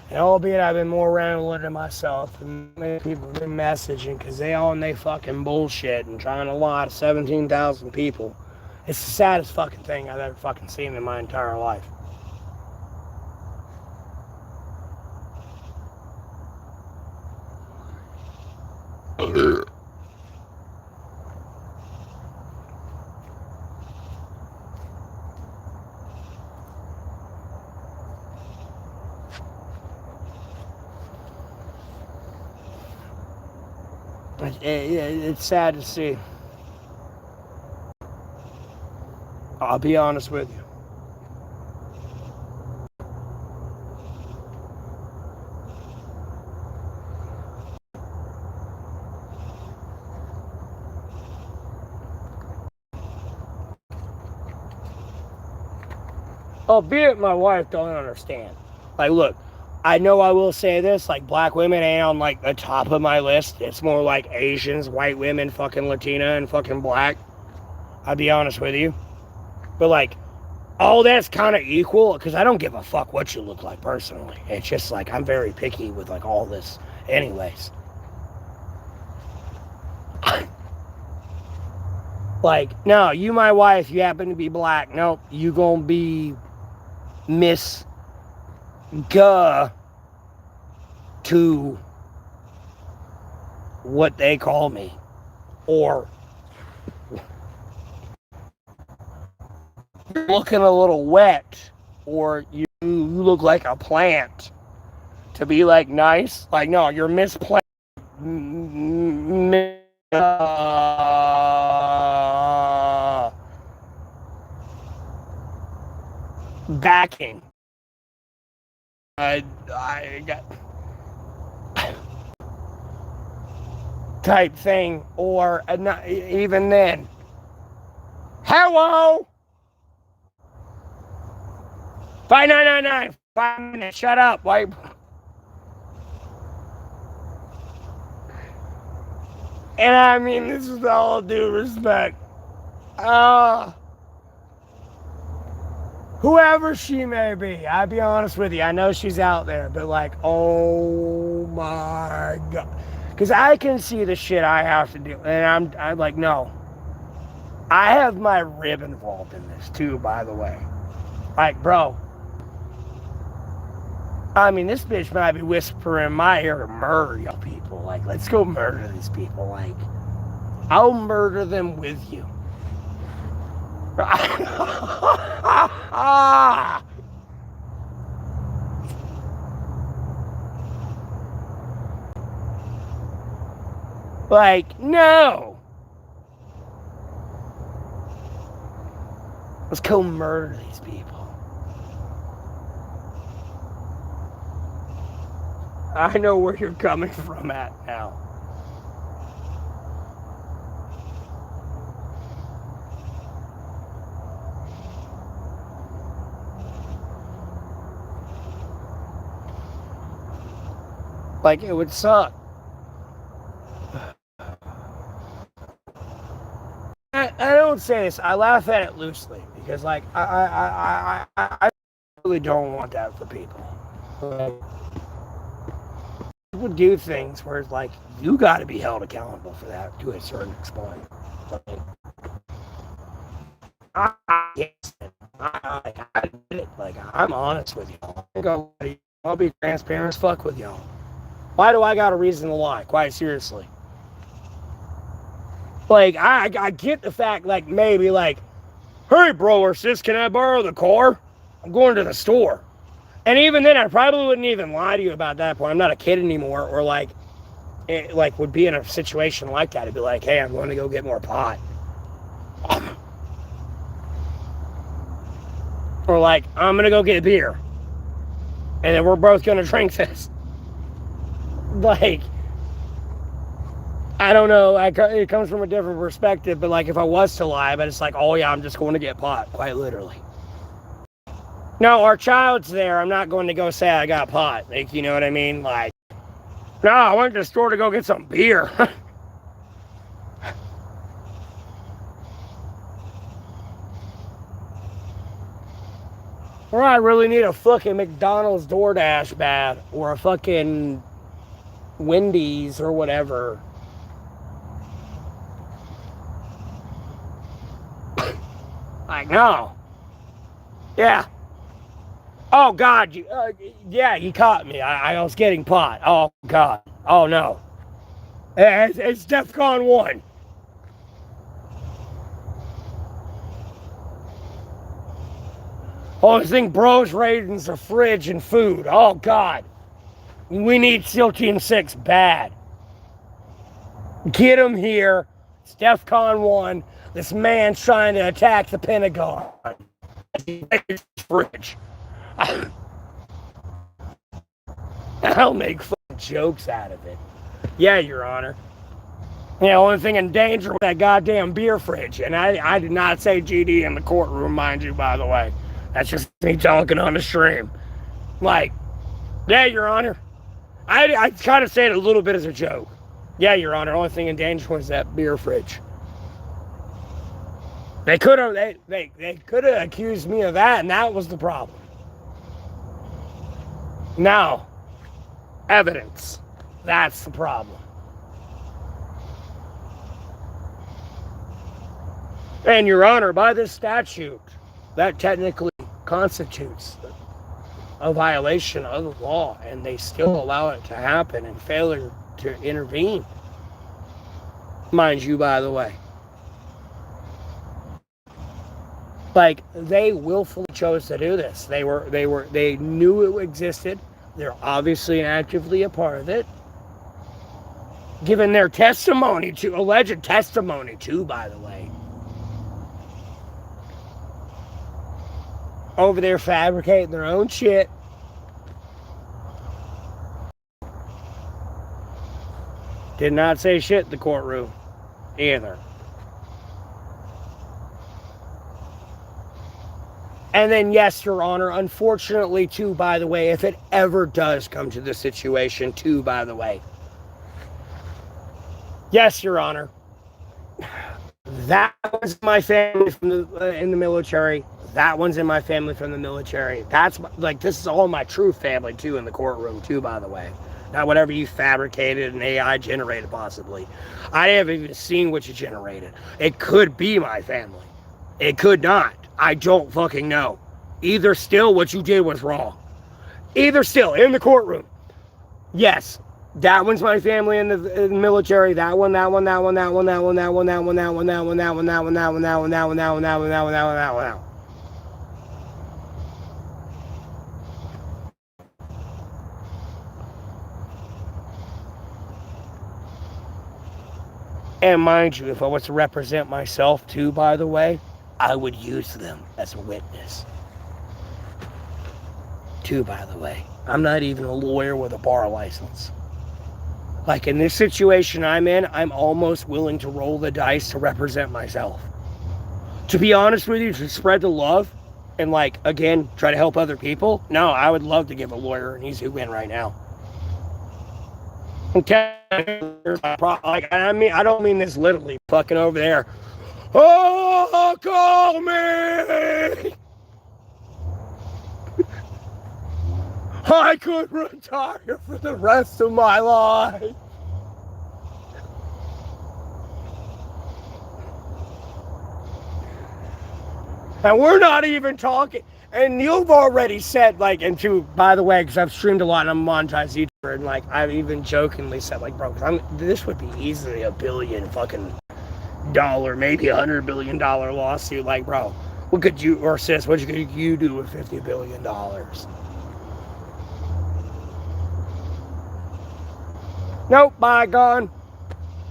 And albeit I've been more rambling to myself, and many people have been messaging because they all in they fucking bullshit and trying to lie to 17,000 people. It's the saddest fucking thing I've ever fucking seen in my entire life. It's sad to see. I'll be honest with you. Albeit my wife don't understand. Like, look, I know I will say this, like, black women ain't on, like, the top of my list. It's more like Asians, white women, fucking Latina, and fucking black. I'll be honest with you. But, like, all that's kind of equal, because I don't give a fuck what you look like, personally. It's just, like, I'm very picky with, like, all this anyways. Like, no, you my wife, you happen to be black. Nope, you gonna be Miss Guh to what they call me. Or you're looking a little wet. Or you look like a plant. To be like nice. Like, no, you're Miss Plant. Backing. I got type thing, or not even then. Hello, 5999. 5 minutes. Shut up, wipe. And I mean, this is all due respect. Whoever she may be, I'll be honest with you, I know she's out there, but like, oh my God. Because I can see the shit I have to do, and I'm like, no. I have my rib involved in this too, by the way. Like, bro. I mean, this bitch might be whispering in my ear to murder y'all people. Like, let's go murder these people. Like, I'll murder them with you. Like, no. Let's go murder these people. I know where you're coming from at now. Like, it would suck. I don't say this. I laugh at it loosely because, like, I really don't want that for people. People do things where it's like you got to be held accountable for that to a certain extent. I did it. Like, I'm honest with y'all. I'll be transparent as fuck with y'all. Why do I got a reason to lie? Quite seriously. Like, I get the fact, like, maybe, like, hey, bro or sis, can I borrow the car? I'm going to the store. And even then, I probably wouldn't even lie to you about that point. I'm not a kid anymore. Or, like, would be in a situation like that. It'd be like, hey, I'm going to go get more pot. Or, like, I'm going to go get beer. And then we're both going to drink this. Like, I don't know. It comes from a different perspective. But, like, if I was to lie, but it's like, oh, yeah, I'm just going to get pot. Quite literally. No, our child's there. I'm not going to go say I got pot. Like, you know what I mean? Like, no, I went to the store to go get some beer. Or I really need a fucking McDonald's DoorDash bad. Or a fucking Wendy's or whatever. Like, no. Yeah. Oh, God. Yeah, you caught me. I was getting pot. Oh, God. Oh, no. It's DEFCON 1. Oh, this thing bros raiding the fridge and food. Oh, God. We need SEAL Team 6 bad. Get him here. It's DEFCON 1. This man's trying to attack the Pentagon. Fridge. I'll make fucking jokes out of it. Yeah, Your Honor. The only thing in danger was that goddamn beer fridge. And I did not say GD in the courtroom, mind you, by the way. That's just me talking on the stream. Like, yeah, Your Honor. I kind of say it a little bit as a joke. Yeah, Your Honor. The only thing in danger was that beer fridge. They could have accused me of that, and that was the problem. Now, evidence. That's the problem. And Your Honor, by this statute, that technically constitutes a violation of the law, and they still allow it to happen and failure to intervene. Mind you, by the way. Like, they willfully chose to do this. They knew it existed. They're obviously and actively a part of it. Given their testimony to, alleged testimony too, by the way. Over there fabricating their own shit. Did not say shit in the courtroom either. And then, yes, Your Honor, unfortunately, too, by the way, if it ever does come to this situation, too, by the way. Yes, Your Honor. That was my family from in the military. That one's in my family from the military. That's, like, this is all my true family, too, in the courtroom, too, by the way. Not whatever you fabricated and AI generated, possibly. I haven't even seen what you generated. It could be my family. It could not. I don't fucking know. Either still, what you did was wrong. Either still, in the courtroom. Yes, that one's my family in the military. That one, that one, that one, that one, that one, that one, that one, that one, that one, that one, that one, that one, that one, that one, that one, that one, that one, that one, that one, that one. And mind you, if I was to represent myself too, by the way, I would use them as a witness. Too, by the way. I'm not even a lawyer with a bar license. Like, in this situation I'm in, I'm almost willing to roll the dice to represent myself. To be honest with you, to spread the love and, like, again, try to help other people, no, I would love to give a lawyer an easy win right now. Okay, like, I mean, I don't mean this literally, fucking over there. Oh, call me! I could retire for the rest of my life. And we're not even talking. And you've already said, like, and to, by the way, because I've streamed a lot and I'm a monetized YouTuber, and, like, I've even jokingly said, like, bro, this would be easily $1 billion fucking dollar, maybe $100 billion lawsuit. Like, bro, what could you, or sis, what could you do with $50 billion? Nope, bygone.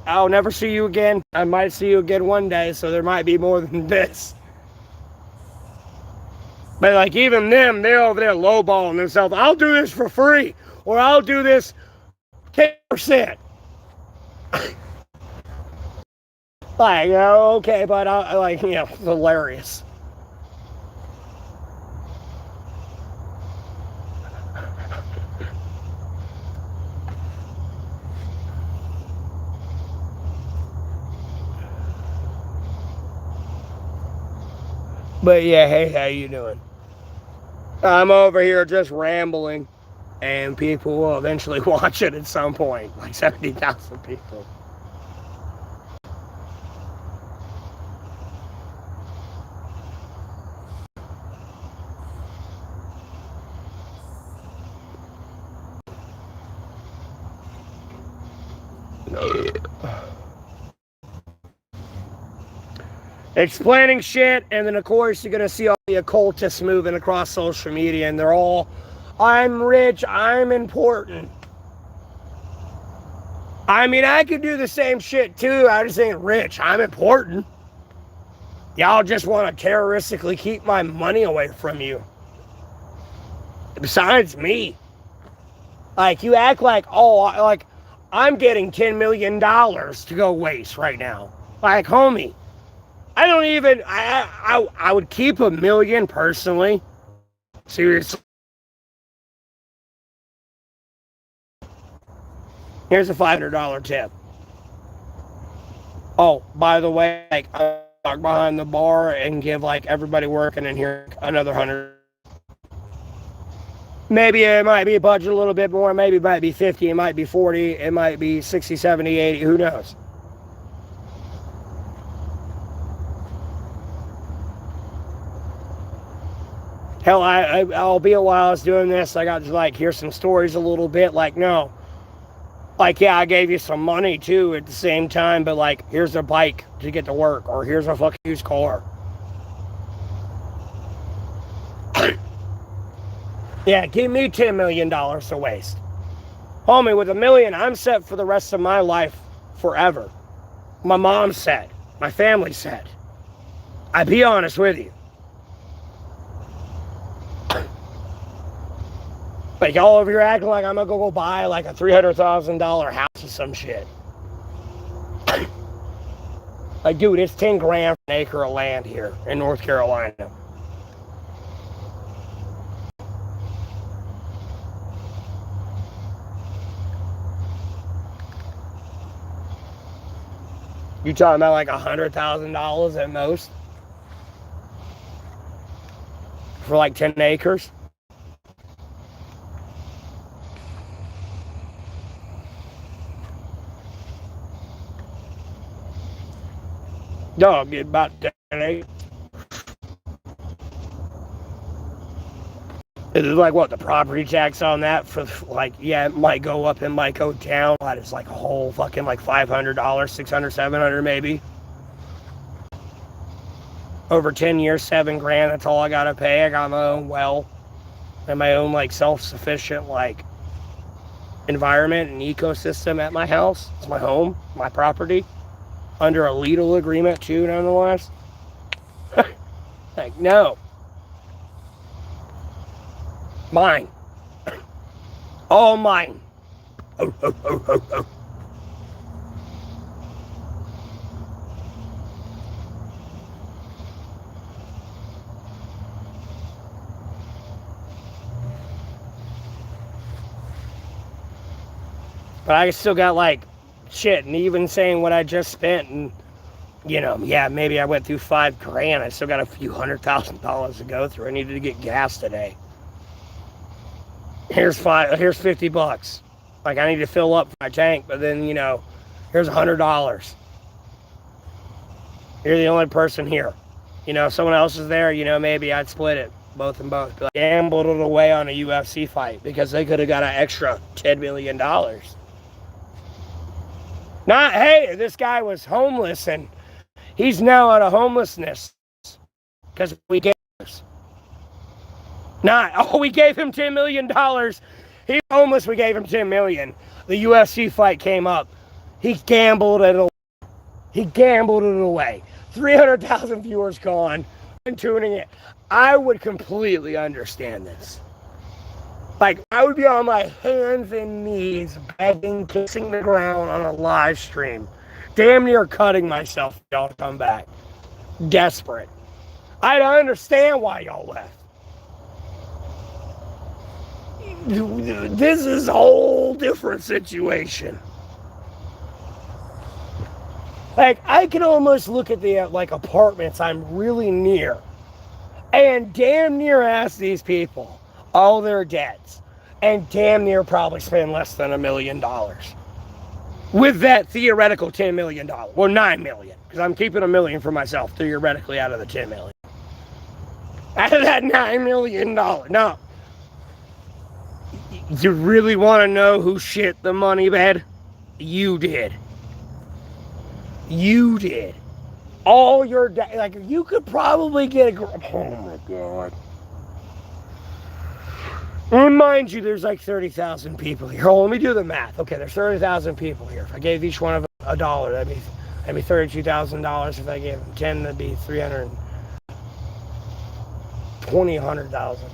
I'll never see you again. I might see you again one day, so there might be more than this. But, like, even them, they're over there lowballing themselves. I'll do this for free, or I'll do this 10%. Like, okay, but I, like, you know, hilarious. But yeah, hey, how you doing? I'm over here just rambling, and people will eventually watch it at some point, like 70,000 people. Explaining shit, and then of course you're gonna see all the occultists moving across social media, and they're all, I'm rich, I'm important. I mean, I could do the same shit too. I just ain't rich. I'm important. Y'all just want to terroristically keep my money away from you. Besides me. Like, you act like, oh, like, I'm getting $10 million to go waste right now. Like, homie, I don't even, I would keep $1 million personally. Seriously. Here's a $500 tip. Oh, by the way, like, I walk behind the bar and give, like, everybody working in here another 100. Maybe it might be budget a little bit more. Maybe it might be 50. It might be 40. It might be 60, 70, 80. Who knows? Hell, albeit while I was doing this, I got to, like, hear some stories a little bit. Like, no. Like, yeah, I gave you some money, too, at the same time. But, like, here's a bike to get to work. Or here's a fucking used car. Yeah, give me $10 million to waste. Homie, with $1 million, I'm set for the rest of my life forever. My mom's set. My family's set. I'll be honest with you. Like, y'all over here acting like I'm gonna go buy like a $300,000 house or some shit. Like, dude, it's 10 grand for an acre of land here in North Carolina. You talking about like $100,000 at most? For like 10 acres? No, get about 10 acres. It's like what, the property tax on that for like, yeah, it might go up, it might go down, but it's like a whole fucking like $500, $600, $700 maybe. Over 10 years, 7 grand, that's all I gotta pay. I got my own well and my own like self-sufficient like environment and ecosystem at my house. It's my home, my property, under a legal agreement too, nonetheless. Like, no. Mine. All mine. Oh, oh, oh, oh, oh. But I still got like shit, and even saying what I just spent, and you know, yeah, maybe I went through 5 grand. I still got a few $100,000 to go through. I needed to get gas today. Here's $50. Like, I need to fill up my tank, but then, you know, here's $100. You're the only person here. You know, if someone else is there, you know, maybe I'd split it, both and both. But I gambled it away on a UFC fight because they could have got an extra $10 million. Not, hey, this guy was homeless and he's now out of homelessness because we gave this. Not, oh, we gave him $10 million. He's homeless, we gave him $10 million. The UFC fight came up. He gambled it away. He gambled it away. 300,000 viewers gone and tuning in. I would completely understand this. Like, I would be on my hands and knees, begging, kissing the ground on a live stream. Damn near cutting myself if y'all come back. Desperate. I don't understand why y'all left. This is a whole different situation. Like, I can almost look at the like apartments I'm really near and damn near ask these people all their debts and damn near probably spend less than $1 million with that theoretical $10 million. Well, $9 million, because I'm keeping $1 million for myself theoretically out of the $10 million. Out of that $9 million. No. You really want to know who shit the money bed? You did. You did. All your like, you could probably get a, oh my God. And mind you, there's like 30,000 people here. Oh, let me do the math. Okay, there's 30,000 people here. If I gave each one of them $1, that'd be $32,000. If I gave them 10, that'd be 100,000.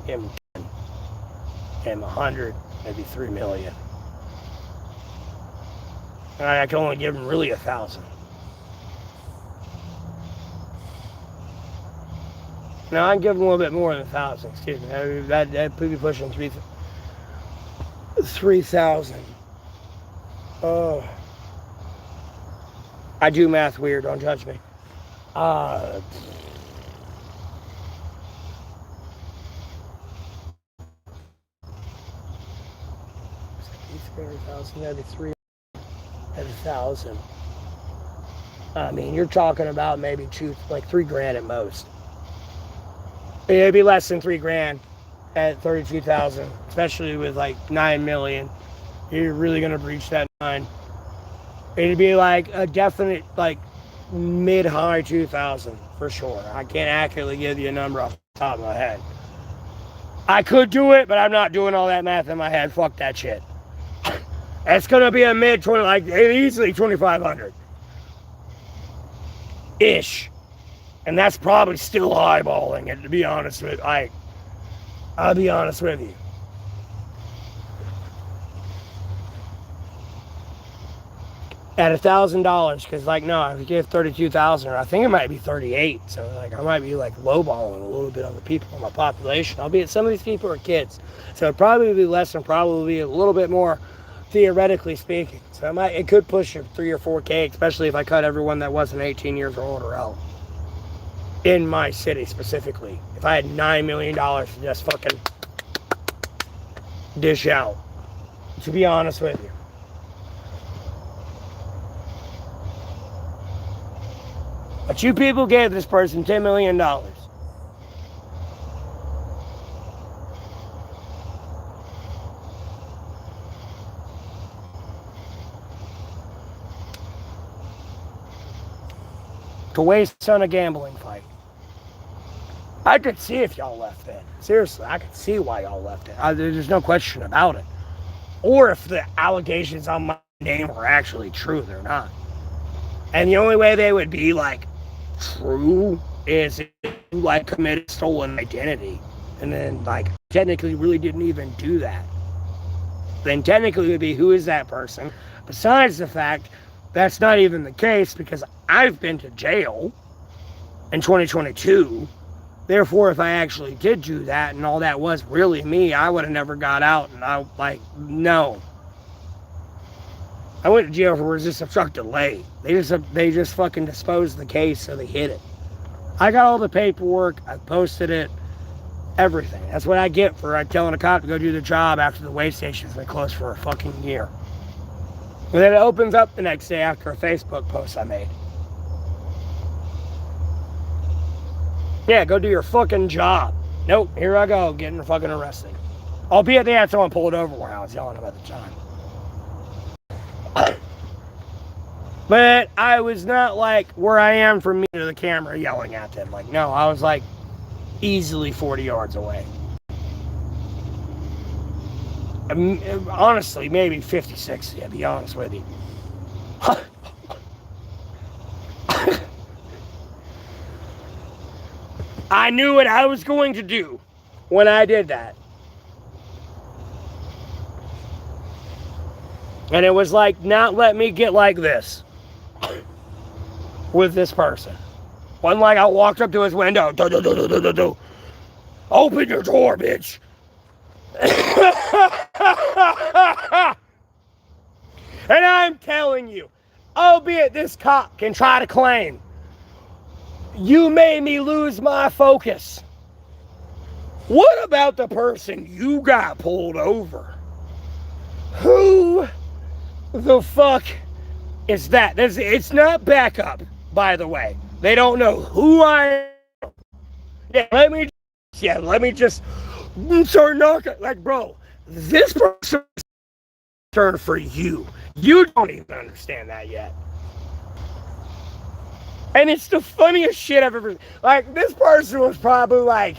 Give them 10. Give them 100, maybe 3 million. And I can only give them really 1,000. Now I can give them a little bit more than 1,000. Excuse me. That could be pushing 3,000. Oh, I do math weird. Don't judge me. 300,000. That'd be 300,000. I mean, you're talking about maybe $3,000 at most. It'd be less than $3,000 at 32,000, especially with like 9 million. You're really gonna breach that 9. It'd be like a definite like mid-high 2,000 for sure. I can't accurately give you a number off the top of my head. I could do it, but I'm not doing all that math in my head. Fuck that shit. It's gonna be a mid-20, like easily 2,500 ish. And that's probably still eyeballing it, to be honest with you. I'll be honest with you. At $1,000, because like no, if you give 32,000, or I think it might be 38. So like I might be like lowballing a little bit on the people in my population. Albeit some of these people are kids, so it'd probably be less and probably a little bit more, theoretically speaking. So it could push 3 or 4K, especially if I cut everyone that wasn't 18 years or older out. In my city specifically, if I had $9 million to just fucking dish out, to be honest with you. But you people gave this person $10 million. To waste on a gambling fight. I could see if y'all left it. Seriously, I could see why y'all left it. There's no question about it. Or if the allegations on my name were actually true, they're not. And the only way they would be like true is if you like committed stolen identity and then like technically really didn't even do that. Then technically it would be, who is that person? Besides the fact that's not even the case, because I've been to jail in 2022. Therefore, if I actually did do that and all that was really me, I would have never got out. And no. I went to jail for resist obstructed lay. They just fucking disposed the case, so they hid it. I got all the paperwork. I posted it. Everything. That's what I get for telling a cop to go do the job after the weigh station's been closed for a fucking year. And then it opens up the next day after a Facebook post I made. Yeah, go do your fucking job. Nope, here I go, getting fucking arrested. Albeit they had someone pulled over where I was yelling about the time. But I was not like where I am from me to the camera yelling at them. Like, no, I was like easily 40 yards away. Honestly, maybe 50, 60, I'll be honest with you. I knew what I was going to do when I did that. And it was like, not let me get like this with this person. Wasn't like I walked up to his window. Open your door, bitch. And I'm telling you, albeit this cop can try to claim, you made me lose my focus. What about the person you got pulled over? Who the fuck is that? It's not backup, by the way. They don't know who I am. Let me just start knocking. Like, bro, this person is turned for you. You don't even understand that yet. And it's the funniest shit I've ever... Like, this person was probably like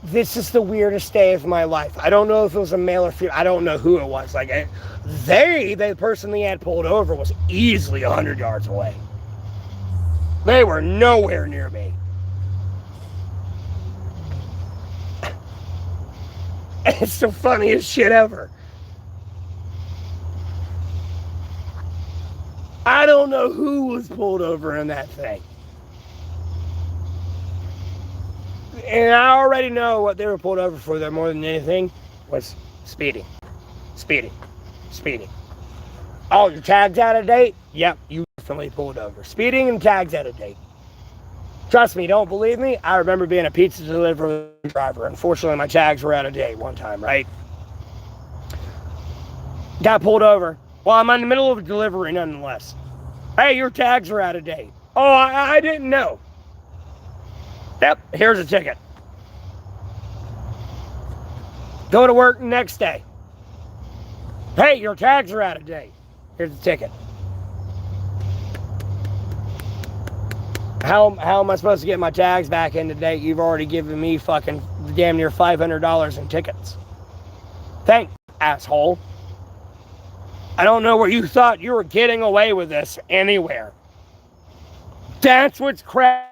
this is the weirdest day of my life. I don't know if it was a male or female. I don't know who it was. Like, the person they had pulled over was easily 100 yards away. They were nowhere near me. It's the funniest shit ever. I don't know who was pulled over in that thing. And I already know what they were pulled over for there more than anything was speeding. Speeding. Speeding. Oh, your tag's out of date? Yep, you definitely pulled over. Speeding and tags out of date. Trust me, don't believe me? I remember being a pizza delivery driver. Unfortunately, my tags were out of date one time, right? Got pulled over. Well, I'm in the middle of a delivery nonetheless. Hey, your tags are out of date. Oh, I didn't know. Yep, here's a ticket. Go to work the next day. Hey, your tags are out of date. Here's the ticket. How am I supposed to get my tags back into date? You've already given me fucking damn near $500 in tickets. Thanks, asshole. I don't know where you thought you were getting away with this anywhere. That's what's crap.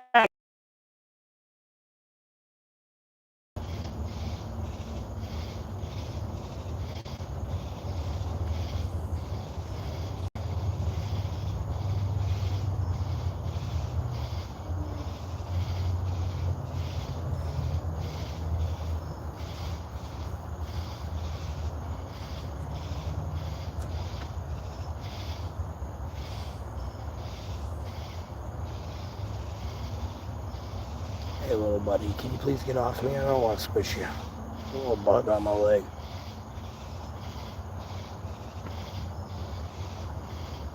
Hey, little buddy, can you please get off me? I don't want to squish you. A little bug on my leg.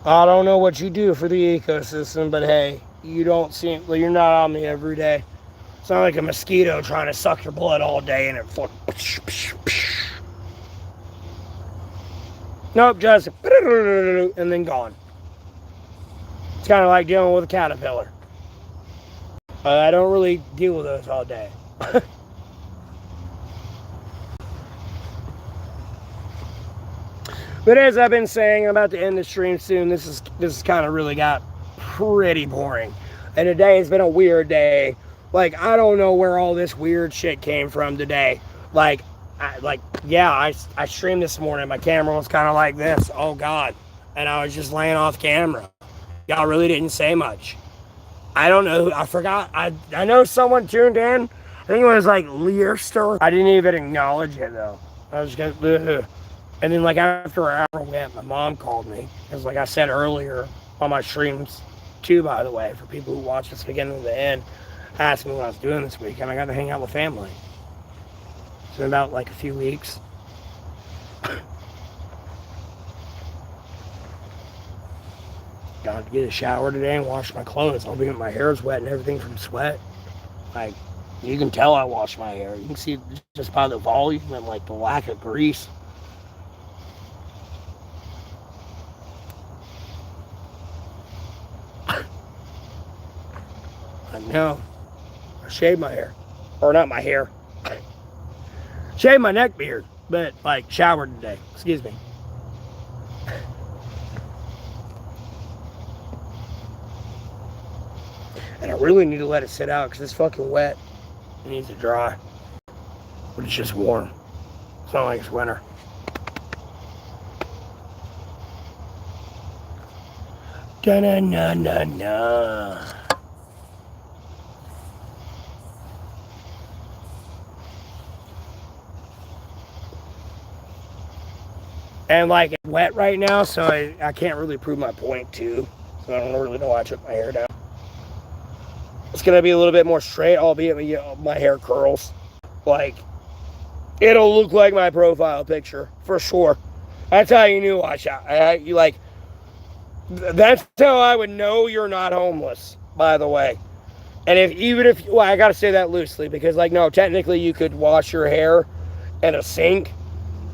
I don't know what you do for the ecosystem, but hey, you're not on me every day. It's not like a mosquito trying to suck your blood all day and nope, just and then gone. It's kind of like dealing with a caterpillar. I don't really deal with those all day. But as I've been saying, I'm about to end the stream soon. This is kind of really got pretty boring. And today has been a weird day. Like, I don't know where all this weird shit came from today. I streamed this morning. My camera was kind of like this. Oh, God. And I was just laying off camera. Y'all really didn't say much. I don't know. I forgot. I know someone tuned in. I think it was like Learster. I didn't even acknowledge it, though. I was just ugh. And then, like, after an hour went, my mom called me. Because, like I said earlier on my streams, too, by the way, for people who watch this beginning to the end, asked me what I was doing this week. And I got to hang out with family. It's been about, like, a few weeks. Got to get a shower today and wash my clothes. I'll be my hair's wet and everything from sweat. Like, you can tell I washed my hair. You can see just by the volume and, like, the lack of grease. I know. I shaved my hair. Or not my hair. Shaved my neck beard. But, like, showered today. Excuse me. And I really need to let it sit out because it's fucking wet. It needs to dry. But it's just warm. It's not like it's winter. Da-na-na-na-na. And like it's wet right now, so I can't really prove my point too. So I don't really know why I took my hair down. It's going to be a little bit more straight, albeit my hair curls. Like, it'll look like my profile picture, for sure. That's how you knew that's how I would know you're not homeless, by the way. And I got to say that loosely, because, like, no, technically you could wash your hair in a sink,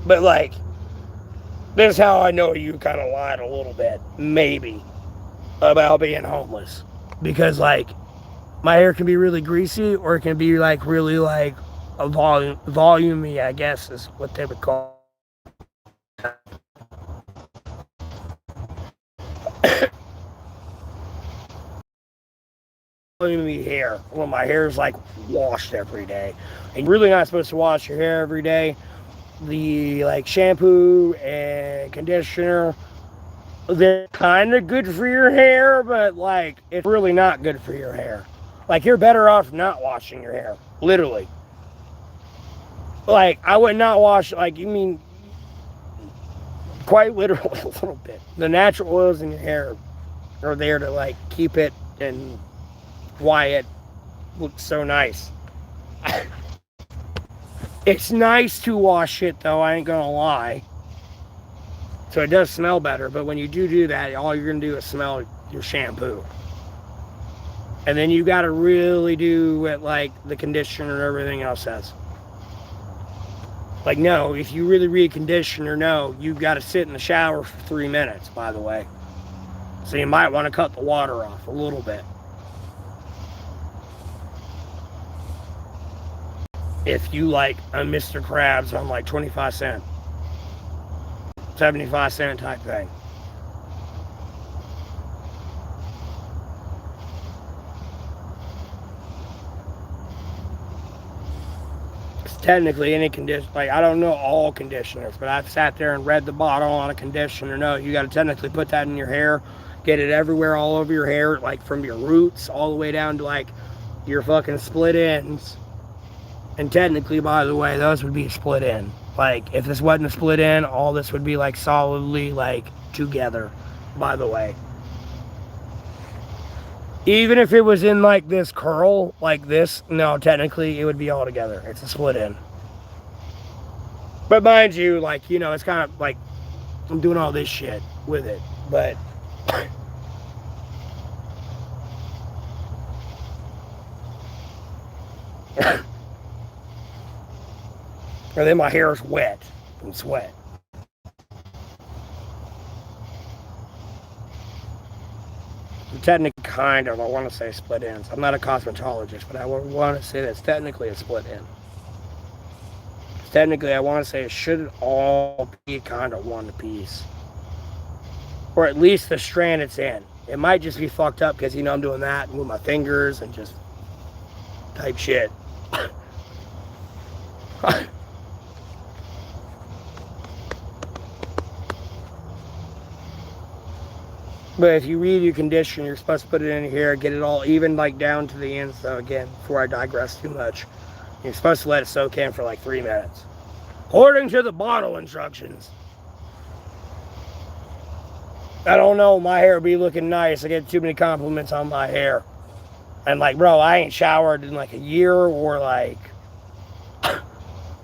but, like, this is how I know you kind of lied a little bit, maybe, about being homeless. Because, like, my hair can be really greasy, or it can be, like, really, like, volumey, I guess is what they would call volumey hair. Well, my hair is like washed every day, and you're really not supposed to wash your hair every day. The like shampoo and conditioner, they're kind of good for your hair, but like it's really not good for your hair. Like you're better off not washing your hair, literally. Like I would not wash. Like you mean quite literally a little bit. The natural oils in your hair are there to like keep it and why it looks so nice. It's nice to wash it though, I ain't gonna lie. So it does smell better, but when you do that, all you're gonna do is smell your shampoo. And then you gotta really do what like the conditioner and everything else says. Like no, if you really read conditioner, no, you've gotta sit in the shower for 3 minutes, by the way. So you might want to cut the water off a little bit. If you like a Mr. Krabs on like 25 cent, 75 cent type thing. Technically any condition, like I don't know all conditioners, but I've sat there and read the bottle on a conditioner. No, you got to technically put that in your hair, get it everywhere, all over your hair, like from your roots all the way down to like your fucking split ends. And technically, by the way, those would be split in. Like if this wasn't a split in, all this would be like solidly like together, by the way. Even if it was in like this curl, like this, no, technically it would be all together. It's a split in. But mind you, like, you know, it's kind of like I'm doing all this shit with it. But or then my hair is wet from sweat. Technically, kind of, I want to say split ends. I'm not a cosmetologist, but I want to say that's technically a split end. Technically, I want to say it should all be kind of one piece. Or at least the strand it's in. It might just be fucked up because, you know, I'm doing that with my fingers and just type shit. But if you read your conditioner, you're supposed to put it in here, get it all even like down to the end. So again, before I digress too much, you're supposed to let it soak in for like 3 minutes. According to the bottle instructions. I don't know, my hair be looking nice. I get too many compliments on my hair. And like, bro, I ain't showered in like a year, or like,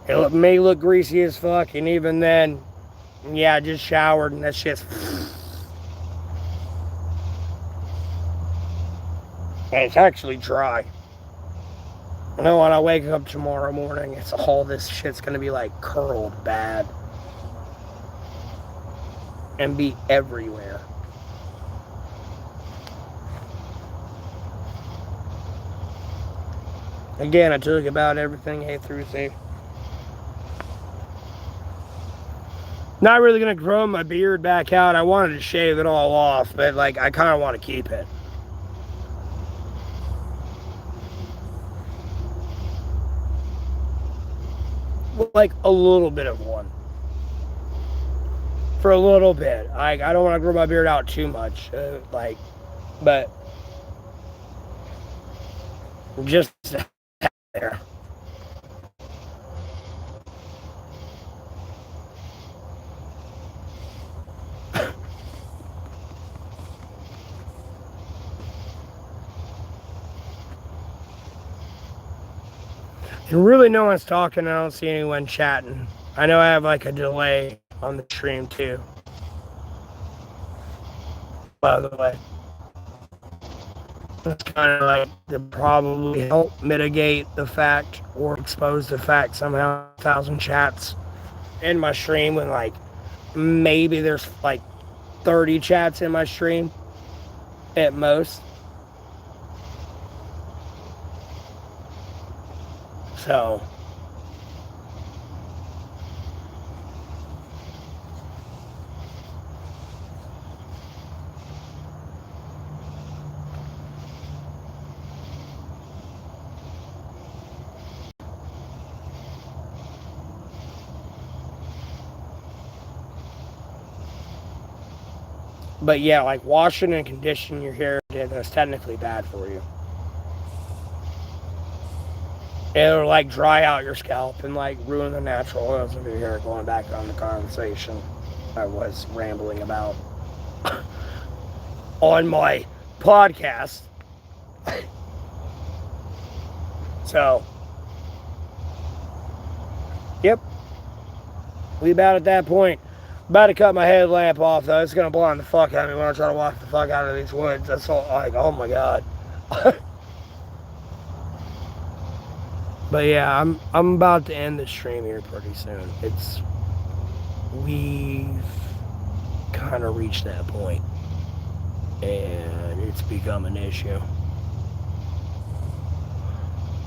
it may look greasy as fuck. And even then, yeah, I just showered and that shit's... And it's actually dry. I know when I wake up tomorrow morning, it's all this shit's gonna be like curled bad. And be everywhere. Again, I took about everything A through Z. Not really gonna grow my beard back out. I wanted to shave it all off, but like I kind of want to keep it. Like a little bit of one. For a little bit. I don't want to grow my beard out too much. But just there. And really no one's talking. I don't see anyone chatting. I know I have like a delay on the stream too. By the way. That's kind of like to probably help mitigate the fact or expose the fact somehow 1,000 chats in my stream when like maybe there's like 30 chats in my stream at most. So But yeah, like washing and conditioning your hair is technically bad for you. It'll like dry out your scalp and like ruin the natural oils of your hair. Going back on the conversation I was rambling about on my podcast. So, yep. We about at that point. About to cut my headlamp off though. It's gonna blind the fuck out of me when I try to walk the fuck out of these woods. That's all like, oh my god. But yeah, I'm about to end the stream here pretty soon. We've kind of reached that point, and it's become an issue.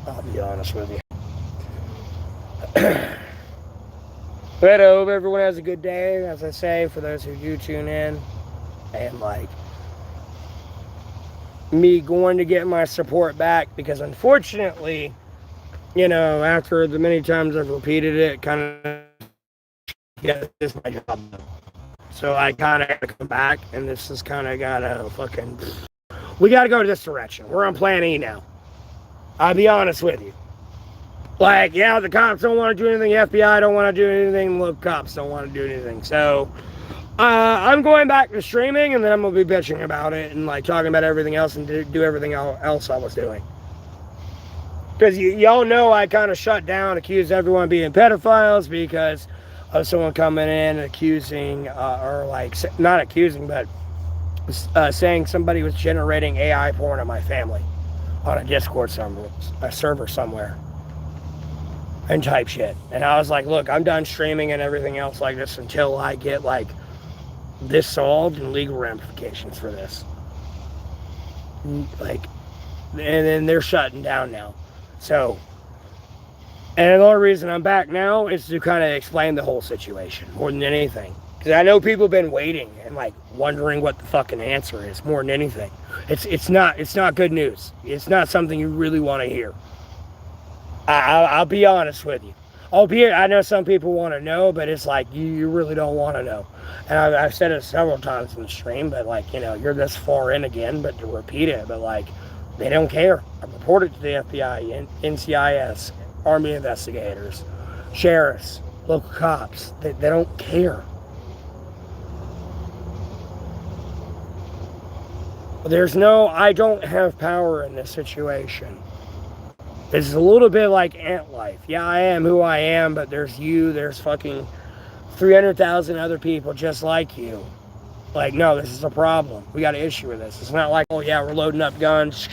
I'll be honest with you. But I hope everyone has a good day, as I say, for those who do tune in. And like me going to get my support back, because unfortunately, you know, after the many times I've repeated it, kind of, yeah, this is my job. So I kind of have to come back, and this is kind of got to fucking, we got to go this direction. We're on plan E now. I'll be honest with you. Like, yeah, the cops don't want to do anything, the FBI don't want to do anything, the cops don't want to do anything. So I'm going back to streaming, and then I'm going to be bitching about it and like talking about everything else and do everything else I was doing. Because y'all know I kind of shut down, accused everyone of being pedophiles because of someone coming in accusing, or like, not accusing, but saying somebody was generating AI porn of my family on a Discord server somewhere. And type shit. And I was like, look, I'm done streaming and everything else like this until I get like this solved and legal ramifications for this. Like, and then they're shutting down now. So, and the only reason I'm back now is to kind of explain the whole situation more than anything. Because I know people have been waiting and like wondering what the fucking answer is more than anything. It's not good news. It's not something you really want to hear. I'll be honest with you. I know some people want to know, but it's like, you really don't want to know. And I've said it several times in the stream, but like, you know, you're this far in again, but to repeat it, but like, they don't care. I reported to the FBI, NCIS, Army investigators, sheriffs, local cops. They don't care. I don't have power in this situation. It's a little bit like ant life. Yeah, I am who I am, but there's fucking 300,000 other people just like you. Like, no, this is a problem. We got an issue with this. It's not like, oh yeah, we're loading up guns.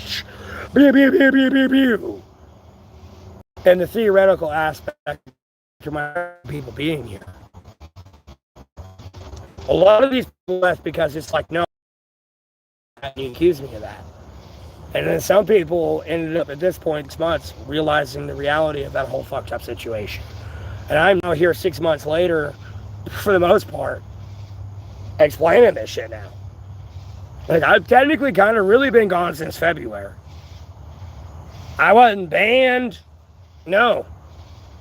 Pew, pew, pew, pew, pew, pew. And the theoretical aspect to my people being here. A lot of these people left because it's like, no, you accuse me of that. And then some people ended up at this point, 6 months, realizing the reality of that whole fucked up situation. And I'm now here 6 months later, for the most part, explaining this shit now. Like, I've technically kind of really been gone since February. I wasn't banned. No.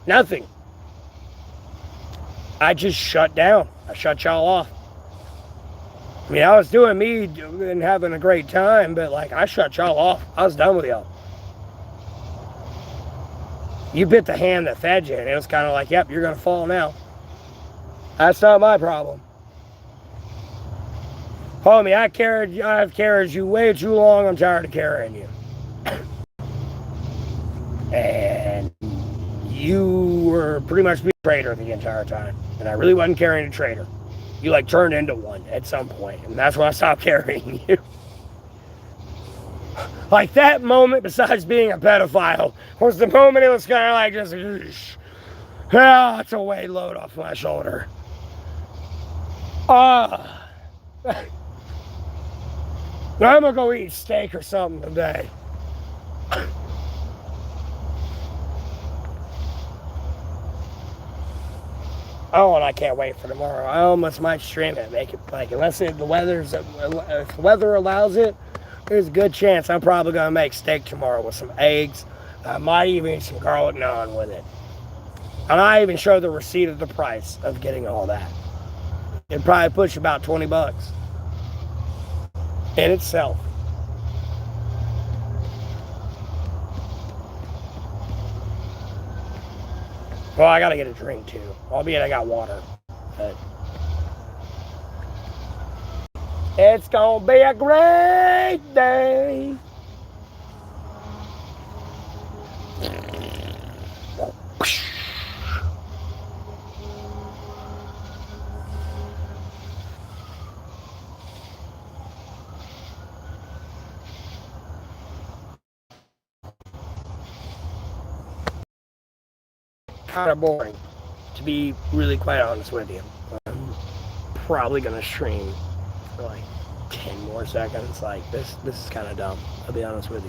Nothing. I just shut down. I shut y'all off. I mean, I was doing me and having a great time, but like, I shut y'all off. I was done with y'all. You bit the hand that fed you, and it was kind of like, yep, you're going to fall now. That's not my problem. Homie, I've carried you way too long. I'm tired of carrying you. And you were pretty much being a traitor the entire time. And I really wasn't carrying a traitor. You like turned into one at some point, and that's when I stopped carrying you. Like that moment, besides being a pedophile, was the moment it was kind of like just, yeah, it's a weight load off my shoulder. I'm gonna go eat steak or something today. Oh, and I can't wait for tomorrow. I almost might stream it, make it like, unless if the weather allows it, there's a good chance I'm probably gonna make steak tomorrow with some eggs. I might even eat some garlic naan with it. And I even show the receipt of the price of getting all that. It'd probably push about $20. in itself. Well, I gotta get a drink too. Albeit I got water. But it's gonna be a great day. Kind of boring, to be really quite honest with you. I'm probably gonna stream for like 10 more seconds. Like this is kind of dumb. I'll be honest with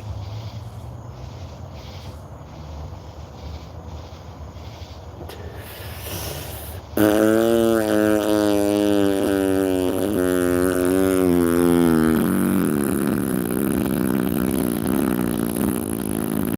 you.